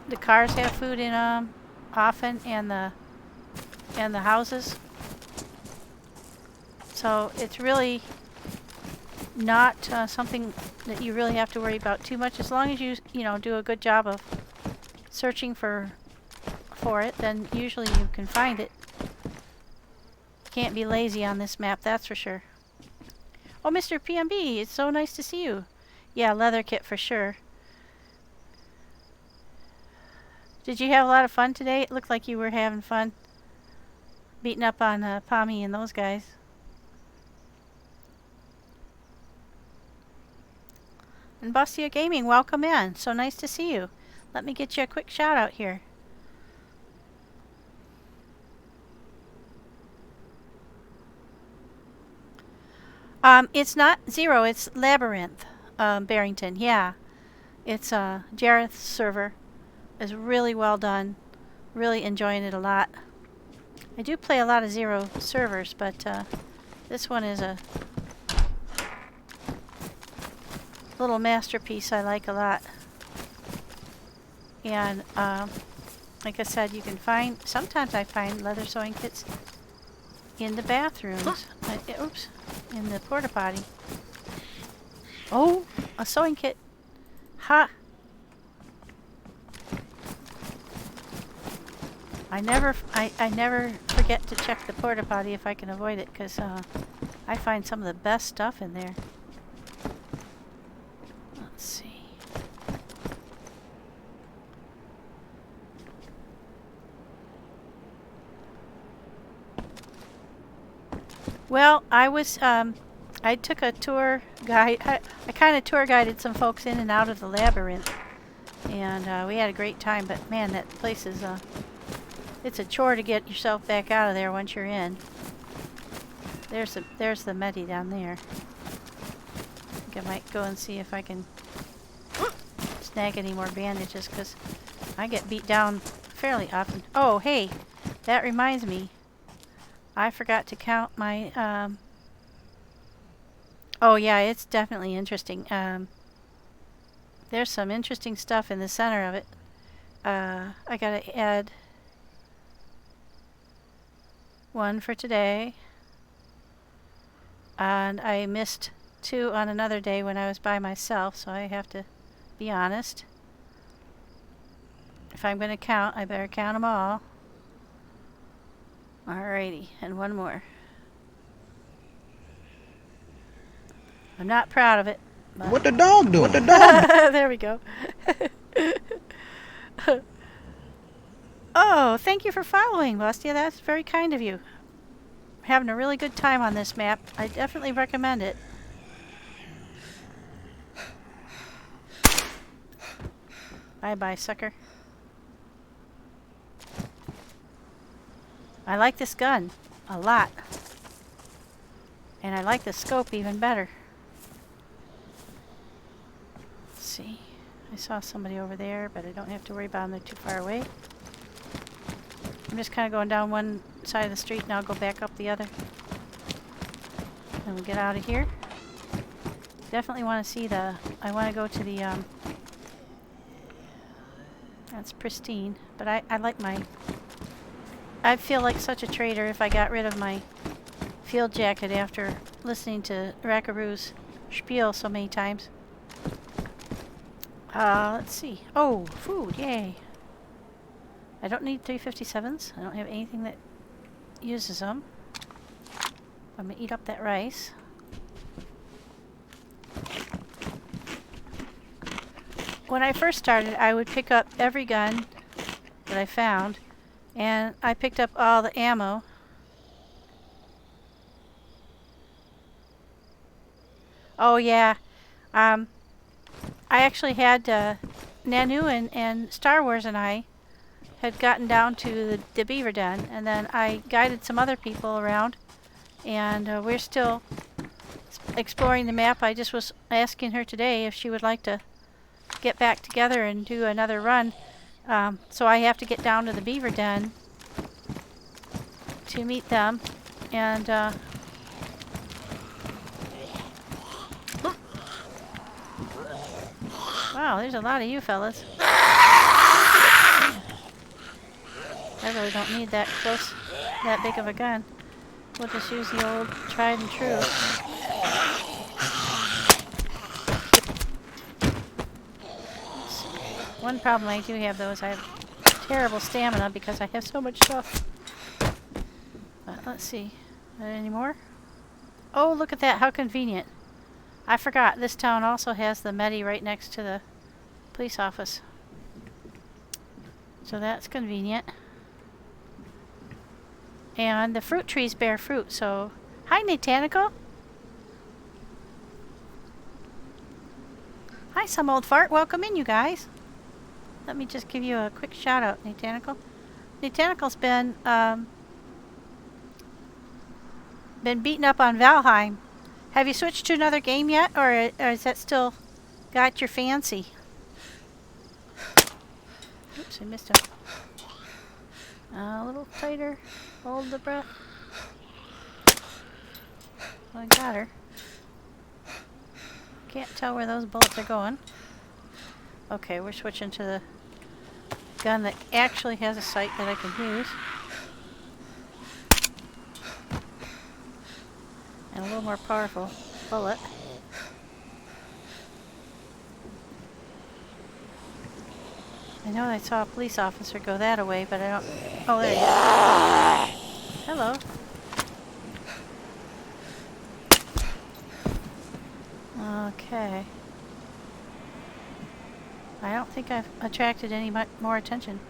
Speaker 1: The cars have food in them often, and the houses. So it's really not something that you really have to worry about too much. As long as you do a good job of searching for it, then usually you can find it. Can't be lazy on this map, that's for sure. Oh, Mr. PMB, it's so nice to see you. Yeah, leather kit for sure. Did you have a lot of fun today? It looked like you were having fun beating up on Pommy and those guys. And Bustia Gaming, welcome in. So nice to see you. Let me get you a quick shout out here. It's not Zero, it's Labyrinth Barrington. Yeah, it's Jareth's server. Is really well done. Really enjoying it a lot. I do play a lot of Zero servers, but this one is a little masterpiece I like a lot. And like I said, you can find, sometimes I find leather sewing kits in the bathrooms. Oops, in the porta potty. Oh, a sewing kit. Ha! I never forget to check the porta potty if I can avoid it, because I find some of the best stuff in there. Let's see. Well, I took a tour guide. I kind of tour guided some folks in and out of the labyrinth, and we had a great time. But man, that place is it's a chore to get yourself back out of there once you're in. There's the medi down there. I think I might go and see if I can snag any more bandages because I get beat down fairly often. Oh, hey, that reminds me. I forgot to count my, oh yeah, it's definitely interesting. There's some interesting stuff in the center of it. I gotta add one for today. And I missed 2 on another day when I was by myself, so I have to be honest. If I'm gonna count, I better count them all. Alrighty, and one more. I'm not proud of it.
Speaker 3: What the dog doing? What the dog?
Speaker 1: There we go. Oh, thank you for following, Bustia. That's very kind of you. I'm having a really good time on this map. I definitely recommend it. Bye-bye, sucker. I like this gun a lot. And I like the scope even better. Let's see. I saw somebody over there, but I don't have to worry about them. They're too far away. I'm just kind of going down one side of the street and I'll go back up the other. And we'll get out of here. Definitely want to see the... I want to go to the... That's pristine. But I like my... I'd feel like such a traitor if I got rid of my field jacket after listening to Rackaroo's spiel so many times. Let's see. Oh, food, yay. I don't need 357s. I don't have anything that uses them. I'm gonna eat up that rice. When I first started, I would pick up every gun that I found, and I picked up all the ammo. Oh yeah, I actually had Nanu and Star Wars and I had gotten down to the beaver den, and then I guided some other people around, and we're still exploring the map. I just was asking her today if she would like to get back together and do another run. So I have to get down to the beaver den to meet them, and wow, there's a lot of you fellas. I really don't need that close, that big of a gun. We'll just use the old tried and true. One problem I do have though is I have terrible stamina because I have so much stuff. But let's see. Any more? Oh, look at that. How convenient. I forgot. This town also has the medi right next to the police office. So that's convenient. And the fruit trees bear fruit, so... Hi, Natanical. Hi, some old fart. Welcome in, you guys. Let me just give you a quick shout out, Natanical. Natanical's been beaten up on Valheim. Have you switched to another game yet, or is that still got your fancy? Oops, I missed him. A little tighter. Hold the breath. Well, I got her. Can't tell where those bullets are going. Okay, we're switching to the gun that actually has a sight that I can use. And a little more powerful bullet. I know I saw a police officer go that way, but I don't... Oh, there he is. Hello. Okay. I don't think I've attracted any more attention.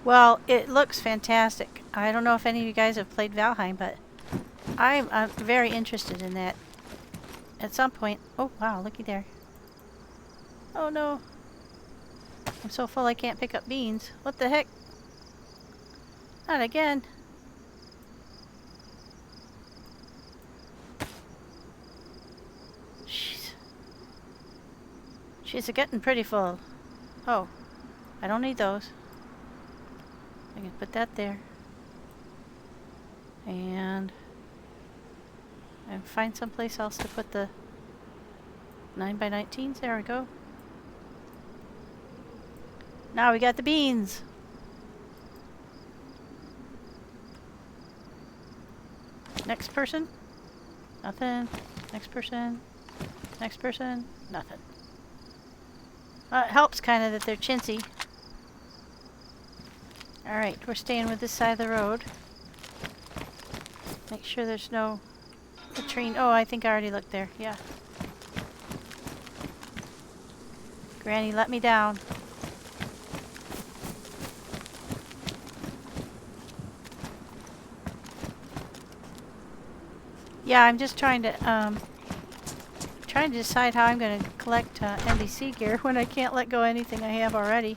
Speaker 1: Well, it looks fantastic. I don't know if any of you guys have played Valheim, but I'm very interested in that. At some point... Oh, wow, looky there. Oh, no. I'm so full I can't pick up beans. What the heck? Not again. She's getting pretty full. Oh, I don't need those. I can put that there. And find someplace else to put the 9x19s. There we go. Now we got the beans. Next person. Nothing. Next person. Next person. Nothing. It helps kind of that they're chintzy. Alright, we're staying with this side of the road. Make sure there's no latrine. Oh, I think I already looked there. Yeah. Granny let me down. Yeah, I'm just trying to decide how I'm going to collect NBC gear when I can't let go of anything I have already.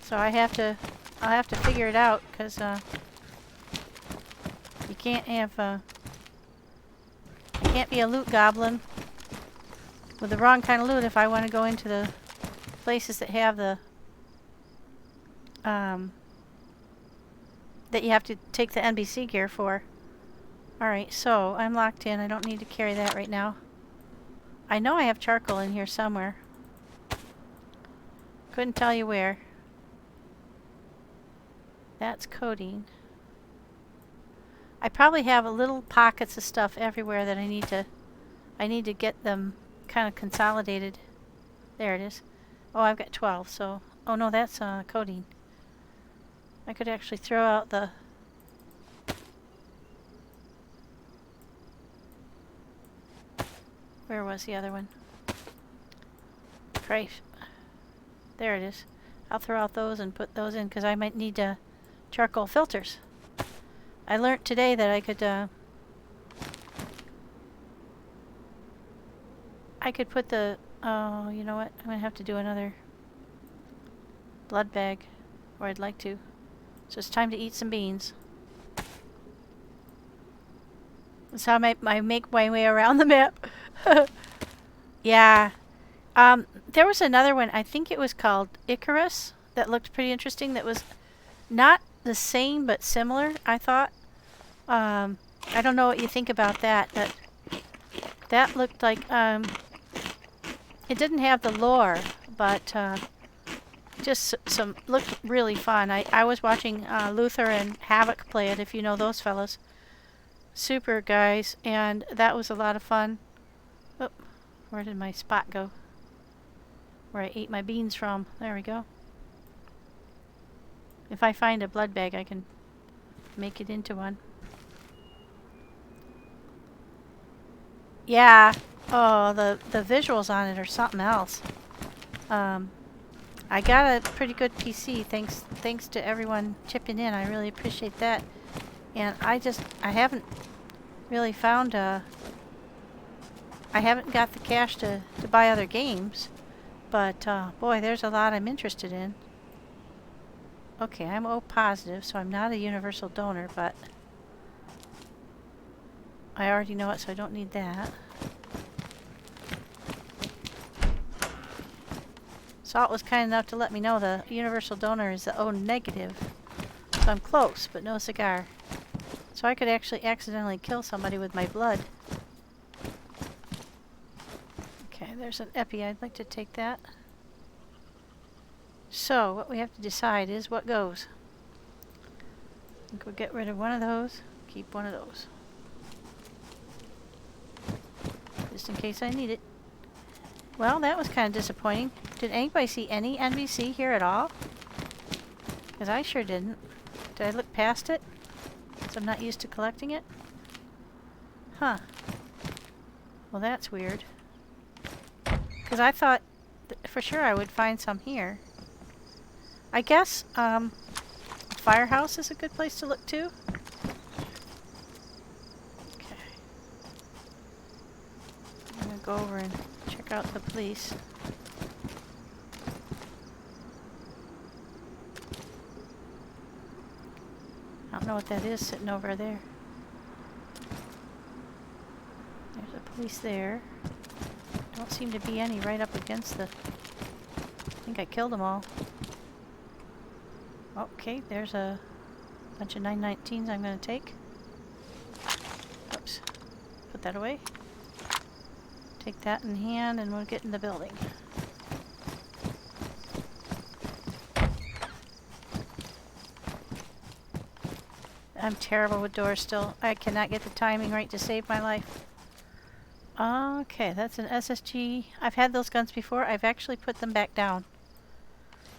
Speaker 1: So I'll have to figure it out, because you can't have I can't be a loot goblin with the wrong kind of loot if I want to go into the places that have the that you have to take the NBC gear for. Alright, so I'm locked in. I don't need to carry that right now. I know I have charcoal in here somewhere. Couldn't tell you where. That's codeine. I probably have little pockets of stuff everywhere that I need to get them kind of consolidated. There it is. Oh, I've got 12, so... Oh no, that's codeine. I could actually throw out the... Where was the other one? Christ. There it is. I'll throw out those and put those in, because I might need charcoal filters. I learned today that I could put the... Oh, you know what? I'm going to have to do another blood bag, or I'd like to. So it's time to eat some beans. That's how I make my way around the map. Yeah. There was another one, I think it was called Icarus, that looked pretty interesting, that was not the same but similar, I thought. I don't know what you think about that, but that looked like, it didn't have the lore, but just looked really fun. I was watching Luther and Havoc play it, if you know those fellas. Super guys, and that was a lot of fun. Oh, where did my spot go? Where I ate my beans from. There we go. If I find a blood bag, I can make it into one. Yeah. Oh, the visuals on it are something else. I got a pretty good PC thanks to everyone chipping in. I really appreciate that. And I haven't really found I haven't got the cash to buy other games, but boy, there's a lot I'm interested in. Okay, I'm O positive, so I'm not a universal donor, but I already know it, so I don't need that. Salt was kind enough to let me know the universal donor is the O negative, so I'm close, but no cigar. So I could actually accidentally kill somebody with my blood. Okay, there's an epi. I'd like to take that. So, what we have to decide is what goes. I think we'll get rid of one of those, keep one of those. Just in case I need it. Well, that was kind of disappointing. Did anybody see any NBC here at all? Because I sure didn't. Did I look past it? So I'm not used to collecting it? Huh. Well, that's weird. Because I thought for sure I would find some here. I guess Firehouse is a good place to look too. Okay. I'm going to go over and check out the police. I don't know what that is sitting over there. There's a police there. Don't seem to be any right up against the... I think I killed them all. Okay, there's a bunch of 919s I'm going to take. Oops. Put that away. Take that in hand and we'll get in the building. I'm terrible with doors still. I cannot get the timing right to save my life. Okay, that's an SSG. I've had those guns before. I've actually put them back down.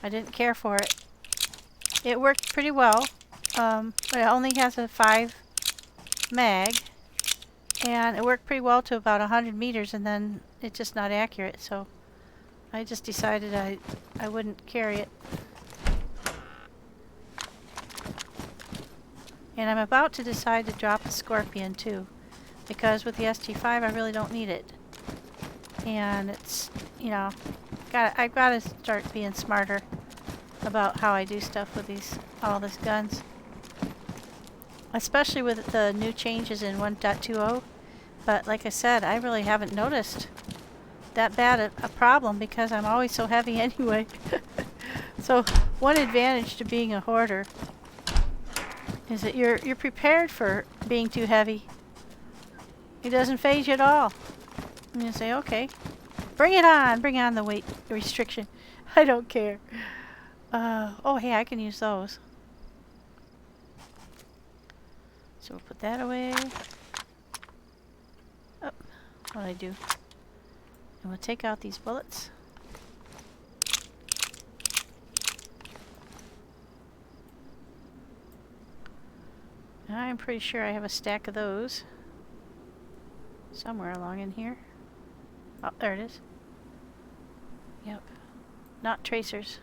Speaker 1: I didn't care for it. It worked pretty well. But it only has a 5 mag. And it worked pretty well to about 100 meters, and then it's just not accurate. So I just decided I wouldn't carry it. And I'm about to decide to drop the Scorpion too, because with the ST5 I really don't need it. And it's, you know, I've got to start being smarter about how I do stuff with all these guns. Especially with the new changes in 1.20. But like I said, I really haven't noticed that bad a problem because I'm always so heavy anyway. So one advantage to being a hoarder is that you're prepared for being too heavy. It doesn't faze you at all. And you say, okay, bring on the weight restriction. I don't care. Oh hey, I can use those. So we'll put that away. Oh, what'd I do? And we'll take out these bullets. I'm pretty sure I have a stack of those somewhere along in here. Oh, there it is. Yep. Not tracers.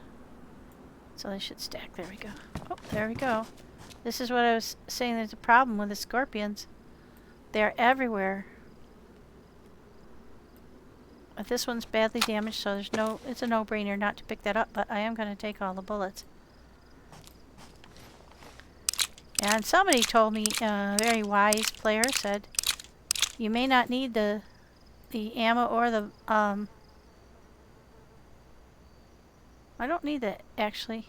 Speaker 1: So they should stack. There we go. Oh, there we go. This is what I was saying, there's a problem with the Scorpions. They're everywhere. But this one's badly damaged, so it's a no-brainer not to pick that up, but I am going to take all the bullets. And somebody told me, a very wise player said, you may not need the ammo or the, I don't need that, actually.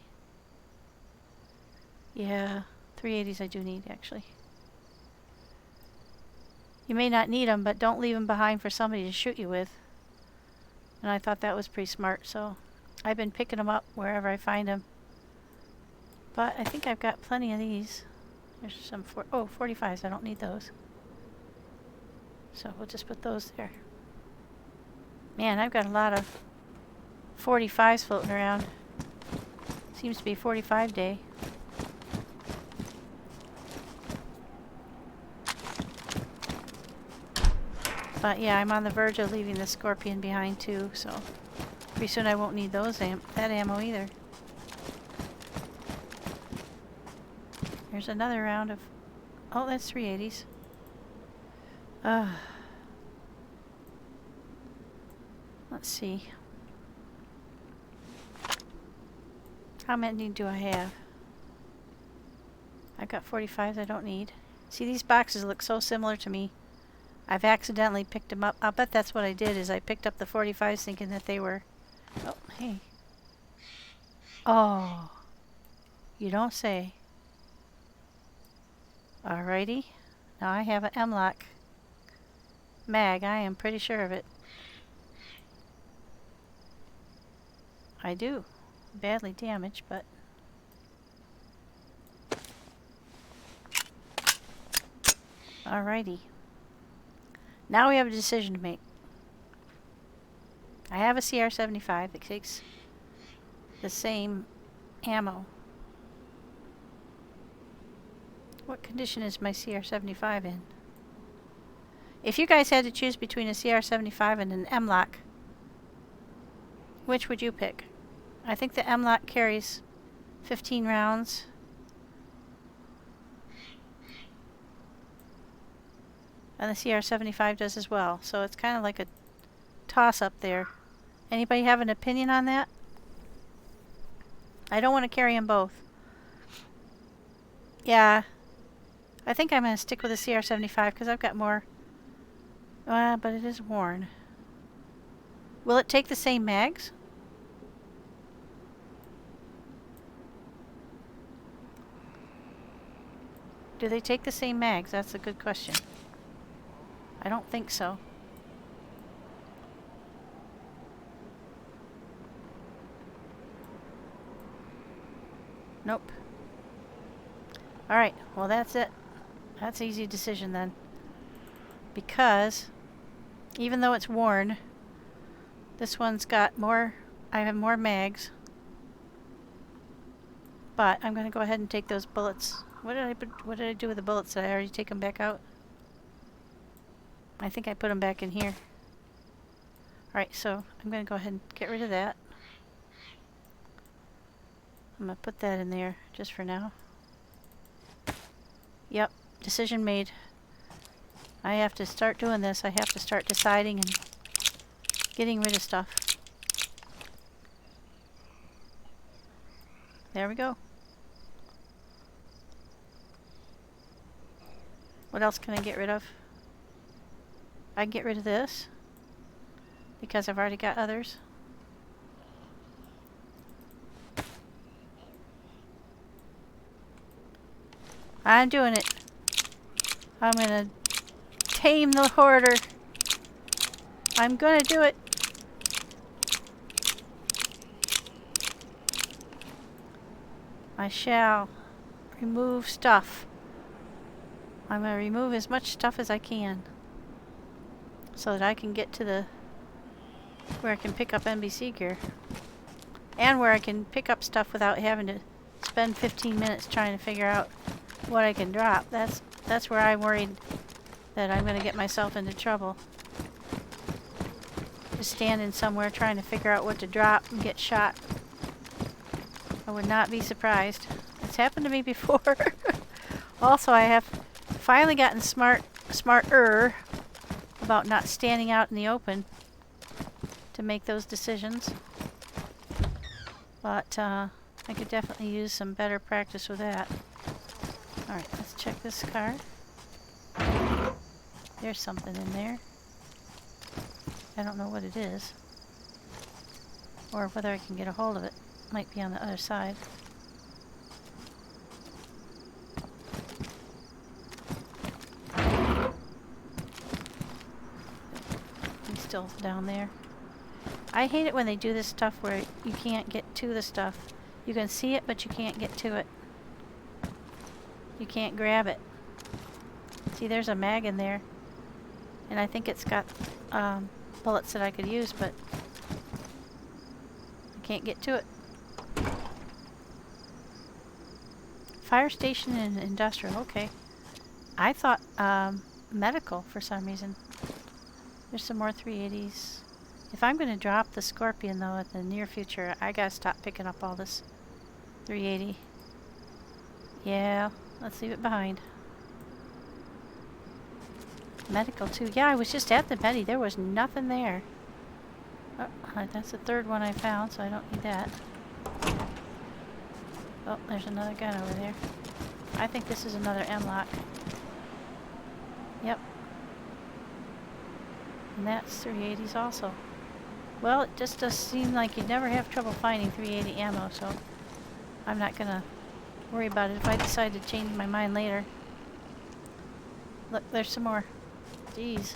Speaker 1: Yeah, 380s I do need, actually. You may not need them, but don't leave them behind for somebody to shoot you with. And I thought that was pretty smart, so I've been picking them up wherever I find them. But I think I've got plenty of these. There's some 45s, I don't need those. So we'll just put those there. Man, I've got a lot of 45s floating around. Seems to be 45 day. But yeah, I'm on the verge of leaving the Scorpion behind too, so pretty soon I won't need that ammo either. There's another round of... Oh, that's 380s. Let's see. How many do I have? I've got 45s I don't need. See, these boxes look so similar to me. I've accidentally picked them up. I'll bet that's what I did, is I picked up the 45s thinking that they were... Oh, hey. Oh. You don't say. Alrighty. Now I have an M-lock mag. I am pretty sure of it. I do. Badly damaged, but... Alrighty. Now we have a decision to make. I have a CR75 that takes the same ammo. What condition is my CR75 in? If you guys had to choose between a CR75 and an M-lock, which would you pick? I think the M-lock carries 15 rounds. And the CR75 does as well. So it's kind of like a toss-up there. Anybody have an opinion on that? I don't want to carry them both. Yeah. I think I'm going to stick with the CR75 because I've got more. But it is worn. Will it take the same mags? Do they take the same mags? That's a good question. I don't think so. Nope. Alright, well that's it. That's an easy decision then. Because even though it's worn, this one's got more, I have more mags. But I'm going to go ahead and take those bullets. What did I do with the bullets? Did I already take them back out? I think I put them back in here. Alright, so I'm going to go ahead and get rid of that. I'm going to put that in there just for now. Yep, decision made. I have to start doing this. I have to start deciding and getting rid of stuff. There we go. What else can I get rid of? I can get rid of this because I've already got others. I'm doing it. I'm gonna tame the hoarder. I'm gonna do it. I shall remove stuff. I'm gonna remove as much stuff as I can so that I can get to the where I can pick up NBC gear and where I can pick up stuff without having to spend 15 minutes trying to figure out what I can drop. That's where I'm worried that I'm going to get myself into trouble. Just standing somewhere trying to figure out what to drop and get shot. I would not be surprised. It's happened to me before. Also, I have finally gotten smarter about not standing out in the open to make those decisions. But I could definitely use some better practice with that. Alright, let's check this card. There's something in there. I don't know what it is. Or whether I can get a hold of it. Might be on the other side. He's still down there. I hate it when they do this stuff where you can't get to the stuff. You can see it, but you can't get to it. You can't grab it. See, there's a mag in there. And I think it's got bullets that I could use, but I can't get to it. Fire station and industrial, okay. I thought medical for some reason. There's some more 380s. If I'm going to drop the Scorpion, though, in the near future, I gotta stop picking up all this 380. Yeah, let's leave it behind. Medical, too. Yeah, I was just at the medi. There was nothing there. Oh, that's the third one I found, so I don't need that. Oh, there's another gun over there. I think this is another M-lock. Yep. And that's 380s also. Well, it just does seem like you never have trouble finding 380 ammo, so I'm not gonna worry about it if I decide to change my mind later. Look, there's some more. Jeez.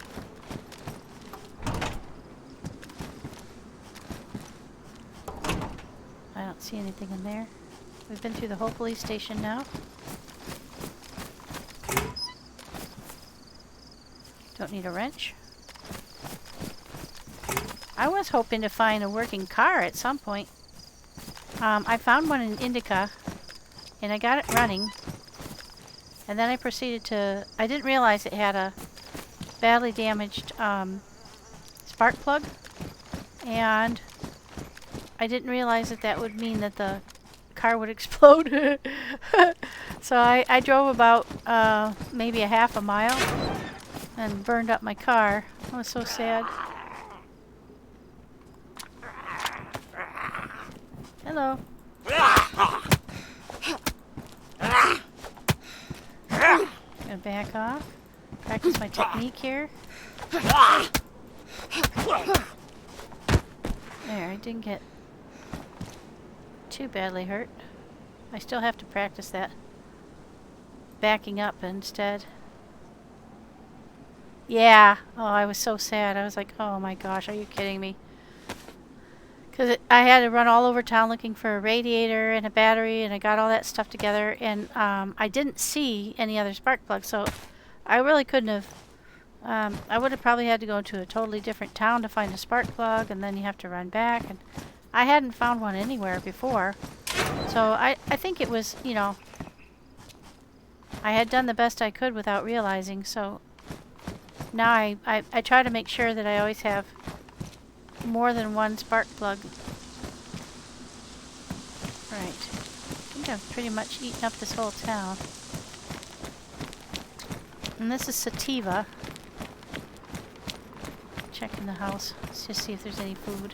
Speaker 1: I don't see anything in there. We've been through the whole police station now. Don't need a wrench. I was hoping to find a working car at some point. I found one in Indica, and I got it running. And then I proceeded to... I didn't realize it had a badly damaged spark plug. And I didn't realize that that would mean that the car would explode. So I drove about maybe a half a mile and burned up my car. I was so sad. Hello. Gonna back off. Practice my technique here. There, I didn't get too badly hurt. I still have to practice that. Backing up instead. Yeah. Oh, I was so sad. I was like, oh my gosh, are you kidding me? Because I had to run all over town looking for a radiator and a battery, and I got all that stuff together, and I didn't see any other spark plugs, so I really couldn't have. I would have probably had to go to a totally different town to find a spark plug, and then you have to run back, and I hadn't found one anywhere before. So I think it was, you know, I had done the best I could without realizing, so now I try to make sure that I always have more than one spark plug. Right. I think I've pretty much eaten up this whole town. And this is sativa. Check in the house. Let's just see if there's any food.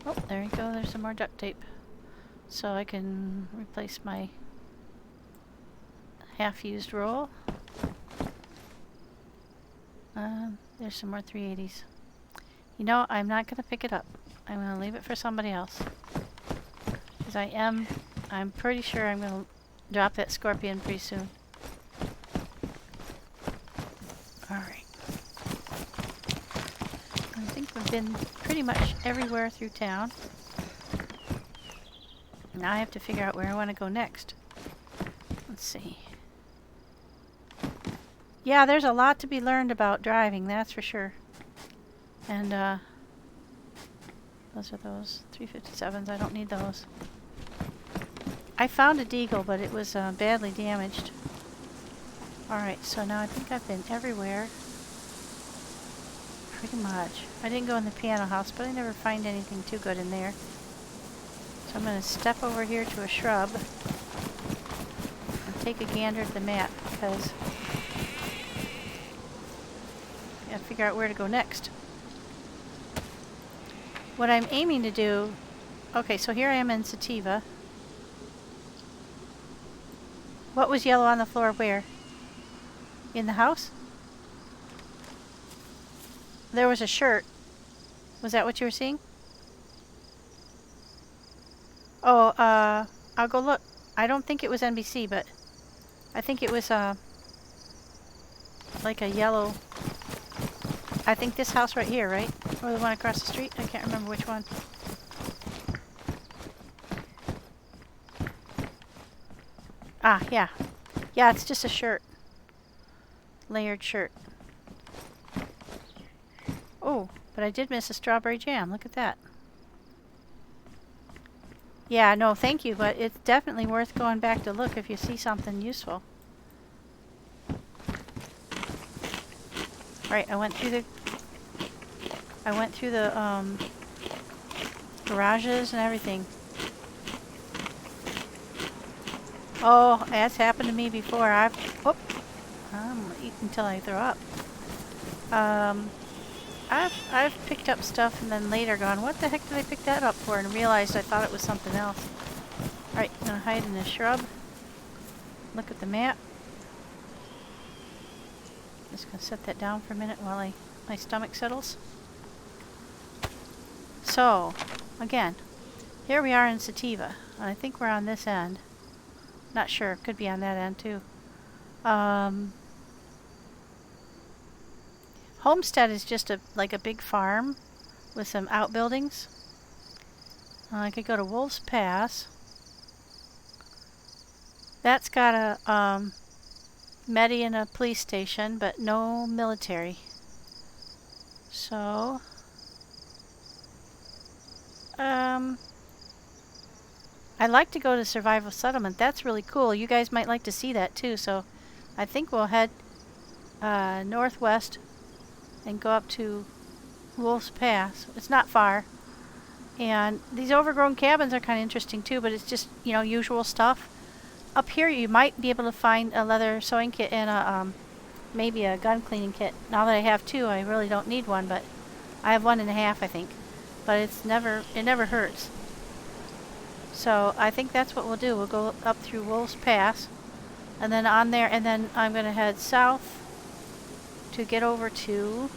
Speaker 1: Oh, there you go. There's some more duct tape. So I can replace my half-used roll. There's some more 380s. You know, I'm not going to pick it up. I'm going to leave it for somebody else. Because I'm pretty sure I'm going to drop that scorpion pretty soon. Alright. I think we've been pretty much everywhere through town. Now I have to figure out where I want to go next. Let's see. Yeah, there's a lot to be learned about driving, that's for sure. And, those are those 357s. I don't need those. I found a Deagle, but it was badly damaged. Alright, so now I think I've been everywhere. Pretty much. I didn't go in the piano house, but I never find anything too good in there. So I'm going to step over here to a shrub and take a gander at the map, because I gotta figure out where to go next. What I'm aiming to do... Okay, so here I am in Sativa. What was yellow on the floor where? In the house? There was a shirt. Was that what you were seeing? Oh, I'll go look. I don't think it was NBC, but I think it was, like a yellow... I think this house right here, right? Or the one across the street? I can't remember which one. Ah, yeah. Yeah, it's just a shirt. Layered shirt. Oh, but I did miss a strawberry jam. Look at that. Yeah, no, thank you, but it's definitely worth going back to look if you see something useful. Right, I went through the garages and everything. Oh, that's happened to me before. I'm gonna eat until I throw up. I've picked up stuff and then later gone, what the heck did I pick that up for? And realized I thought it was something else. Alright, I'm gonna hide in a shrub. Look at the map. Just gonna set that down for a minute while my stomach settles. So, again, here we are in Sativa. I think we're on this end. Not sure, could be on that end too. Homestead is just like a big farm with some outbuildings. I could go to Wolf's Pass. That's got a medi and a police station, but no military. So, I'd like to go to Survival Settlement. That's really cool. You guys might like to see that too. So, I think we'll head northwest and go up to Wolf's Pass. It's not far. And these overgrown cabins are kind of interesting too, but it's just, you know, usual stuff. Up here you might be able to find a leather sewing kit and a maybe a gun cleaning kit. Now that I have two, I really don't need one, but I have 1.5, I think. But it never hurts. So I think that's what we'll do. We'll go up through Wolf's Pass and then on there, and then I'm going to head south to get over to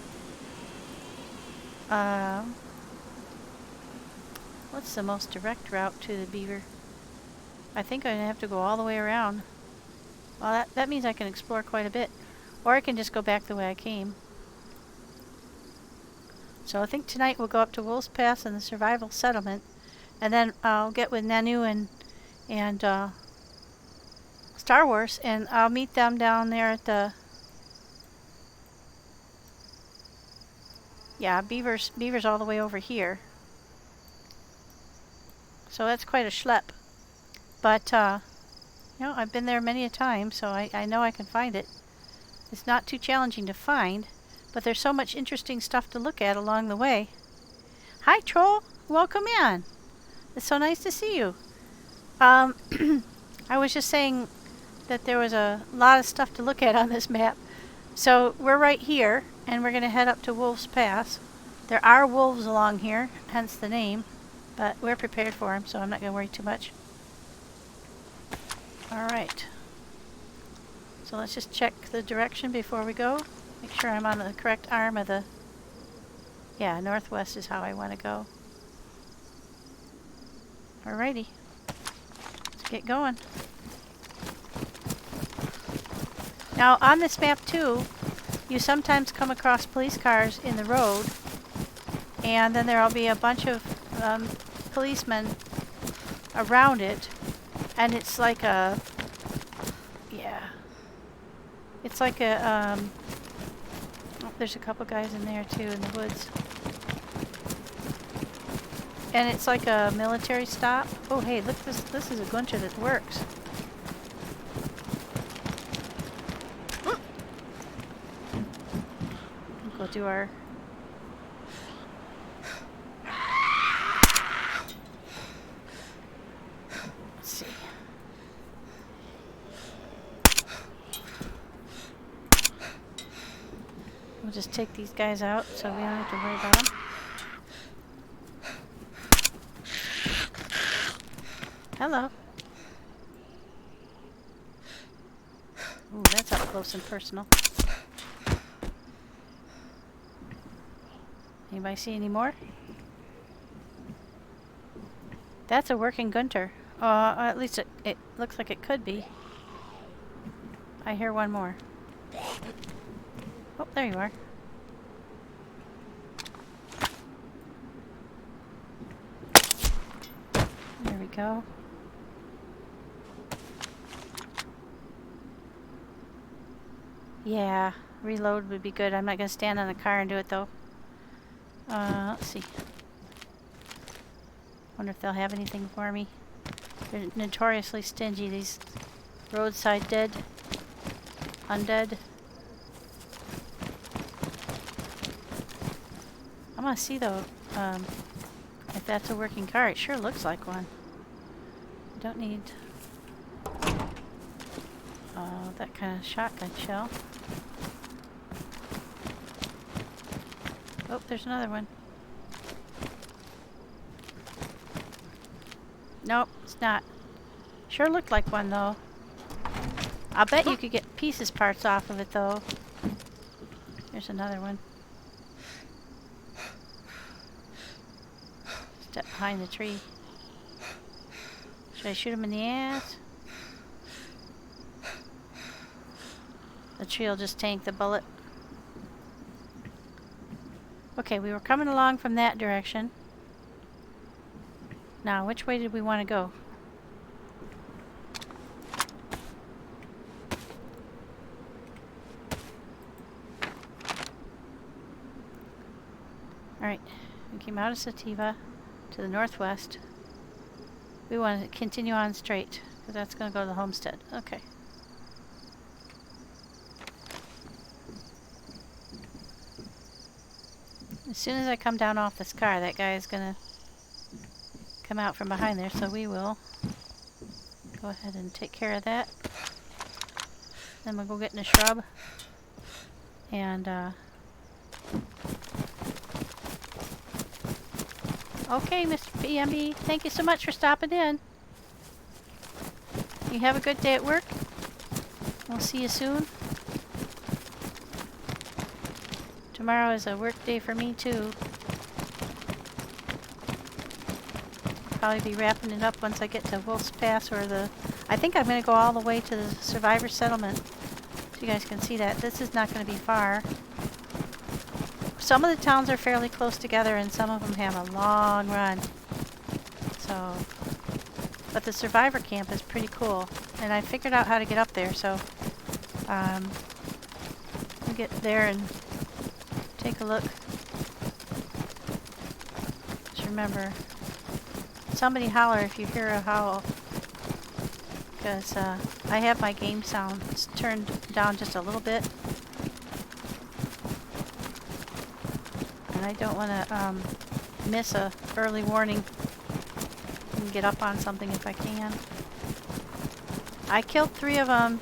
Speaker 1: What's the most direct route to the beaver? I think I'm gonna have to go all the way around. Well, that means I can explore quite a bit. Or I can just go back the way I came. So I think tonight we'll go up to Wolf's Pass and the survival settlement. And then I'll get with Nanu and Star Wars, and I'll meet them down there at the... Yeah, Beaver's all the way over here. So that's quite a schlep. But, you know, I've been there many a time, so I know I can find it. It's not too challenging to find, but there's so much interesting stuff to look at along the way. Hi, Troll! Welcome in! It's so nice to see you. I was just saying that there was a lot of stuff to look at on this map. So we're right here, and we're going to head up to Wolf's Pass. There are wolves along here, hence the name, but we're prepared for them, so I'm not going to worry too much. Alright. So let's just check the direction before we go. Make sure I'm on the correct arm of the... Yeah, northwest is how I want to go. Alrighty. Let's get going. Now, on this map too, you sometimes come across police cars in the road, and then there'll be a bunch of policemen around it, and it's like a... Yeah. It's like a... Oh, there's a couple guys in there too in the woods. And it's like a military stop. Oh, hey, look, this is a gunter that works. We'll do our... Let's see. We'll just take these guys out so we don't have to worry about them. Hello. Ooh, that's up close and personal. Anybody see any more? That's a working gunter. At least it looks like it could be. I hear one more. Oh, there you are. There we go. Yeah, reload would be good. I'm not going to stand on the car and do it though. Let's see. Wonder if they'll have anything for me. They're notoriously stingy, these roadside undead. I want to see though, if that's a working car. It sure looks like one. I don't need that kind of shotgun shell. Oh, there's another one. Nope, it's not. Sure looked like one though. I'll bet you could get pieces parts off of it though. There's another one. Step behind the tree. Should I shoot him in the ass? The tree will just tank the bullet. Okay, we were coming along from that direction. Now, which way did we want to go? Alright, we came out of Sativa to the northwest. We want to continue on straight, because that's going to go to the homestead. Okay. As soon as I come down off this car, that guy is going to come out from behind there, so we will go ahead and take care of that. Then we'll go get in a shrub. And, okay, Mr. PMB, thank you so much for stopping in. You have a good day at work. We'll see you soon. Tomorrow is a work day for me too. probably be wrapping it up once I get to Wolf's Pass or the... I think I'm going to go all the way to the survivor settlement. So you guys can see that. This is not going to be far. Some of the towns are fairly close together and some of them have a long run. So... But the survivor camp is pretty cool. And I figured out how to get up there, so... we'll get there and take a look. Just remember, somebody holler if you hear a howl. Because I have my game sounds turned down just a little bit. And I don't want to miss a early warning and get up on something if I can. I killed 3 of them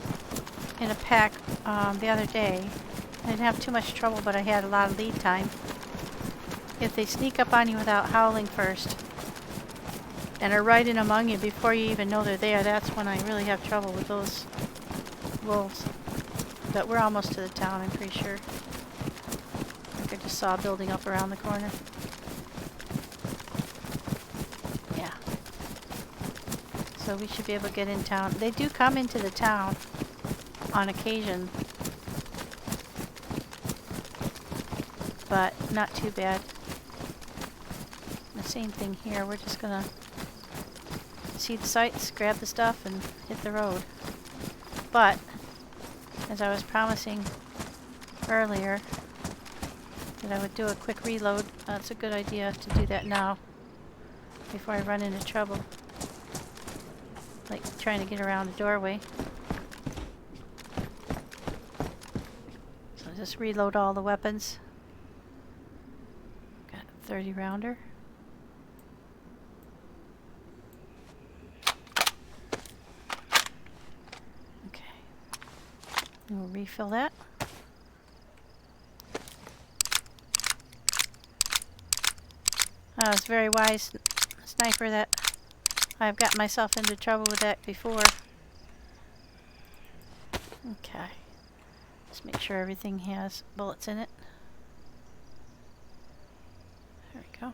Speaker 1: in a pack the other day. I didn't have too much trouble, but I had a lot of lead time. If they sneak up on you without howling first and are right in among you before you even know they're there, that's when I really have trouble with those wolves. But we're almost to the town, I'm pretty sure. I think I just saw a building up around the corner. Yeah. So we should be able to get in town. They do come into the town on occasion, but not too bad. The same thing here. We're just gonna see the sights, grab the stuff, and hit the road. But, as I was promising earlier, that I would do a quick reload, it's a good idea to do that now, before I run into trouble. Like trying to get around a doorway. So just reload all the weapons. Got a 30 rounder. Okay. And we'll refill that. It's very wise sniper that I've got myself into trouble with that before. Okay. Just make sure everything has bullets in it. There we go.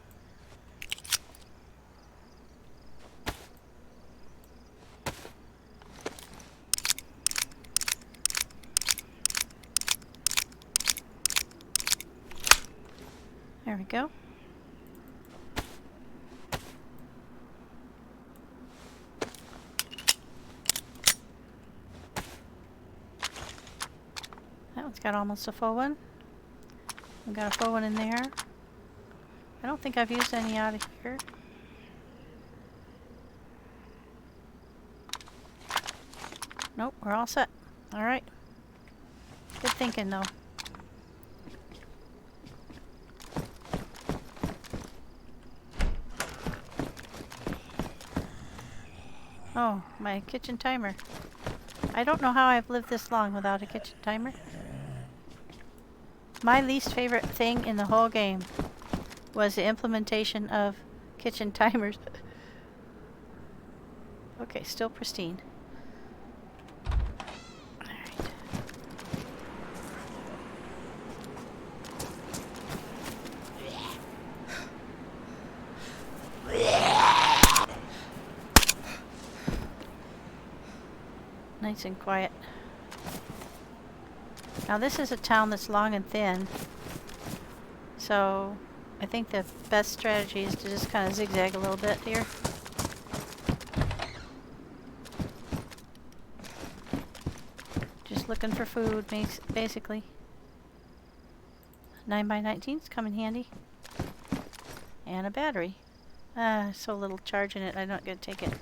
Speaker 1: There we go. That one's got almost a full one. We've got a full one in there. I don't think I've used any out of here. Nope, we're all set. Alright. Good thinking though. Oh, my kitchen timer. I don't know how I've lived this long without a kitchen timer. My least favorite thing in the whole game was the implementation of kitchen timers. Okay, still pristine. Alright. Nice and quiet. Now this is a town that's long and thin, so I think the best strategy is to just kind of zigzag a little bit here. Just looking for food, basically. 9x19's come in handy. And a battery. So little charge in it, I'm not going to take it.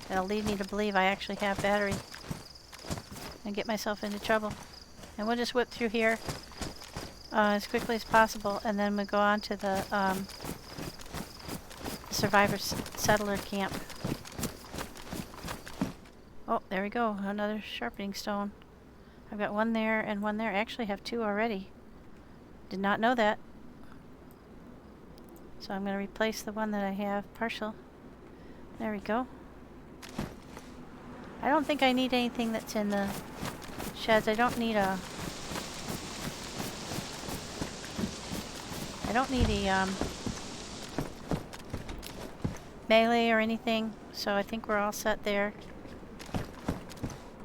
Speaker 1: That'll lead me to believe I actually have battery and get myself into trouble. And we'll just whip through here as quickly as possible, and then we'll go on to the survivor settler camp. Oh, there we go. Another sharpening stone. I've got one there and one there. I actually have 2 already. Did not know that. So I'm going to replace the one that I have partial. There we go. I don't think I need anything that's in the sheds. I don't need a I don't need a melee or anything, so I think we're all set there.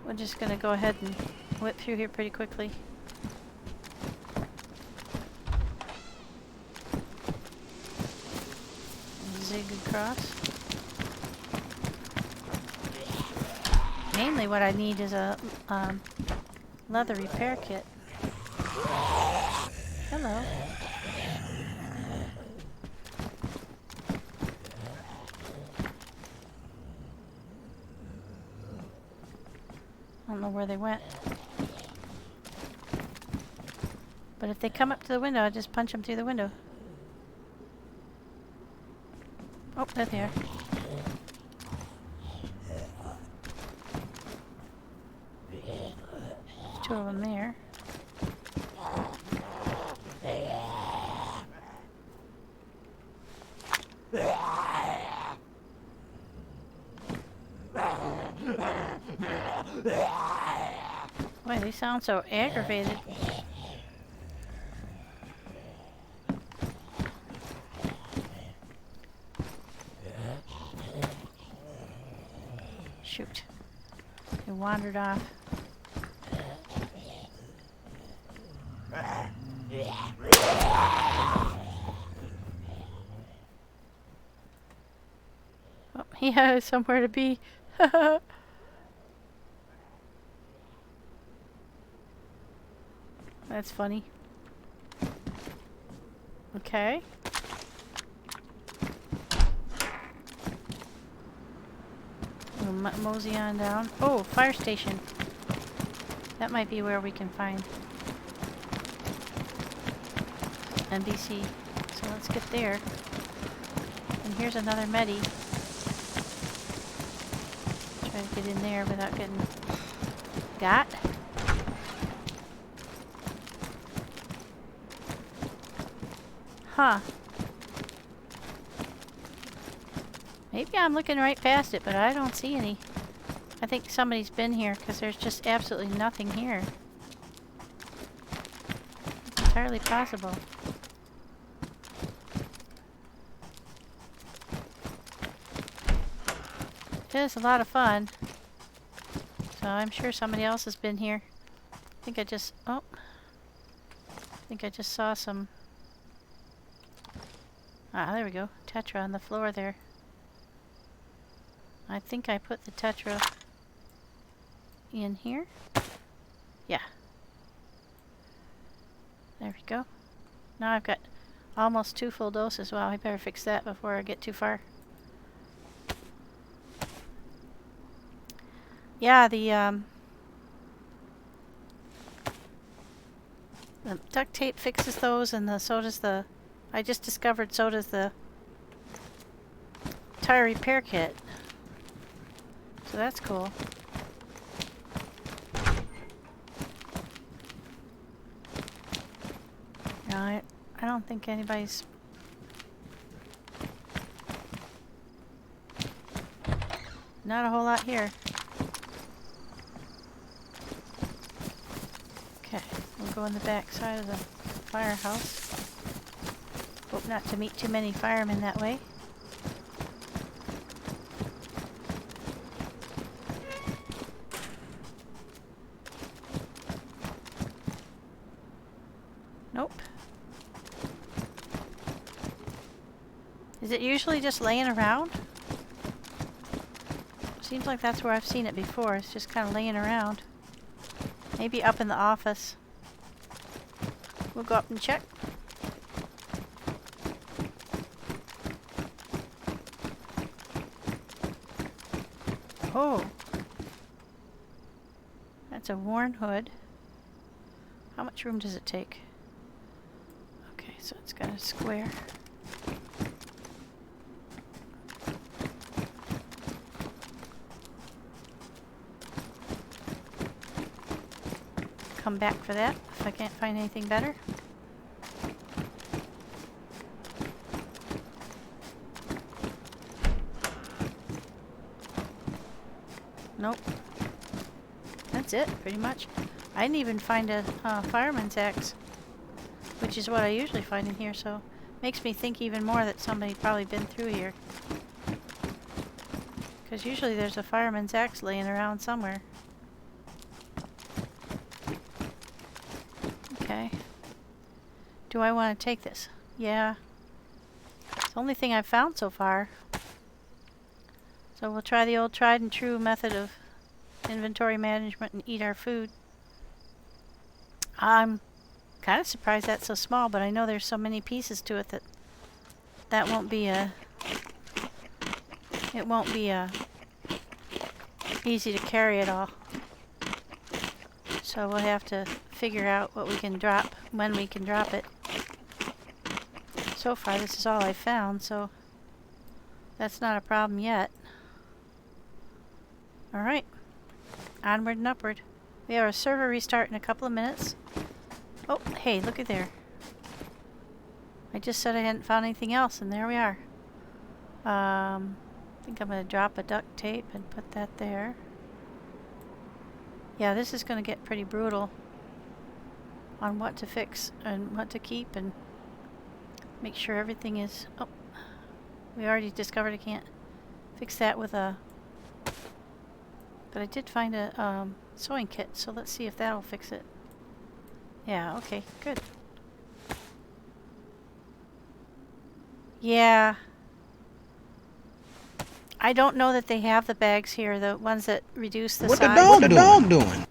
Speaker 1: We're just gonna go ahead and whip through here pretty quickly. Zig across. Mainly what I need is a leather repair kit. Hello. I don't know where they went. But if they come up to the window, I just punch them through the window. Oh, they're there. Two of them there. Boy, they sound so aggravated. Shoot. They wandered off. Oh, he has somewhere to be. That's funny. Okay. We'll mosey on down. Oh, fire station. That might be where we can find NBC. So let's get there. And here's another medi. Try to get in there without getting got. Huh. Maybe I'm looking right past it, but I don't see any. I think somebody's been here because there's just absolutely nothing here. It's entirely possible. It is a lot of fun. So I'm sure somebody else has been here. I think I just saw some. Ah, there we go. Tetra on the floor there. I think I put the Tetra in here. Yeah. There we go. Now I've got almost 2 full doses. Well, I better fix that before I get too far. Yeah, the duct tape fixes those, and so does the... I just discovered so does the tire repair kit. So that's cool. No, I don't think anybody's... Not a whole lot here. Okay, we'll go in the back side of the firehouse. Hope not to meet too many firemen that way. Nope. Is it usually just laying around? Seems like that's where I've seen it before. It's just kind of laying around. Maybe up in the office. We'll go up and check. Oh. That's a worn hood. How much room does it take? Okay, so it's got a square. Come back for that if I can't find anything better. Nope. That's it, pretty much. I didn't even find a fireman's axe, which is what I usually find in here, so Makes me think even more that somebody probably been through here. Because usually there's a fireman's axe laying around somewhere. Okay. Do I want to take this? Yeah. It's the only thing I've found so far. So we'll try the old tried and true method of inventory management and eat our food. I'm kind of surprised that's so small, but I know there's so many pieces to it that that won't be a... It won't be easy to carry it all. So we'll have to figure out what we can drop, when we can drop it. So far this is all I found, so that's not a problem yet. Alright, onward and upward. We have a server restart in a couple of minutes. Oh, hey, look at there. I just said I hadn't found anything else, and there we are. I think I'm going to drop a duct tape and put that there. Yeah, this is going to get pretty brutal on what to fix and what to keep and make sure everything is... Oh, we already discovered I can't fix that with a... But I did find a sewing kit, so let's see if that'll fix it. Yeah, okay, good. Yeah. I don't know that they have the bags here, the ones that reduce the size.
Speaker 3: What the dog doing?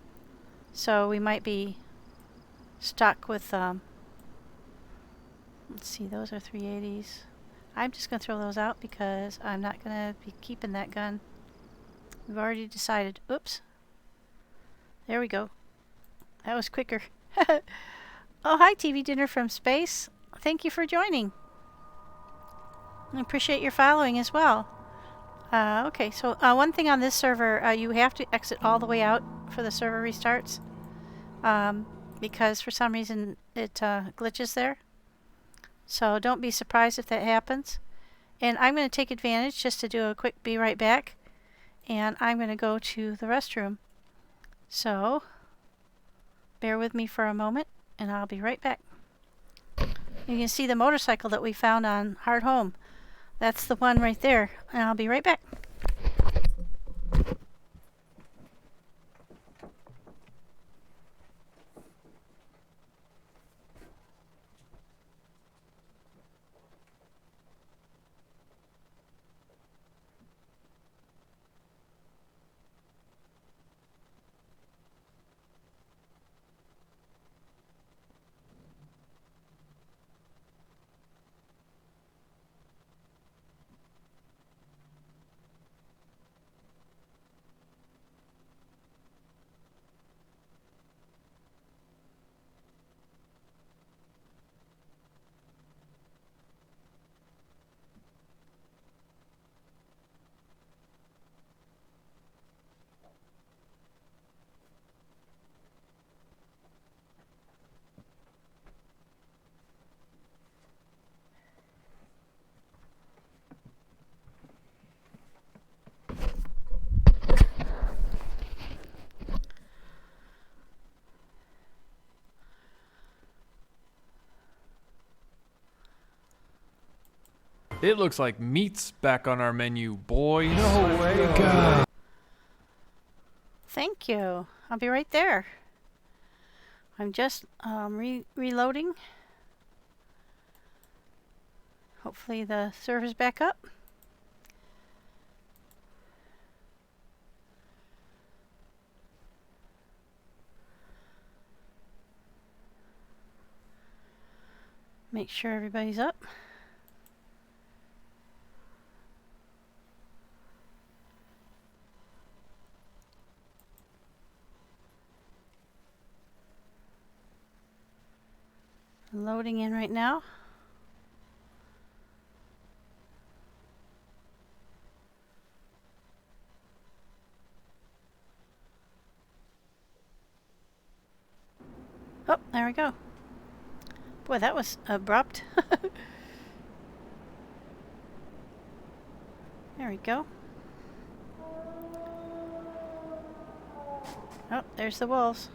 Speaker 1: So we might be stuck with, let's see, those are 380s. I'm just going to throw those out because I'm not going to be keeping that gun. We've already decided. Oops. There we go. That was quicker. Oh, hi, TV Dinner from Space. Thank you for joining. I appreciate your following as well. Okay, so one thing on this server, you have to exit all the way out for the server restarts. Because for some reason it glitches there. So don't be surprised if that happens. And I'm going to take advantage just to do a quick be right back. And I'm going to go to the restroom. So bear with me for a moment and I'll be right back. You can see the motorcycle that we found on Hard Home. That's the one right there. And I'll be right back.
Speaker 2: It looks like meat's back on our menu, boy. No way, God.
Speaker 1: Thank you. I'll be right there. I'm just reloading. Hopefully the server's back up. Make sure everybody's up. Loading in right now. Oh, there we go. Boy, that was abrupt. There we go. Oh, there's the wolves.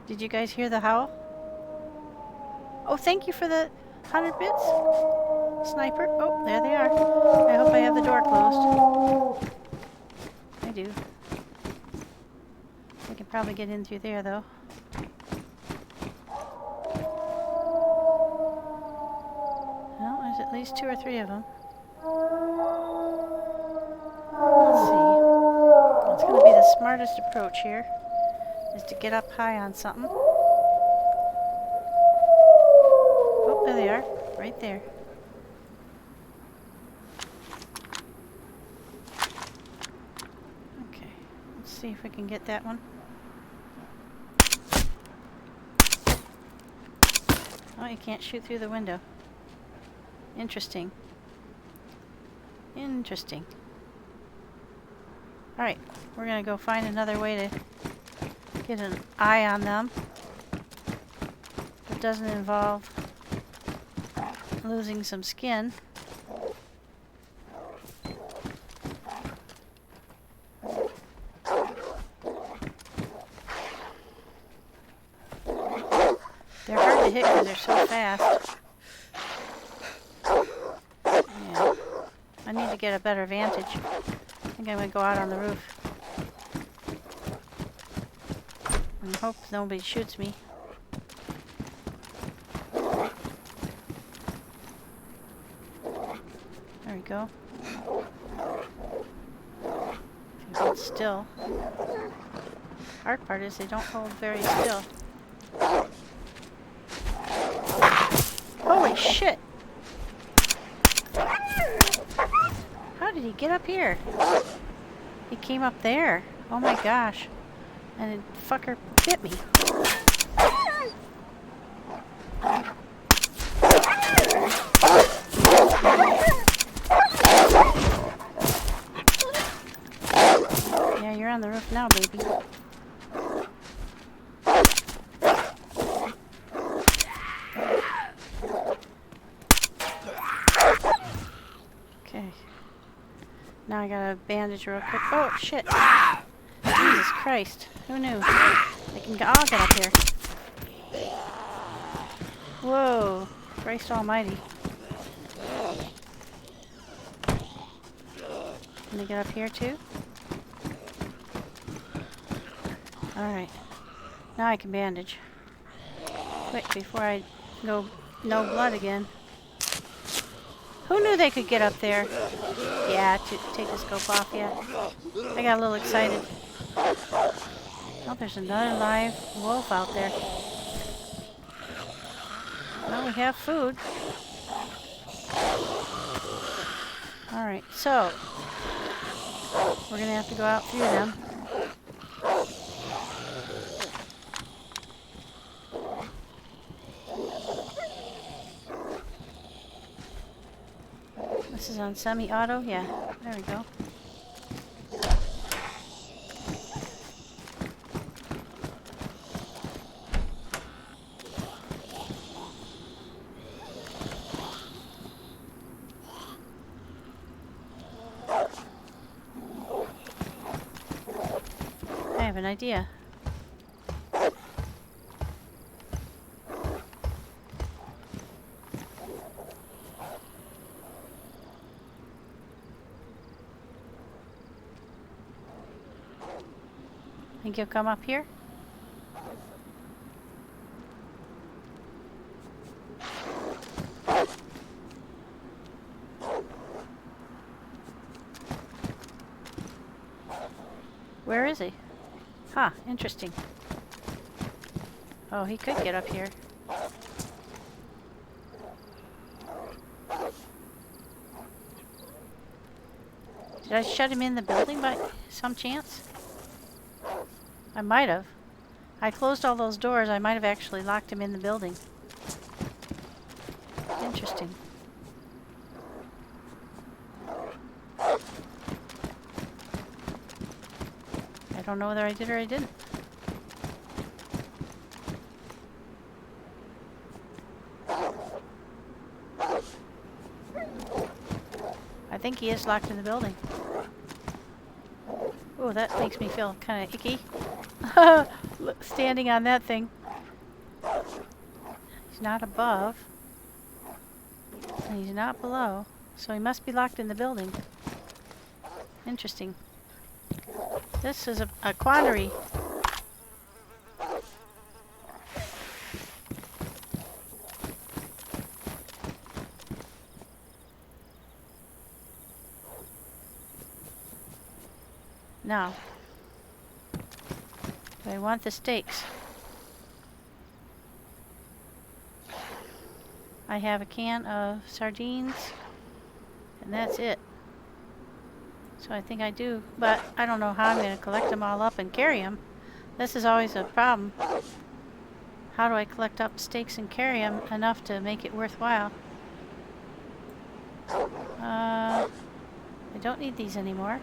Speaker 1: Did you guys hear the howl? Oh, thank you for the 100 bits. Sniper. Oh, there they are. I hope I have the door closed. I do. I can probably get in through there, though. Well, there's at least 2 or 3 of them. Let's see. What's going to be the smartest approach here is to get up high on something. Oh, there they are. Right there. Okay. Let's see if we can get that one. Oh, you can't shoot through the window. Interesting. Interesting. Alright, we're gonna go find another way to get an eye on them. It doesn't involve losing some skin. They're hard to hit because they're so fast. Yeah. I need to get a better vantage. I think I'm going to go out on the roof. And hope nobody shoots me. There we go. If you hold still. Hard part is they don't hold very still. Holy shit! How did he get up here? He came up there. Oh my gosh. And the fucker bit me. Yeah, you're on the roof now, baby. Okay. Now I gotta bandage real quick. Oh, shit. Jesus Christ. Who knew? They can all get up here. Whoa. Christ almighty. Can they get up here too? Alright. Now I can bandage. Quick, before I go no blood again. Who knew they could get up there? Yeah, to take the scope off, yeah. I got a little excited. Oh, there's another live wolf out there. Well, we have food. Alright, so we're gonna have to go out through them. This is on semi-auto? Yeah, there we go. I have an idea. Think you'll come up here? Where is he? Huh, interesting. Oh, he could get up here. Did I shut him in the building by some chance? I might have. I closed all those doors. I might have actually locked him in the building. Interesting. I don't know whether I did or I didn't. I think he is locked in the building. Oh, that makes me feel kind of icky. Standing on that thing. He's not above. And he's not below. So he must be locked in the building. Interesting. This is a quandary. Now, do I want the steaks? I have a can of sardines, and that's it. So I think I do, but I don't know how I'm going to collect them all up and carry them. This is always a problem. How do I collect up steaks and carry them enough to make it worthwhile? I don't need these anymore.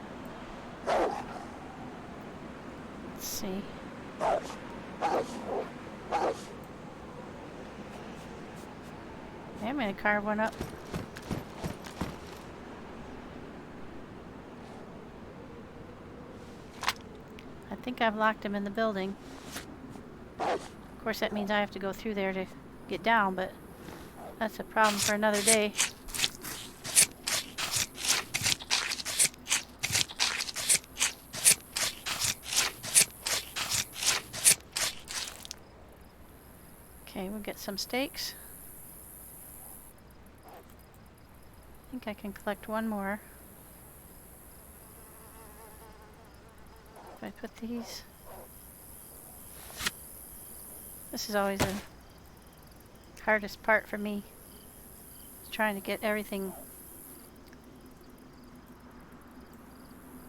Speaker 1: Let's see. I'm going to carve one up. I think I've locked him in the building. Of course, that means I have to go through there to get down, but that's a problem for another day. Okay, we'll get some steaks. I think I can collect one more. If I put these... This is always the hardest part for me. Trying to get everything...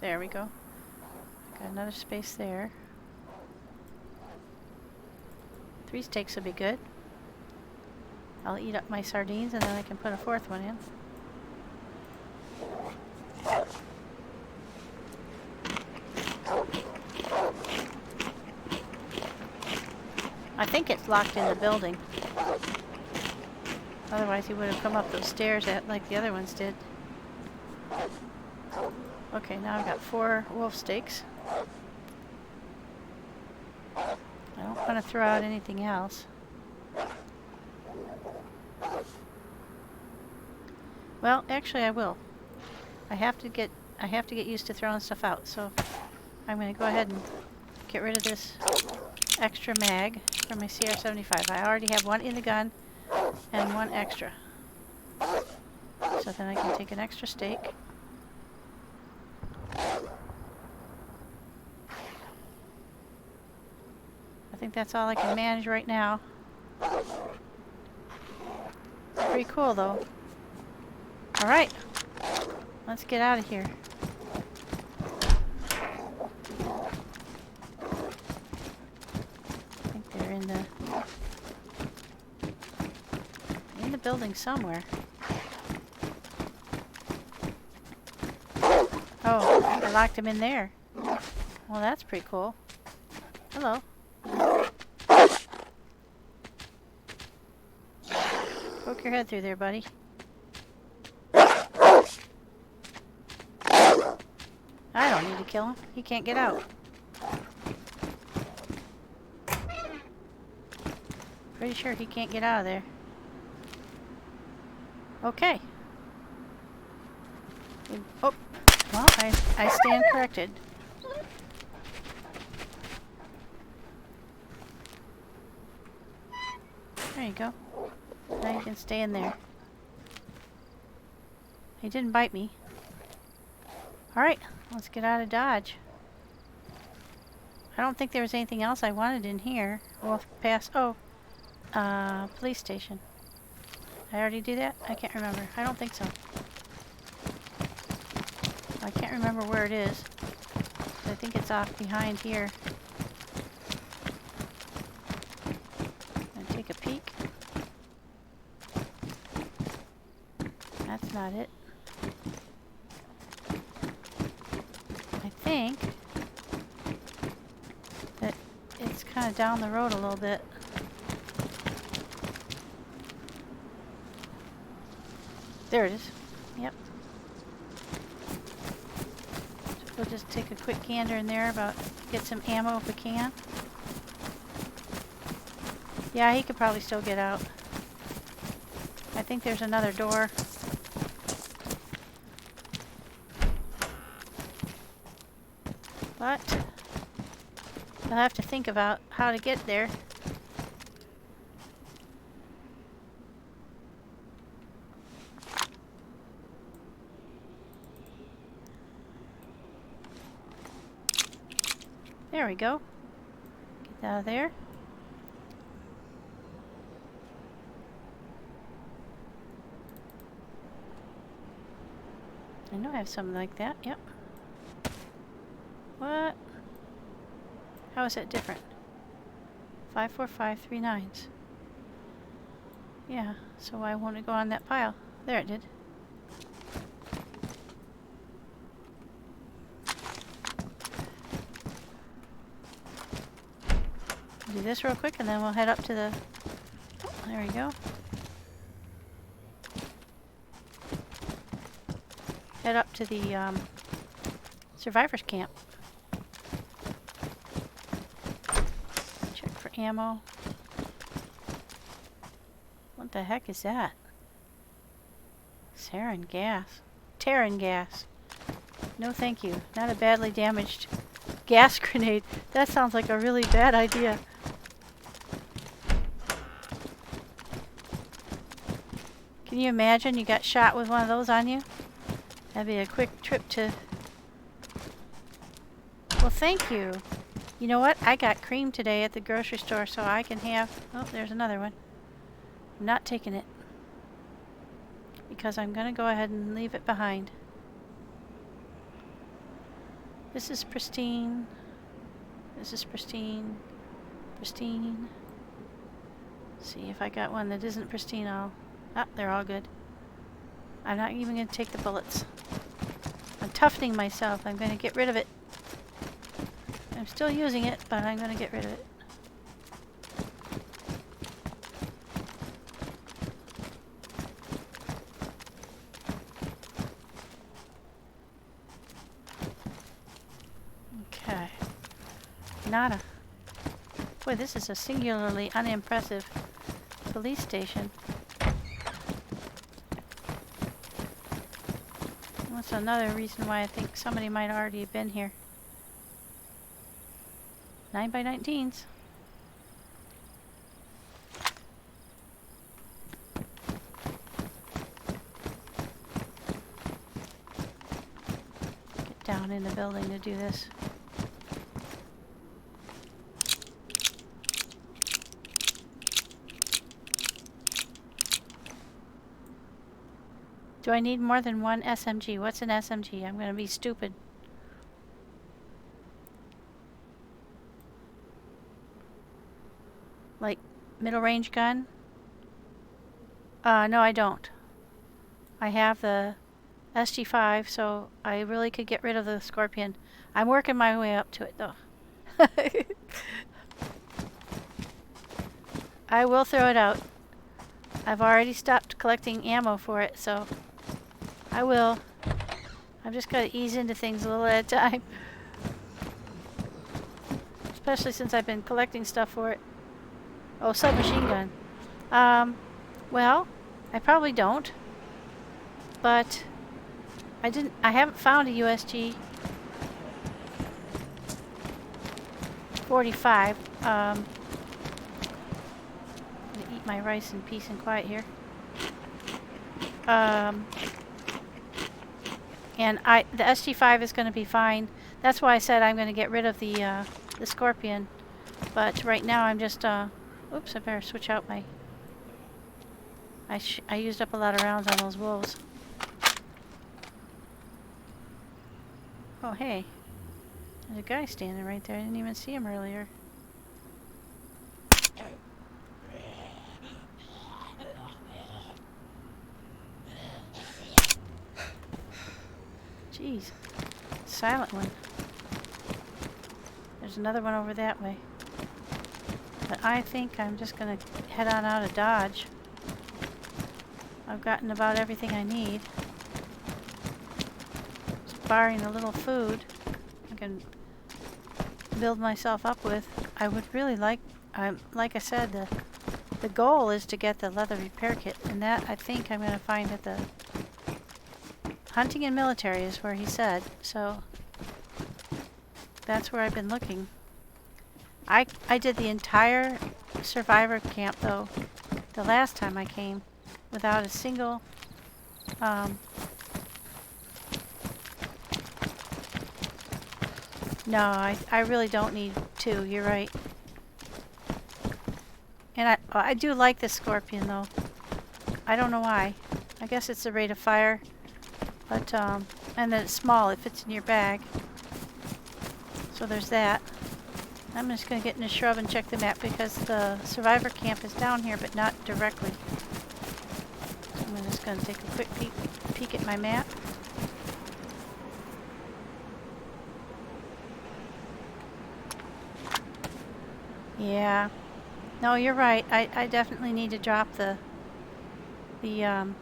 Speaker 1: There we go. Got another space there. 3 steaks will be good. I'll eat up my sardines and then I can put a 4th one in. I think it's locked in the building. Otherwise he would have come up those stairs like the other ones did. Okay, now I've got 4 wolf steaks. I don't want to throw out anything else. Well, actually I will. I have to get used to throwing stuff out, so I'm going to go ahead and get rid of this extra mag from my CR75. I already have 1 in the gun and 1 extra. So then I can take an extra steak. I think that's all I can manage right now. Pretty cool though. Alright, let's get out of here. I think they're in the building somewhere. Oh, I locked him in there. Well, that's pretty cool. Hello. Poke your head through there, buddy. I don't need to kill him. He can't get out. Pretty sure he can't get out of there. Okay. Oh, well, I stand corrected. There you go. Now you can stay in there. He didn't bite me. Alright, let's get out of Dodge. I don't think there was anything else I wanted in here. We'll pass... Oh, police station. Did I already do that? I can't remember. I don't think so. I can't remember where it is. I think it's off behind here. And take a peek. That's not it. I think that it's kind of down the road a little bit. There it is. Yep. So we'll just take a quick gander in there about get some ammo if we can. Yeah, he could probably still get out. I think there's another door. But I'll have to think about how to get there. There we go. Get out of there. I know I have something like that. Yep. What? How is that different? 54539s. Yeah, so why won't it go on that pile? There it did. Do this real quick and then we'll head up to the... Oh, there we go. Head up to the survivors camp. Check for ammo. What the heck is that? Sarin gas. Terran gas. No thank you. Not a badly damaged gas grenade. That sounds like a really bad idea. Can you imagine you got shot with one of those on you? That'd be a quick trip to... Well, thank you. You know what? I got cream today at the grocery store, so I can have... Oh, there's another one. I'm not taking it. Because I'm going to go ahead and leave it behind. This is pristine. This is pristine. Pristine. See if I got one that isn't pristine. Ah, they're all good. I'm not even going to take the bullets. I'm toughening myself. I'm going to get rid of it. I'm still using it, but I'm going to get rid of it. Okay. Nada. Boy, this is a singularly unimpressive police station. That's another reason why I think somebody might already have been here. 9x19s. Get down in the building to do this. Do I need more than one SMG? What's an SMG? I'm gonna be stupid. Like, middle range gun? No, I don't. I have the SG5, so I really could get rid of the Scorpion. I'm working my way up to it, though. I will throw it out. I've already stopped collecting ammo for it, so I will. I've just got to ease into things a little at a time. Especially since I've been collecting stuff for it. Oh, submachine gun. Well, I probably don't. But I haven't found a USG 45. I'm gonna eat my rice in peace and quiet here. And the SG5 is going to be fine. That's why I said I'm going to get rid of the Scorpion. But right now I'm just oops, I better switch out my... I used up a lot of rounds on those wolves. Oh, hey. There's a guy standing right there. I didn't even see him earlier. Jeez. Silent one. There's another one over that way. But I think I'm just going to head on out of Dodge. I've gotten about everything I need. Just barring a little food I can build myself up with. I would really like I said, the The goal is to get the leather repair kit, and that I think I'm going to find at the hunting and military is where he said, so that's where I've been looking. I did the entire survivor camp though the last time I came without a single no, I really don't need to, you're right. And I do like this scorpion though. I don't know why. I guess it's the rate of fire. But and then it's small, it fits in your bag. So there's that. I'm just going to get in a shrub and check the map because the survivor camp is down here, but not directly. So I'm just going to take a quick peek at my map. Yeah. No, you're right. I definitely need to drop the well,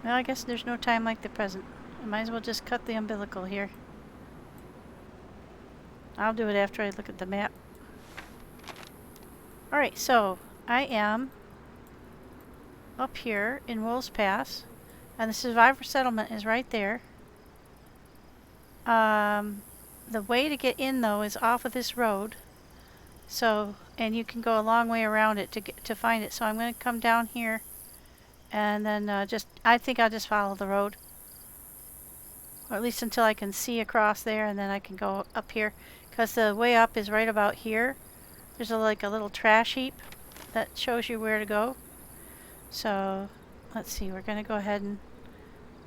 Speaker 1: I guess there's no time like the present. I might as well just cut the umbilical here. I'll do it after I look at the map. Alright, so I am up here in Wolves Pass, and the survivor settlement is right there. The way to get in though is off of this road. So, and you can go a long way around it to find it. So I'm going to come down here and then I think I'll just follow the road. Or at least until I can see across there, and then I can go up here. Because the way up is right about here. There's like a little trash heap that shows you where to go. So, let's see, we're going to go ahead and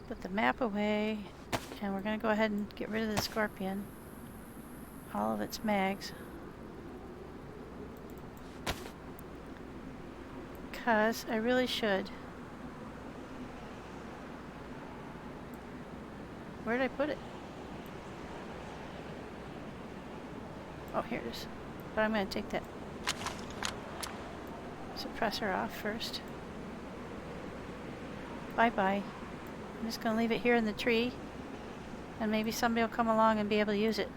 Speaker 1: put the map away. And we're going to go ahead and get rid of the scorpion. All of its mags. Because I really should. Where did I put it? Oh, here it is. But I'm going to take that suppressor off first. Bye-bye. I'm just going to leave it here in the tree. And maybe somebody will come along and be able to use it.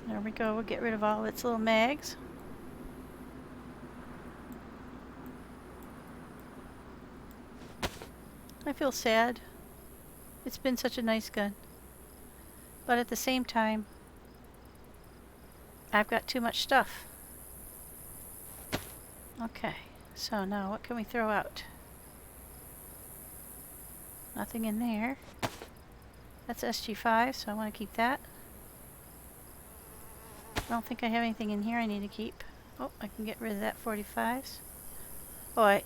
Speaker 1: There we go. We'll get rid of all its little mags. I feel sad. It's been such a nice gun. But at the same time, I've got too much stuff. Okay, so now what can we throw out? Nothing in there. That's SG5, so I want to keep that. I don't think I have anything in here I need to keep. Oh, I can get rid of that 45s. Oh,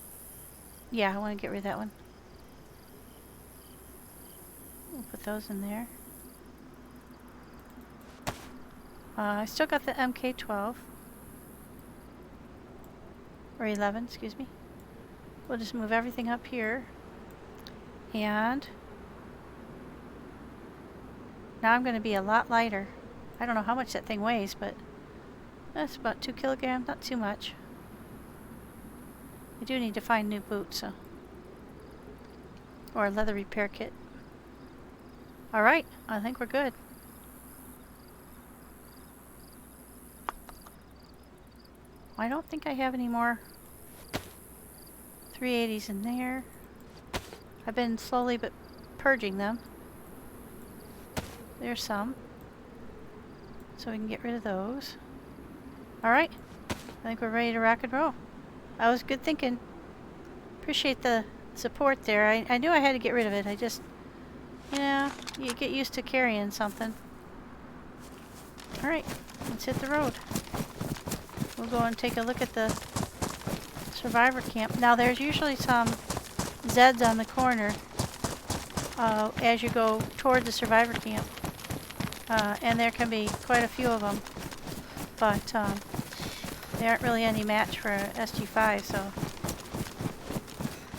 Speaker 1: yeah, I want to get rid of that one. We'll put those in there. I still got the MK12. Or 11, excuse me. We'll just move everything up here. And now I'm going to be a lot lighter. I don't know how much that thing weighs, but that's about 2 kilograms, not too much. I do need to find new boots, so. Or a leather repair kit. Alright, I think we're good. I don't think I have any more 380s in there. I've been slowly but purging them. There's some. So we can get rid of those. Alright, I think we're ready to rock and roll. That was good thinking. Appreciate the support there. I knew I had to get rid of it. I just, you know, you get used to carrying something. Alright, let's hit the road. We'll go and take a look at the survivor camp. Now there's usually some Zeds on the corner as you go toward the survivor camp. And there can be quite a few of them. But they aren't really any match for SG5, so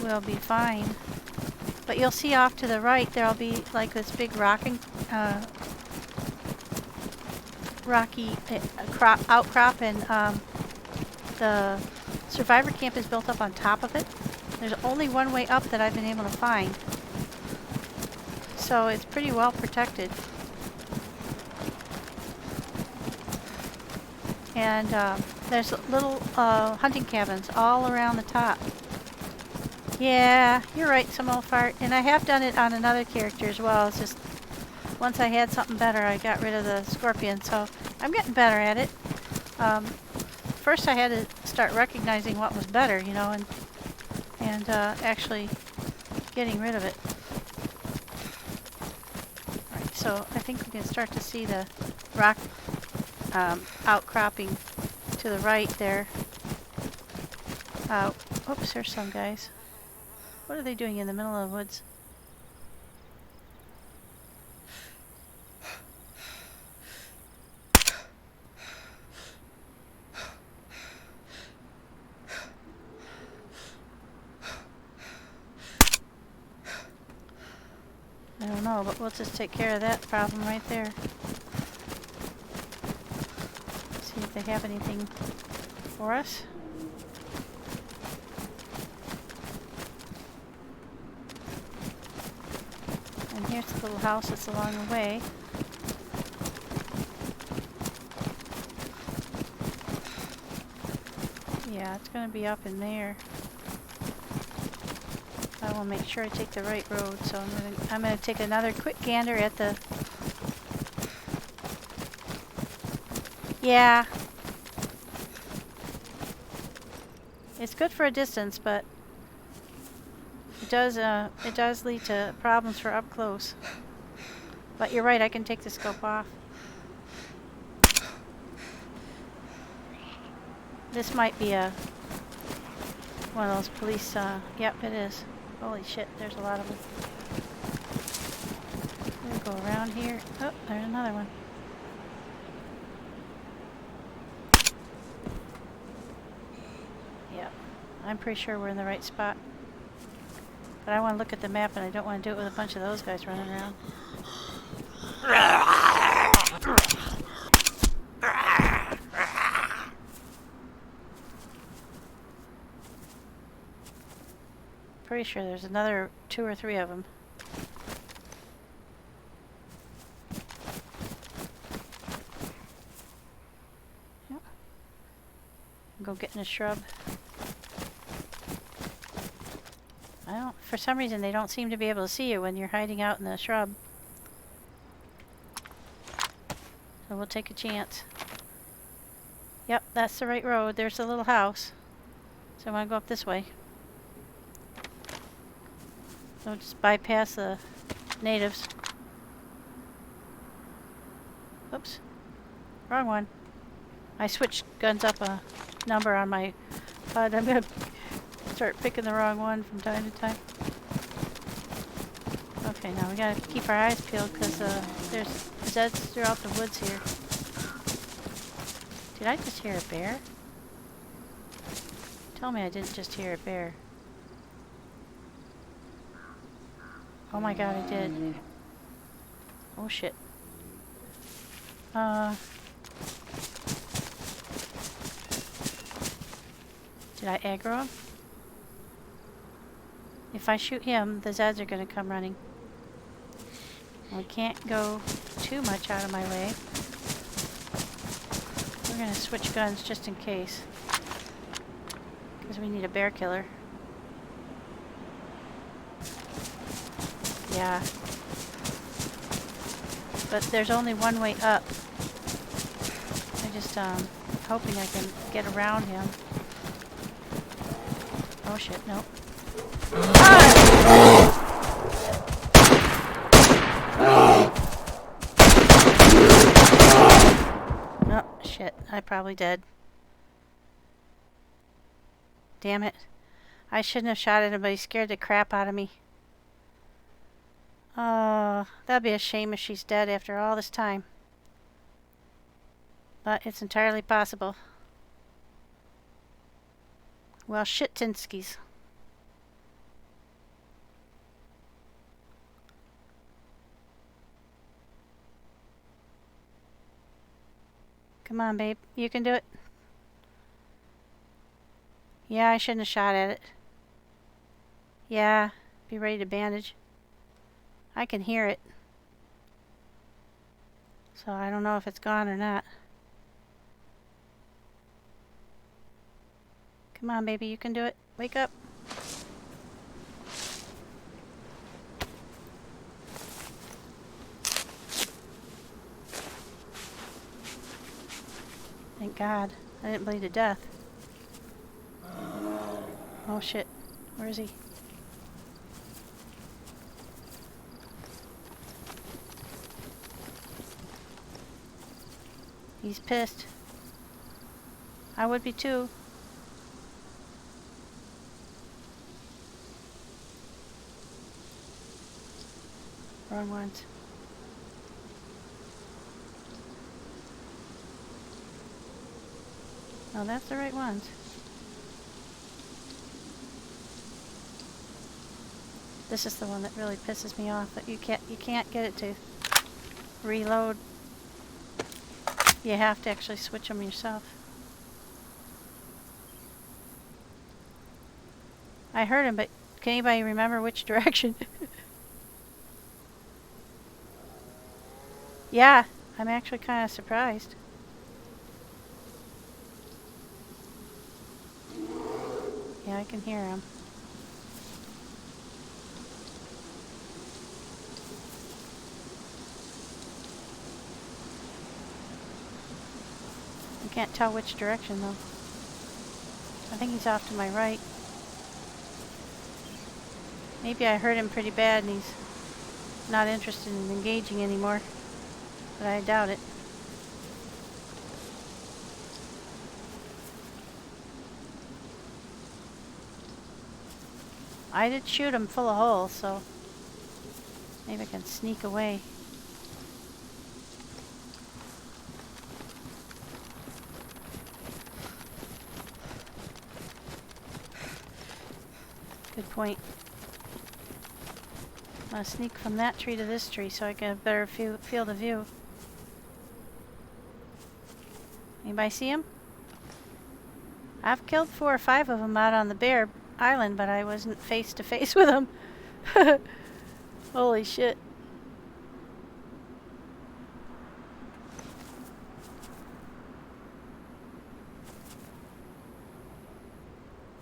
Speaker 1: we'll be fine. But you'll see off to the right there'll be like this big rocky outcrop, and the survivor camp is built up on top of it. There's only one way up that I've been able to find, so it's pretty well protected. And there's little hunting cabins all around the top. Yeah, you're right, some old fart. And I have done it on another character as well. It's just once I had something better, I got rid of the scorpion. So I'm getting better at it. First I had to start recognizing what was better, you know, and actually getting rid of it. Alright, so I think we can start to see the rock outcropping to the right there. Oops, there's some guys. What are they doing in the middle of the woods? I don't know, but we'll just take care of that problem right there. See if they have anything for us. And here's the little house that's along the way. Yeah, it's going to be up in there. I will make sure I take the right road, so I'm gonna take another quick gander at the... Yeah. It's good for a distance, but it does lead to problems for up close. But you're right, I can take the scope off. This might be one of those police, yep, it is. Holy shit, there's a lot of them. We'll go around here. Oh, there's another one. Yep, I'm pretty sure we're in the right spot. But I want to look at the map and I don't want to do it with a bunch of those guys running around. Pretty sure there's another 2 or 3 of them. Yep. Go get in a shrub. For some reason they don't seem to be able to see you when you're hiding out in the shrub. So we'll take a chance. Yep, that's the right road. There's the little house. So I want to go up this way. So just bypass the natives. Oops. Wrong one. I switched guns up a number on my HUD. I'm going to start picking the wrong one from time to time. Okay, now we got to keep our eyes peeled because there's Zeds throughout the woods here. Did I just hear a bear? Tell me I didn't just hear a bear. Oh my god, I did. Oh shit. Did I aggro him? If I shoot him, the Zeds are going to come running. We can't go too much out of my way. We're going to switch guns just in case. Because we need a bear killer. Yeah. But there's only one way up. I'm just hoping I can get around him. Oh shit, nope. Ah! Oh shit, I probably did. Damn it. I shouldn't have shot at him, but he scared the crap out of me. That'd be a shame if she's dead after all this time. But it's entirely possible. Well, shit tinskis. Come on, babe. You can do it. Yeah, I shouldn't have shot at it. Yeah, be ready to bandage. I can hear it. So I don't know if it's gone or not. Come on, baby, you can do it. Wake up. Thank God. I didn't bleed to death. Oh shit. Where is he? He's pissed. I would be too. Wrong ones. Oh, that's the right ones. This is the one that really pisses me off, that you can't get it to reload. You have to actually switch them yourself. I heard him, but can anybody remember which direction? Yeah, I'm actually kind of surprised. Yeah, I can hear him. I can't tell which direction though. I think he's off to my right. Maybe I hurt him pretty bad and he's not interested in engaging anymore. But I doubt it. I did shoot him full of holes, so maybe I can sneak away. Good point. I'm gonna sneak from that tree to this tree so I can have a better field of view. Anybody see him? I've killed 4 or 5 of them out on the Bear Island, but I wasn't face to face with them. Holy shit.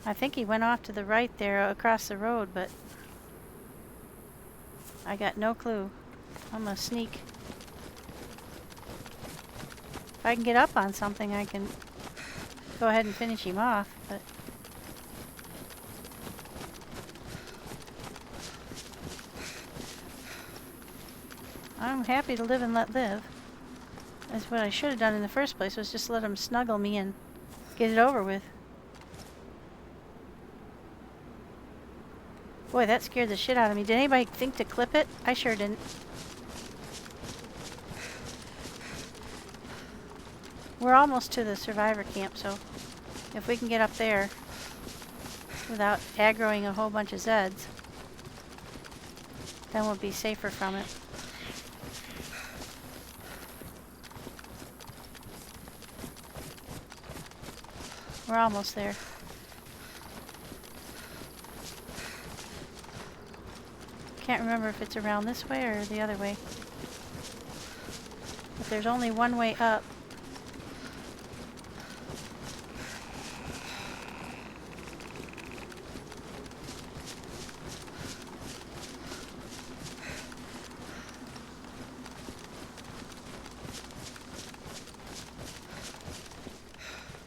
Speaker 1: I think he went off to the right there across the road, but I got no clue. I'm gonna sneak. If I can get up on something, I can go ahead and finish him off, but I'm happy to live and let live. That's what I should have done in the first place, was just let him snuggle me and get it over with. Boy, that scared the shit out of me. Did anybody think to clip it? I sure didn't. We're almost to the survivor camp, so if we can get up there without aggroing a whole bunch of Zeds, then we'll be safer from it. We're almost there. Can't remember if it's around this way or the other way. But there's only one way up.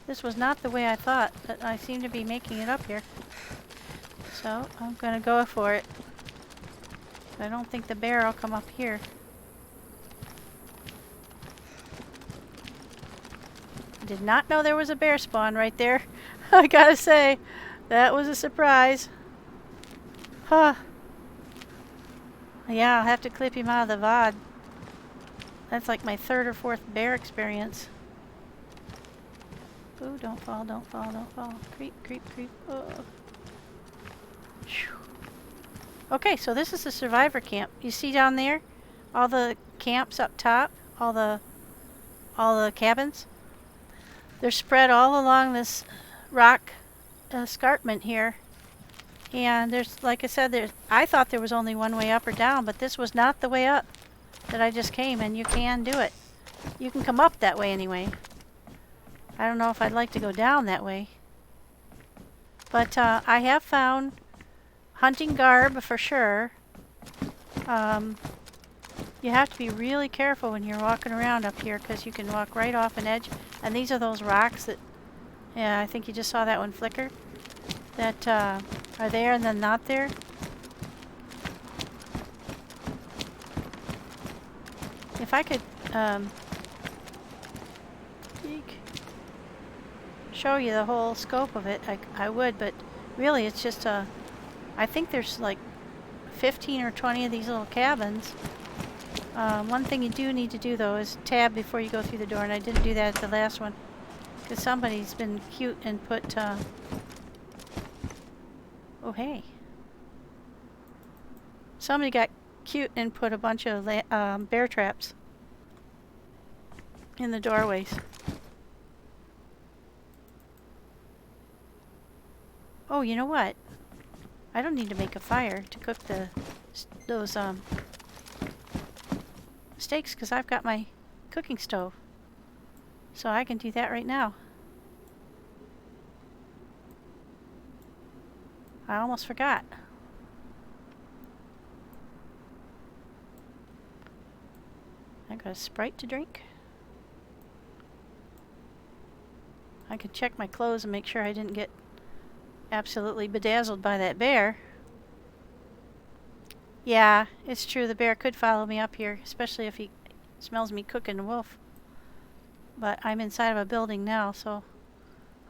Speaker 1: This was not the way I thought, but I seem to be making it up here. So I'm gonna go for it. I don't think the bear will come up here. Did not know there was a bear spawn right there. I gotta say, that was a surprise. Huh. Yeah, I'll have to clip him out of the VOD. That's like my 3rd or 4th bear experience. Ooh, don't fall, don't fall, don't fall. Creep, creep, creep. Oh. Okay, so this is the survivor camp. You see down there? All the camps up top? All the cabins? They're spread all along this rock escarpment here. And there's, like I said, I thought there was only one way up or down, but this was not the way up that I just came, and you can do it. You can come up that way anyway. I don't know if I'd like to go down that way. But I have found hunting garb for sure. You have to be really careful when you're walking around up here because you can walk right off an edge. And these are those rocks that, yeah, I think you just saw that one flicker, that are there and then not there. If I could show you the whole scope of it, I would, but really it's just I think there's like 15 or 20 of these little cabins. One thing you do need to do though is tab before you go through the door, and I didn't do that at the last one because somebody's been cute and put oh hey, somebody got cute and put a bunch of bear traps in the doorways. Oh, you know what? I don't need to make a fire to cook those steaks because I've got my cooking stove. So I can do that right now. I almost forgot. I got a Sprite to drink. I can check my clothes and make sure I didn't get absolutely bedazzled by that bear. Yeah, it's true, the bear could follow me up here, especially if he smells me cooking a wolf. But I'm inside of a building now, so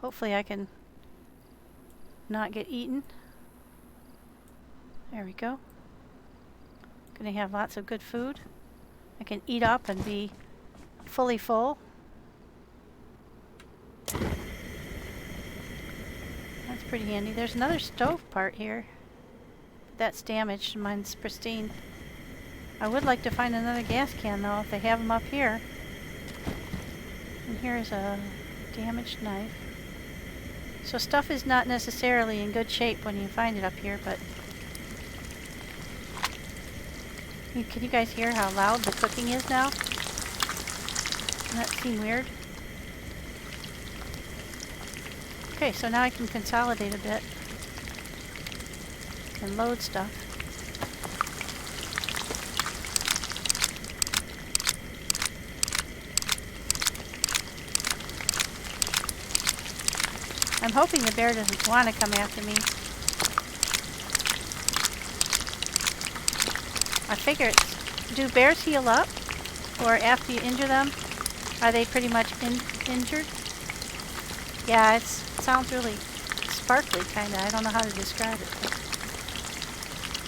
Speaker 1: hopefully I can not get eaten. There we go. Gonna have lots of good food. I can eat up and be fully full. That's pretty handy. There's another stove part here. That's damaged. Mine's pristine. I would like to find another gas can though, if they have them up here. And here's a damaged knife. So stuff is not necessarily in good shape when you find it up here, but can you guys hear how loud the cooking is now? Doesn't that seem weird? Okay, so now I can consolidate a bit and load stuff. I'm hoping the bear doesn't want to come after me. I figure do bears heal up? Or after you injure them, are they pretty much injured? Yeah, it sounds really sparkly, kind of. I don't know how to describe it. But,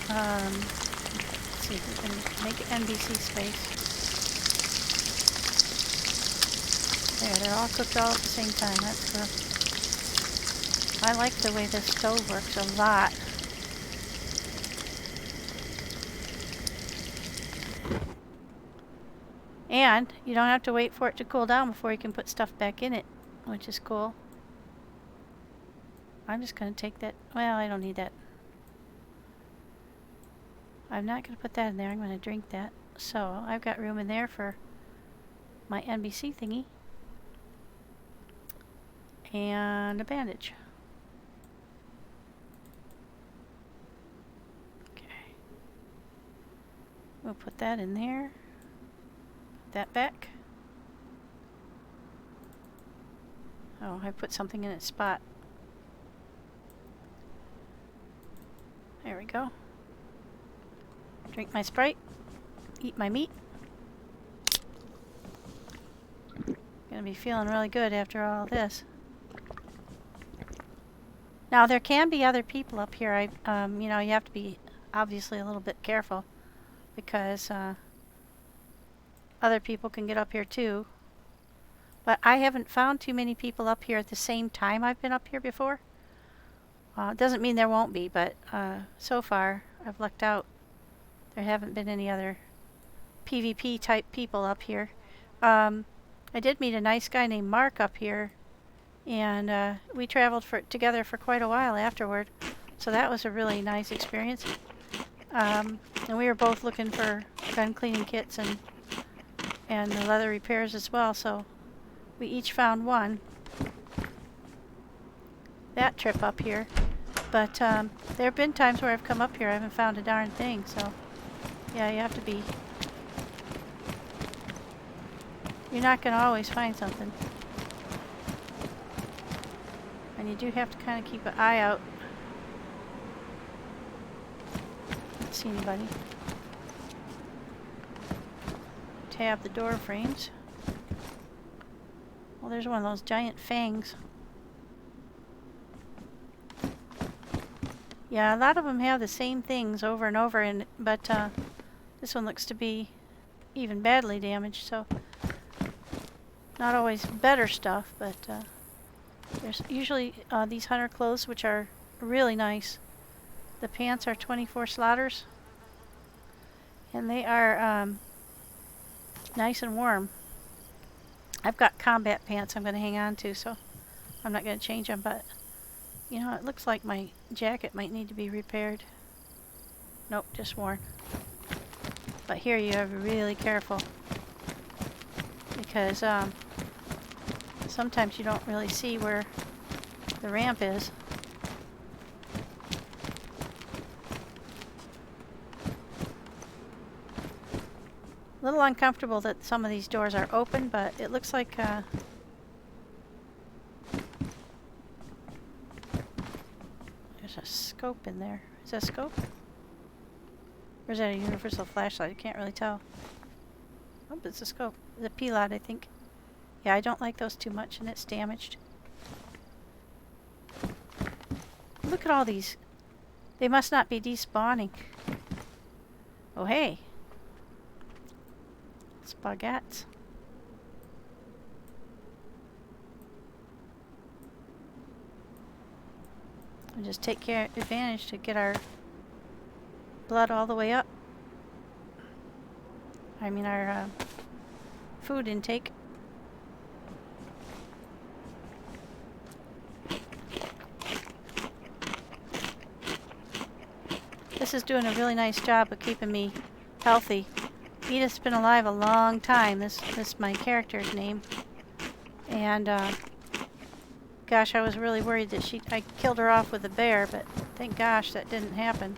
Speaker 1: let's see if we can make NBC space. There, they're all cooked all at the same time. That's good. I like the way this stove works a lot. And you don't have to wait for it to cool down before you can put stuff back in it, which is cool. I'm just going to take that. Well, I don't need that. I'm not going to put that in there. I'm going to drink that. So I've got room in there for my NBC thingy. And a bandage. Okay. We'll put that in there. Put that back. Oh, I put something in its spot. There we go. Drink my Sprite. Eat my meat. Gonna be feeling really good after all this. Now there can be other people up here. You know, you have to be obviously a little bit careful because other people can get up here too. But I haven't found too many people up here at the same time I've been up here before. It doesn't mean there won't be, but so far I've lucked out. There haven't been any other PvP type people up here. I did meet a nice guy named Mark up here, and we traveled together for quite a while afterward. So that was a really nice experience. And we were both looking for gun cleaning kits and the leather repairs as well. So we each found one. that trip up here. But there have been times where I've come up here, I haven't found a darn thing, so yeah, you have to be... You're not going to always find something. And you do have to kind of keep an eye out. Don't see anybody. Tab the door frames. Well, there's one of those giant fangs. Yeah, a lot of them have the same things over and over, but this one looks to be even badly damaged, so not always better stuff, but there's usually these hunter clothes, which are really nice. The pants are 24 slaughters, and they are nice and warm. I've got combat pants I'm going to hang on to, so I'm not going to change them, but you know, it looks like my jacket might need to be repaired. Nope, just worn. But here you have to be really careful, because sometimes you don't really see where the ramp is. A little uncomfortable that some of these doors are open, but it looks like there's a scope in there. Is that a scope? Or is that a universal flashlight? I can't really tell. Oh, it's a scope. It's a P-Lot, I think. Yeah, I don't like those too much, and it's damaged. Look at all these. They must not be despawning. Oh, hey. Spaghettes. We'll just take advantage to get our blood all the way up. I mean our food intake. This is doing a really nice job of keeping me healthy. Edith's been alive a long time. This is my character's name. And gosh, I was really worried that I killed her off with a bear, but thank gosh that didn't happen.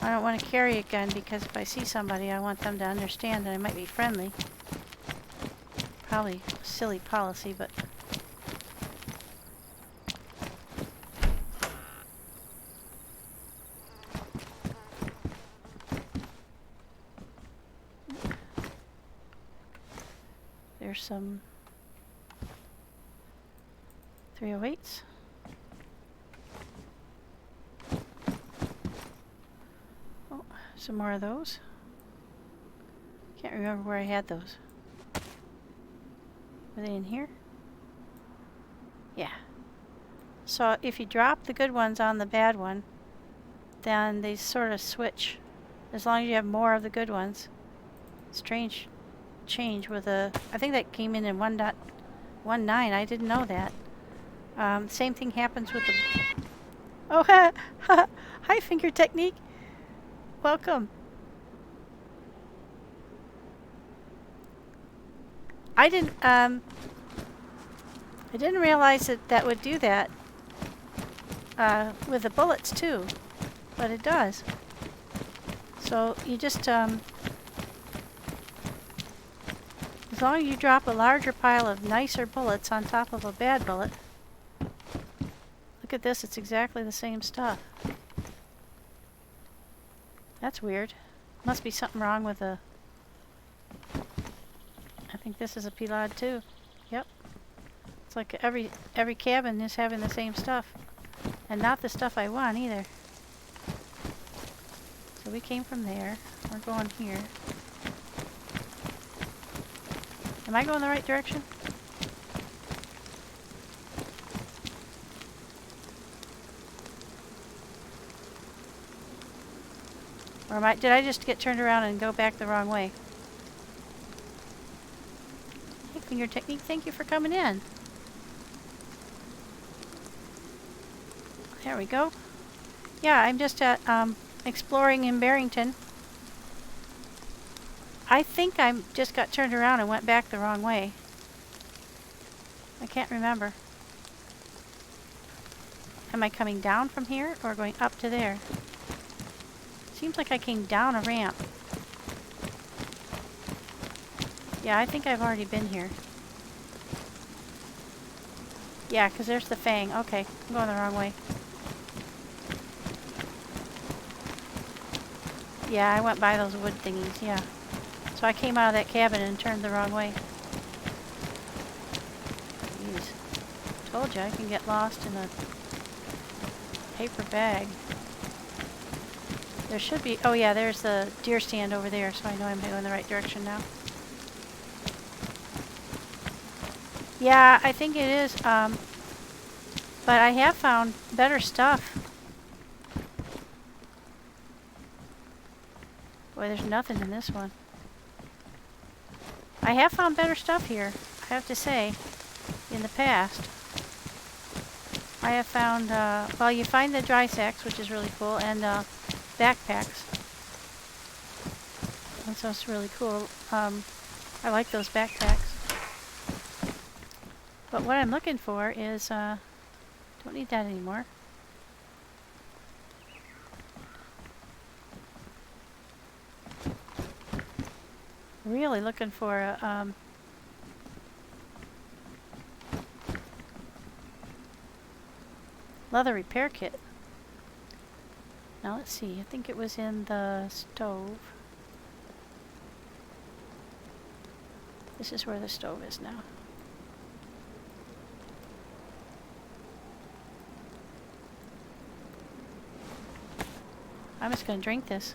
Speaker 1: I don't want to carry a gun because if I see somebody, I want them to understand that I might be friendly. Probably a silly policy, but... There's some 308s. Oh, some more of those. Can't remember where I had those. Were they in here? Yeah. So if you drop the good ones on the bad one, then they sort of switch. As long as you have more of the good ones. Strange change with a... I think that came in 1.19. I didn't know that. Same thing happens with the... Oh, hi, Finger Technique. Welcome. I didn't realize that would do that with the bullets too, but it does. So you just as long as you drop a larger pile of nicer bullets on top of a bad bullet. Look at this, it's exactly the same stuff. That's weird. Must be something wrong with the... I think this is a P-Lod too. Yep. It's like every cabin is having the same stuff. And not the stuff I want either. So we came from there. We're going here. Am I going the right direction? Or did I just get turned around and go back the wrong way? Hey, Finger Technique, thank you for coming in. There we go. Yeah, I'm just at exploring in Barrington. I think I just got turned around and went back the wrong way. I can't remember. Am I coming down from here or going up to there? Seems like I came down a ramp. Yeah, I think I've already been here. Yeah, because there's the fang. Okay, I'm going the wrong way. Yeah, I went by those wood thingies, yeah. So I came out of that cabin and turned the wrong way. Jeez. Told you I can get lost in a paper bag. There should be... Oh yeah, there's the deer stand over there, so I know I'm going the right direction now. Yeah, I think it is, but I have found better stuff. Boy, there's nothing in this one. I have found better stuff here, I have to say, in the past. I have found, well, you find the dry sacks, which is really cool, and backpacks. And so it's really cool. I like those backpacks. But what I'm looking for is, don't need that anymore. Really looking for a, leather repair kit. Now let's see, I think it was in the stove. This is where the stove is now. I'm just gonna drink this.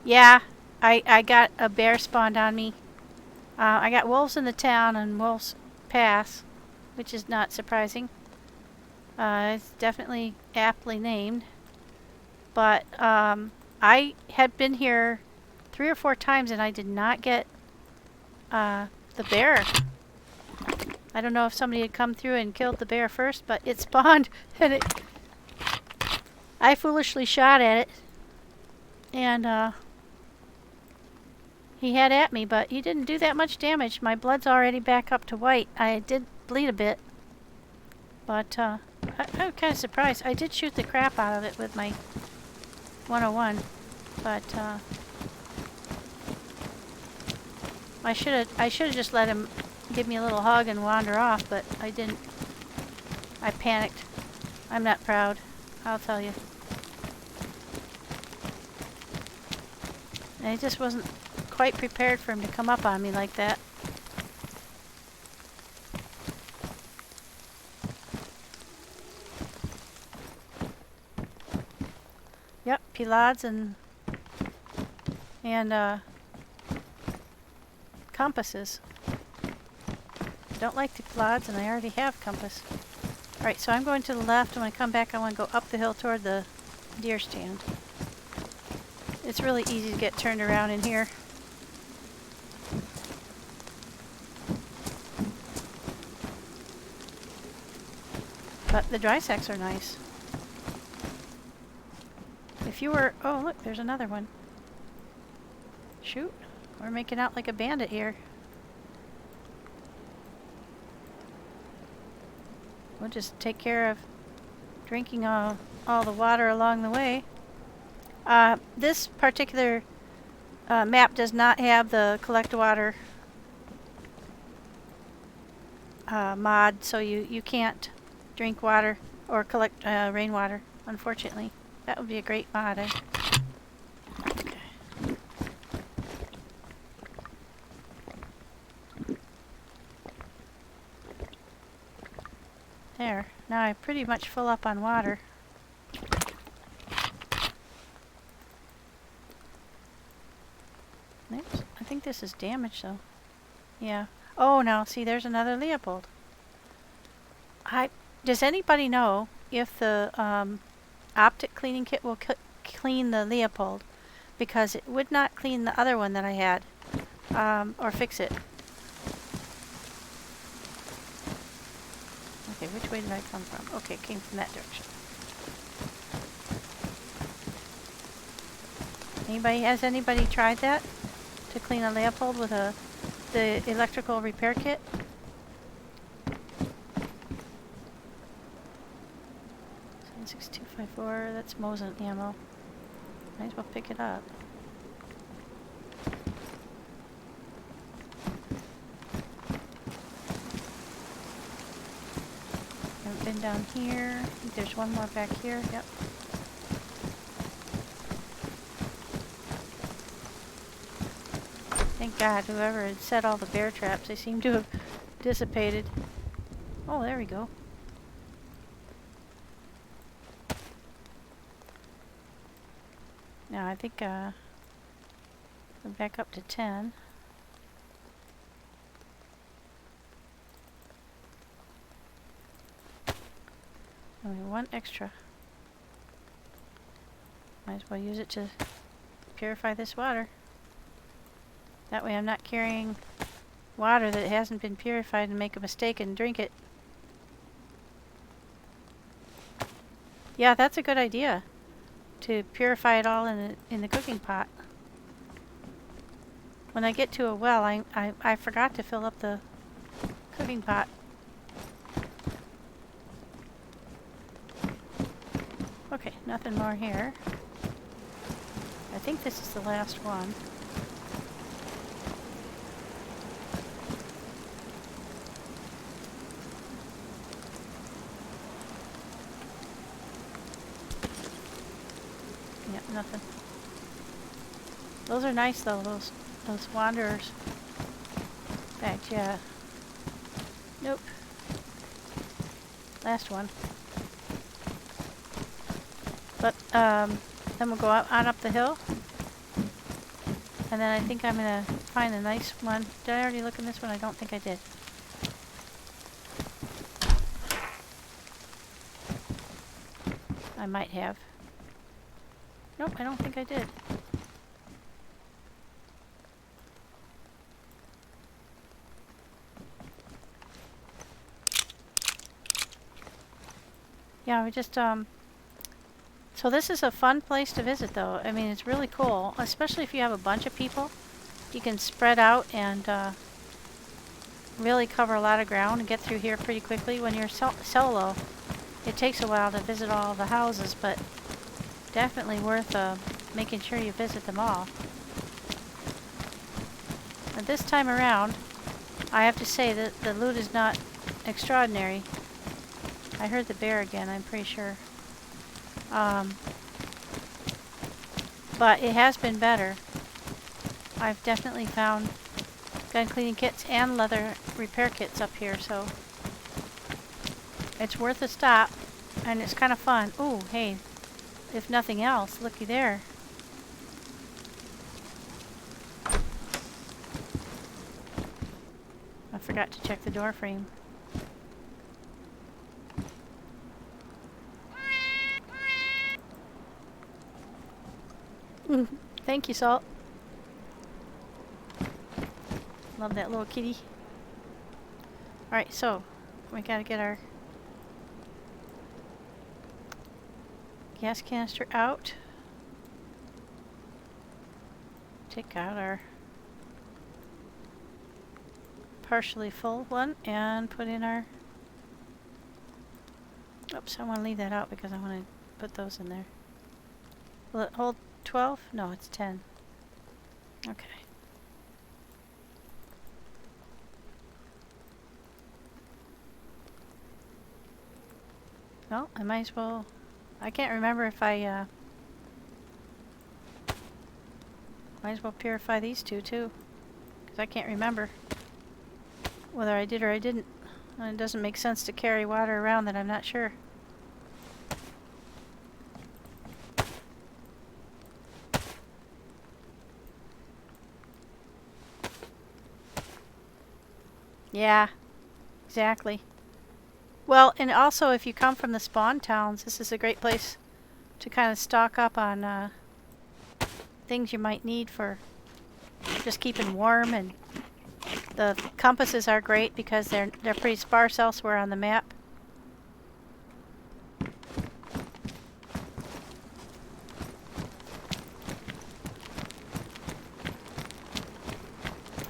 Speaker 1: Yeah, I got a bear spawned on me. I got wolves in the town and wolves pass, which is not surprising. It's definitely aptly named. But I had been here 3 or 4 times and I did not get the bear. I don't know if somebody had come through and killed the bear first, but it spawned and I foolishly shot at it. And he had at me, but he didn't do that much damage. My blood's already back up to white. I did bleed a bit. But I'm kind of surprised. I did shoot the crap out of it with my 101. But I should have just let him give me a little hug and wander off, but I didn't. I panicked. I'm not proud, I'll tell you. And I just wasn't quite prepared for him to come up on me like that. Yep, pilads and compasses. I don't like the pilads and I already have compass. Alright, so I'm going to the left. When I come back I want to go up the hill toward the deer stand. It's really easy to get turned around in here. But the dry sacks are nice. If you were... Oh, look, there's another one. Shoot. We're making out like a bandit here. We'll just take care of drinking all the water along the way. This particular map does not have the collect water mod, so you can't drink water or collect rainwater, unfortunately. That would be a great mod. Okay. There. Now I'm pretty much full up on water. Oops. I think this is damaged though. Yeah. Oh, now see, there's another Leopold. Does anybody know if the optic cleaning kit will clean the Leopold? Because it would not clean the other one that I had, or fix it. Okay, which way did I come from? Okay, it came from that direction. Has anybody tried that? To clean a Leopold with a the electrical repair kit. 76254, that's Mosin ammo. Might as well pick it up. Haven't been down here. I think there's one more back here. Yep. Thank God, whoever had set all the bear traps, they seem to have dissipated. Oh, there we go. Now I think we're back up to 10. Only one extra. Might as well use it to purify this water. That way I'm not carrying water that hasn't been purified and make a mistake and drink it. Yeah, that's a good idea. To purify it all in the cooking pot. When I get to a well, I forgot to fill up the cooking pot. Okay, nothing more here. I think this is the last one. Yep, nothing. Those are nice though, those wanderers bags, yeah. Nope. Last one. But then we'll go on up the hill. And then I think I'm gonna find a nice one. Did I already look in this one? I don't think I did. I might have. Nope, I don't think I did. Yeah, we just, so this is a fun place to visit though. I mean, it's really cool, especially if you have a bunch of people. You can spread out and really cover a lot of ground and get through here pretty quickly. When you're solo, it takes a while to visit all the houses, but definitely worth making sure you visit them all. And this time around, I have to say that the loot is not extraordinary. I heard the bear again, I'm pretty sure. But it has been better. I've definitely found gun cleaning kits and leather repair kits up here, so it's worth a stop, and it's kind of fun. Ooh, hey, if nothing else, looky there. I forgot to check the door frame. Thank you, Salt. Love that little kitty. Alright, so we gotta get our gas canister out. Take out our partially full one and put in our... Oops, I want to leave that out because I want to put those in there. Will it hold 12? No, it's 10. Okay. Well, I might as well... I can't remember if I, might as well purify these two, too. Because I can't remember whether I did or I didn't. And it doesn't make sense to carry water around that I'm not sure. Yeah, exactly. Well, and also if you come from the spawn towns, this is a great place to kind of stock up on things you might need for just keeping warm. And the compasses are great because they're pretty sparse elsewhere on the map.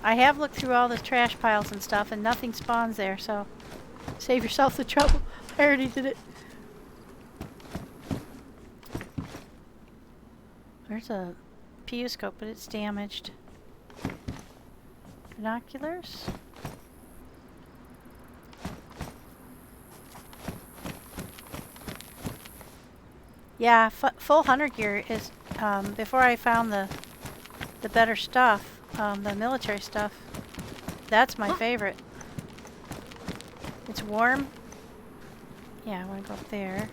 Speaker 1: I have looked through all the trash piles and stuff, and nothing spawns there, so save yourself the trouble. I already did it. There's a PU scope, but it's damaged. Binoculars. Yeah, full hunter gear is, before I found the better stuff, the military stuff, that's my favorite. It's warm. Yeah, I want to go up there.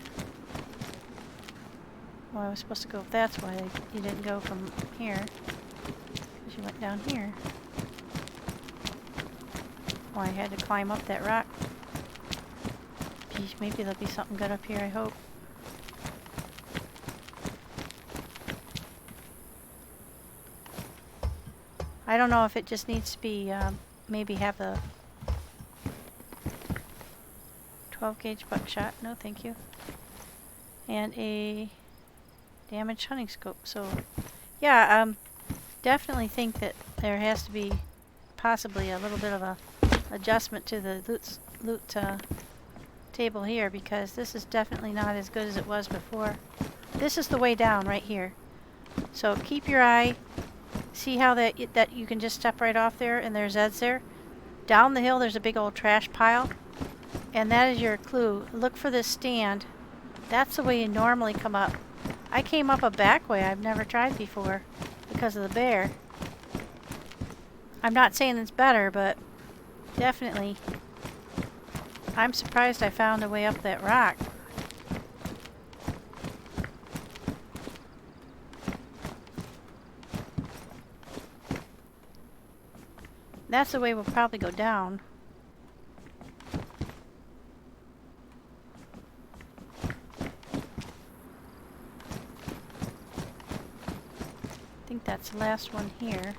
Speaker 1: Well, I was supposed to go, that's why you didn't go from here. Because you went down here. Well, I had to climb up that rock. Geez, maybe there'll be something good up here, I hope. I don't know if it just needs to be, maybe have a 12 gauge buckshot. No, thank you. And a damaged hunting scope. So, yeah, definitely think that there has to be possibly a little bit of a adjustment to the loot table here, because this is definitely not as good as it was before. This is the way down right here. So keep your eye. See how that you can just step right off there, and there's Zeds there. Down the hill there's a big old trash pile, and that is your clue. Look for this stand. That's the way you normally come up. I came up a back way I've never tried before because of the bear. I'm not saying it's better, but definitely I'm surprised I found a way up that rock. That's the way we'll probably go down. I think that's the last one here.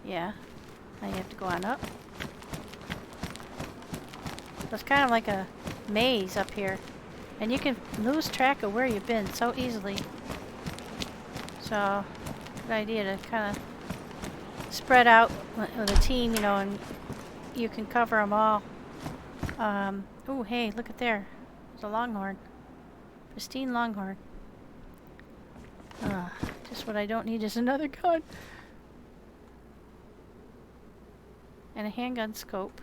Speaker 1: Yeah. Now you have to go on up. So it's kind of like a maze up here. And you can lose track of where you've been so easily. So, good idea to kind of spread out with a team, you know, and you can cover them all. Oh, hey, look at there. There's a longhorn. Pristine longhorn. Just what I don't need is another gun. And a handgun scope.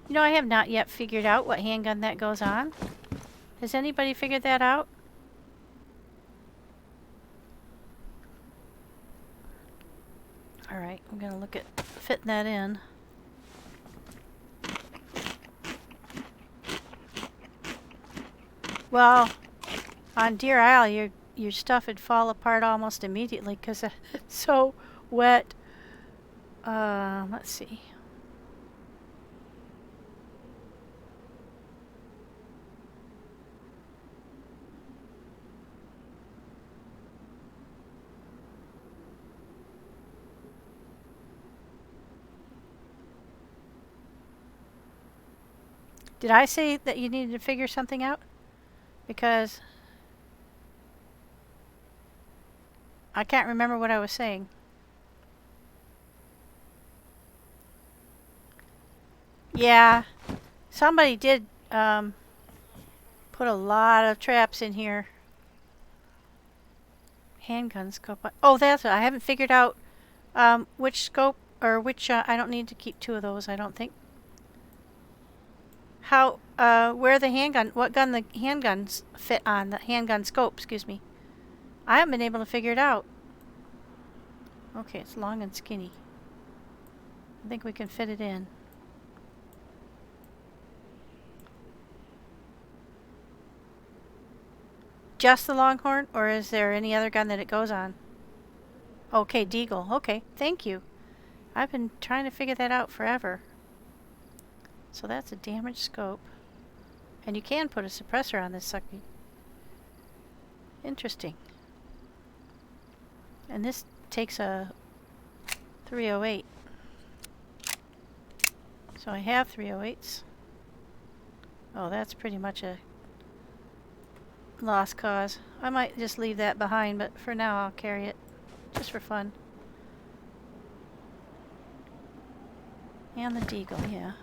Speaker 1: You know, I have not yet figured out what handgun that goes on. Has anybody figured that out? Alright, I'm gonna look at fitting that in. Well, on Deer Isle, your stuff would fall apart almost immediately because it's so wet. Let's see. Did I say that you needed to figure something out? Because I can't remember what I was saying. Yeah, somebody did put a lot of traps in here. Handgun scope. Oh, that's it. I haven't figured out which scope or which. I don't need to keep two of those, I don't think. How, where the handgun, what gun the handguns fit on, the handgun scope, excuse me. I haven't been able to figure it out. Okay, it's long and skinny. I think we can fit it in. Just the Longhorn, or is there any other gun that it goes on? Okay, Deagle. Okay, thank you. I've been trying to figure that out forever. So that's a damaged scope. And you can put a suppressor on this sucker. Interesting. And this takes a 308. So I have 308s. Oh, that's pretty much a lost cause. I might just leave that behind, but for now I'll carry it. Just for fun. And the deagle, yeah.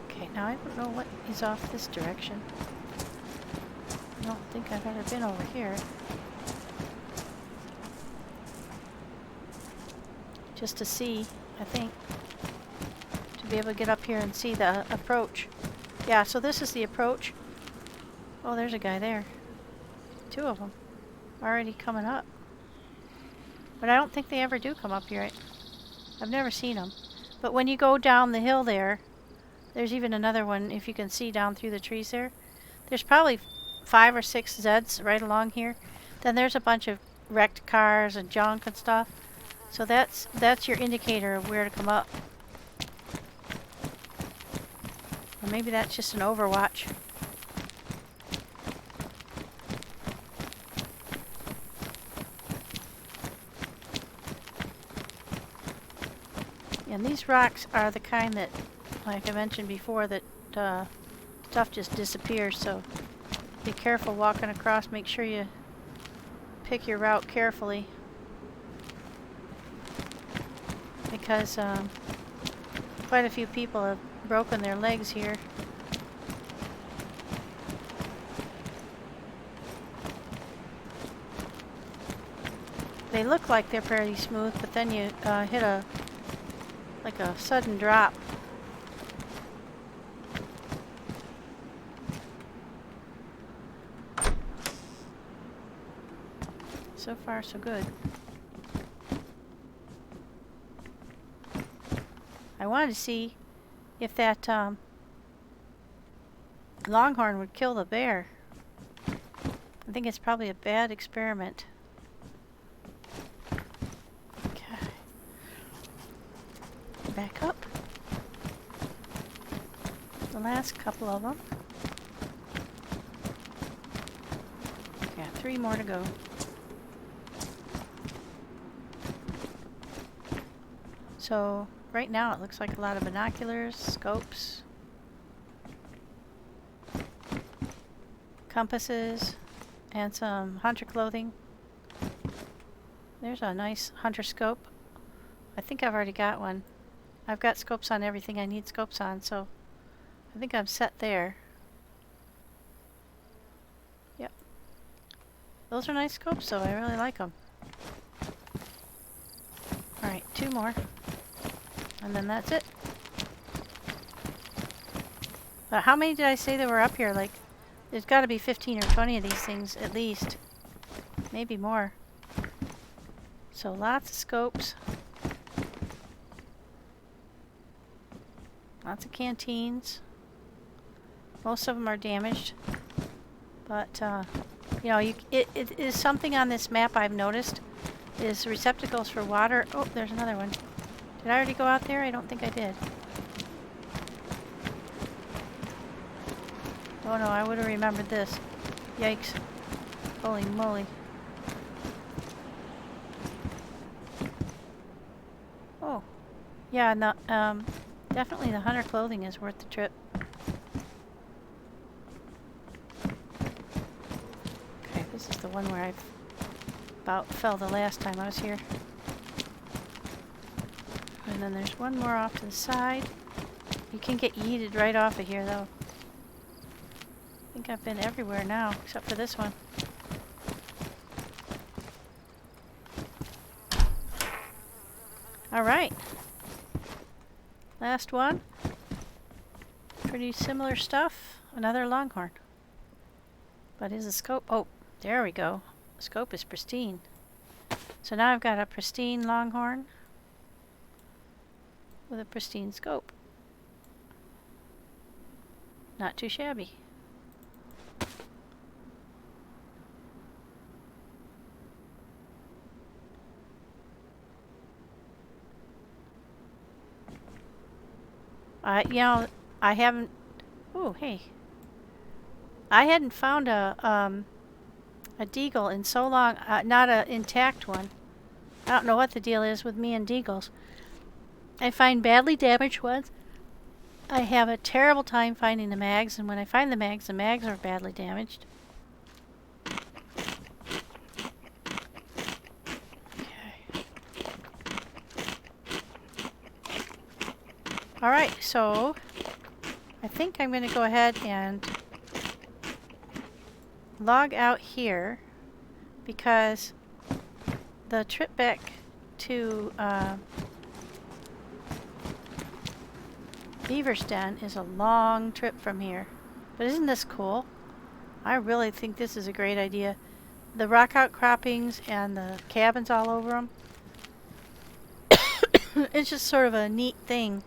Speaker 1: Okay, now I don't know what is off this direction. I don't think I've ever been over here. Just to see, I think. To be able to get up here and see the approach. Yeah, so this is the approach. Oh, there's a guy there. 2 of them. Already coming up. But I don't think they ever do come up here. I've never seen them. But when you go down the hill there, there's even another one, if you can see down through the trees there. There's probably 5 or 6 Zeds right along here. Then there's a bunch of wrecked cars and junk and stuff. So that's your indicator of where to come up. Or maybe that's just an overwatch. And these rocks are the kind that, like I mentioned before, that stuff just disappears, so be careful walking across. Make sure you pick your route carefully, because quite a few people have broken their legs here. They look like they're pretty smooth, but then you hit a sudden drop. So far, so good. I wanted to see if that longhorn would kill the bear. I think it's probably a bad experiment. Okay. Back up. The last couple of them. Yeah, 3 more to go. So right now it looks like a lot of binoculars, scopes, compasses, and some hunter clothing. There's a nice hunter scope. I think I've already got one. I've got scopes on everything I need scopes on, so I think I'm set there. Yep. Those are nice scopes, so I really like them. Alright, 2 more. And then that's it. But how many did I say there were up here? Like, there's got to be 15 or 20 of these things at least. Maybe more. So lots of scopes. Lots of canteens. Most of them are damaged. But, you know, it is something on this map I've noticed. Is receptacles for water. Oh, there's another one. Did I already go out there? I don't think I did. Oh no, I would have remembered this. Yikes. Holy moly. Oh. Yeah, no, definitely the hunter clothing is worth the trip. Okay, this is the one where I about fell the last time I was here. And then there's one more off to the side. You can get yeeted right off of here, though. I think I've been everywhere now, except for this one. Alright. Last one. Pretty similar stuff. Another longhorn. But is the scope... Oh, there we go. The scope is pristine. So now I've got a pristine longhorn with a pristine scope. Not too shabby. You know, I haven't... Oh, hey. I hadn't found a deagle in so long. Not an intact one. I don't know what the deal is with me and deagles. I find badly damaged ones. I have a terrible time finding the mags, and when I find the mags are badly damaged. Okay. Alright, so I think I'm going to go ahead and log out here because the trip back to Beaver's Den is a long trip from here. But isn't this cool? I really think this is a great idea. The rock outcroppings and the cabins all over them. It's just sort of a neat thing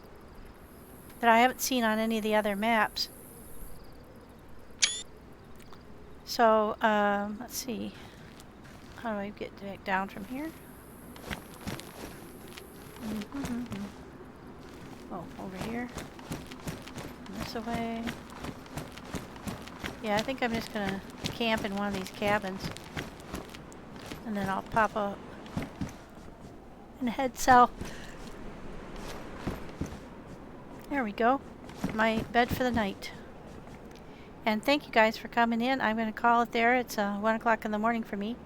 Speaker 1: that I haven't seen on any of the other maps. So, let's see. How do I get back down from here? Oh, over here. This away. Yeah, I think I'm just gonna camp in one of these cabins. And then I'll pop up and head south. There we go. My bed for the night. And thank you guys for coming in. I'm going to call it there. It's 1 o'clock in the morning for me.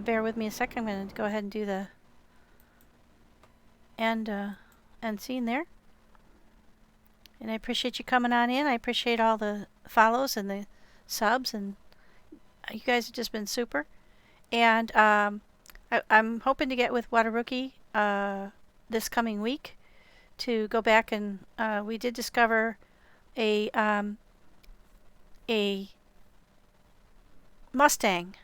Speaker 1: Bear with me a second. I'm going to go ahead and do the end scene there. And I appreciate you coming on in. I appreciate all the follows and the subs. And you guys have just been super. And I'm hoping to get with Wataruki this coming week to go back and we did discover a Mustang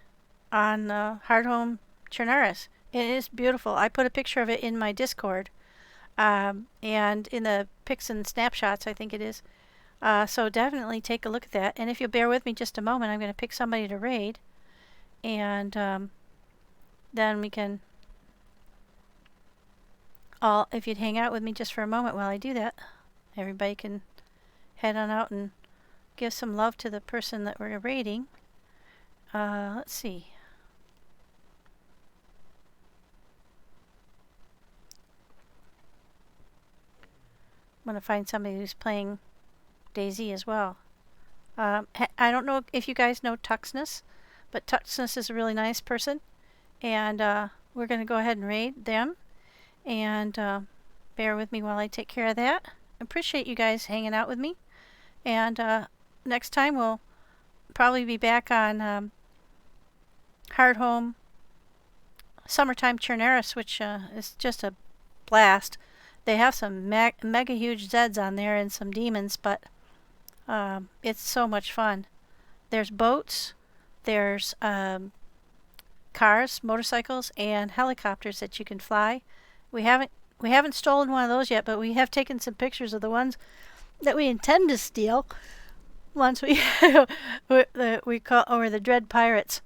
Speaker 1: on Hardhome Chernaris. It is beautiful. I put a picture of it in my Discord and in the pics and snapshots, I think it is. So definitely take a look at that. And if you'll bear with me just a moment, I'm going to pick somebody to raid. And then we can all, if you'd hang out with me just for a moment while I do that, everybody can head on out and give some love to the person that we're raiding. Let's see. I'm going to find somebody who's playing DayZ as well. I don't know if you guys know Tuxness, but Tuxness is a really nice person. And we're going to go ahead and raid them. And bear with me while I take care of that. Appreciate you guys hanging out with me. And next time we'll probably be back on Hardhome Summertime Chernaris, which is just a blast. They have some mega huge Zeds on there and some demons, but it's so much fun. There's boats, there's cars, motorcycles, and helicopters that you can fly. We haven't stolen one of those yet, but we have taken some pictures of the ones that we intend to steal. Once we we call or the Dread Pirates,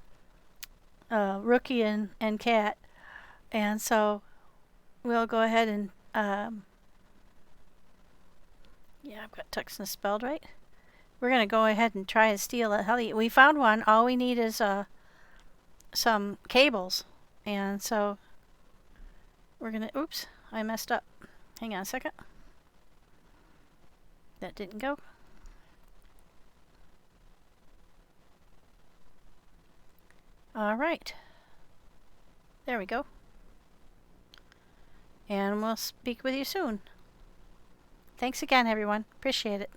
Speaker 1: Rookie and Cat, and so we'll go ahead and yeah, I've got Tuxness spelled right. We're gonna go ahead and try and steal a heli. We found one. All we need is some cables, and so we're gonna. Oops, I messed up. Hang on a second. That didn't go. All right. There we go. And we'll speak with you soon. Thanks again, everyone. Appreciate it.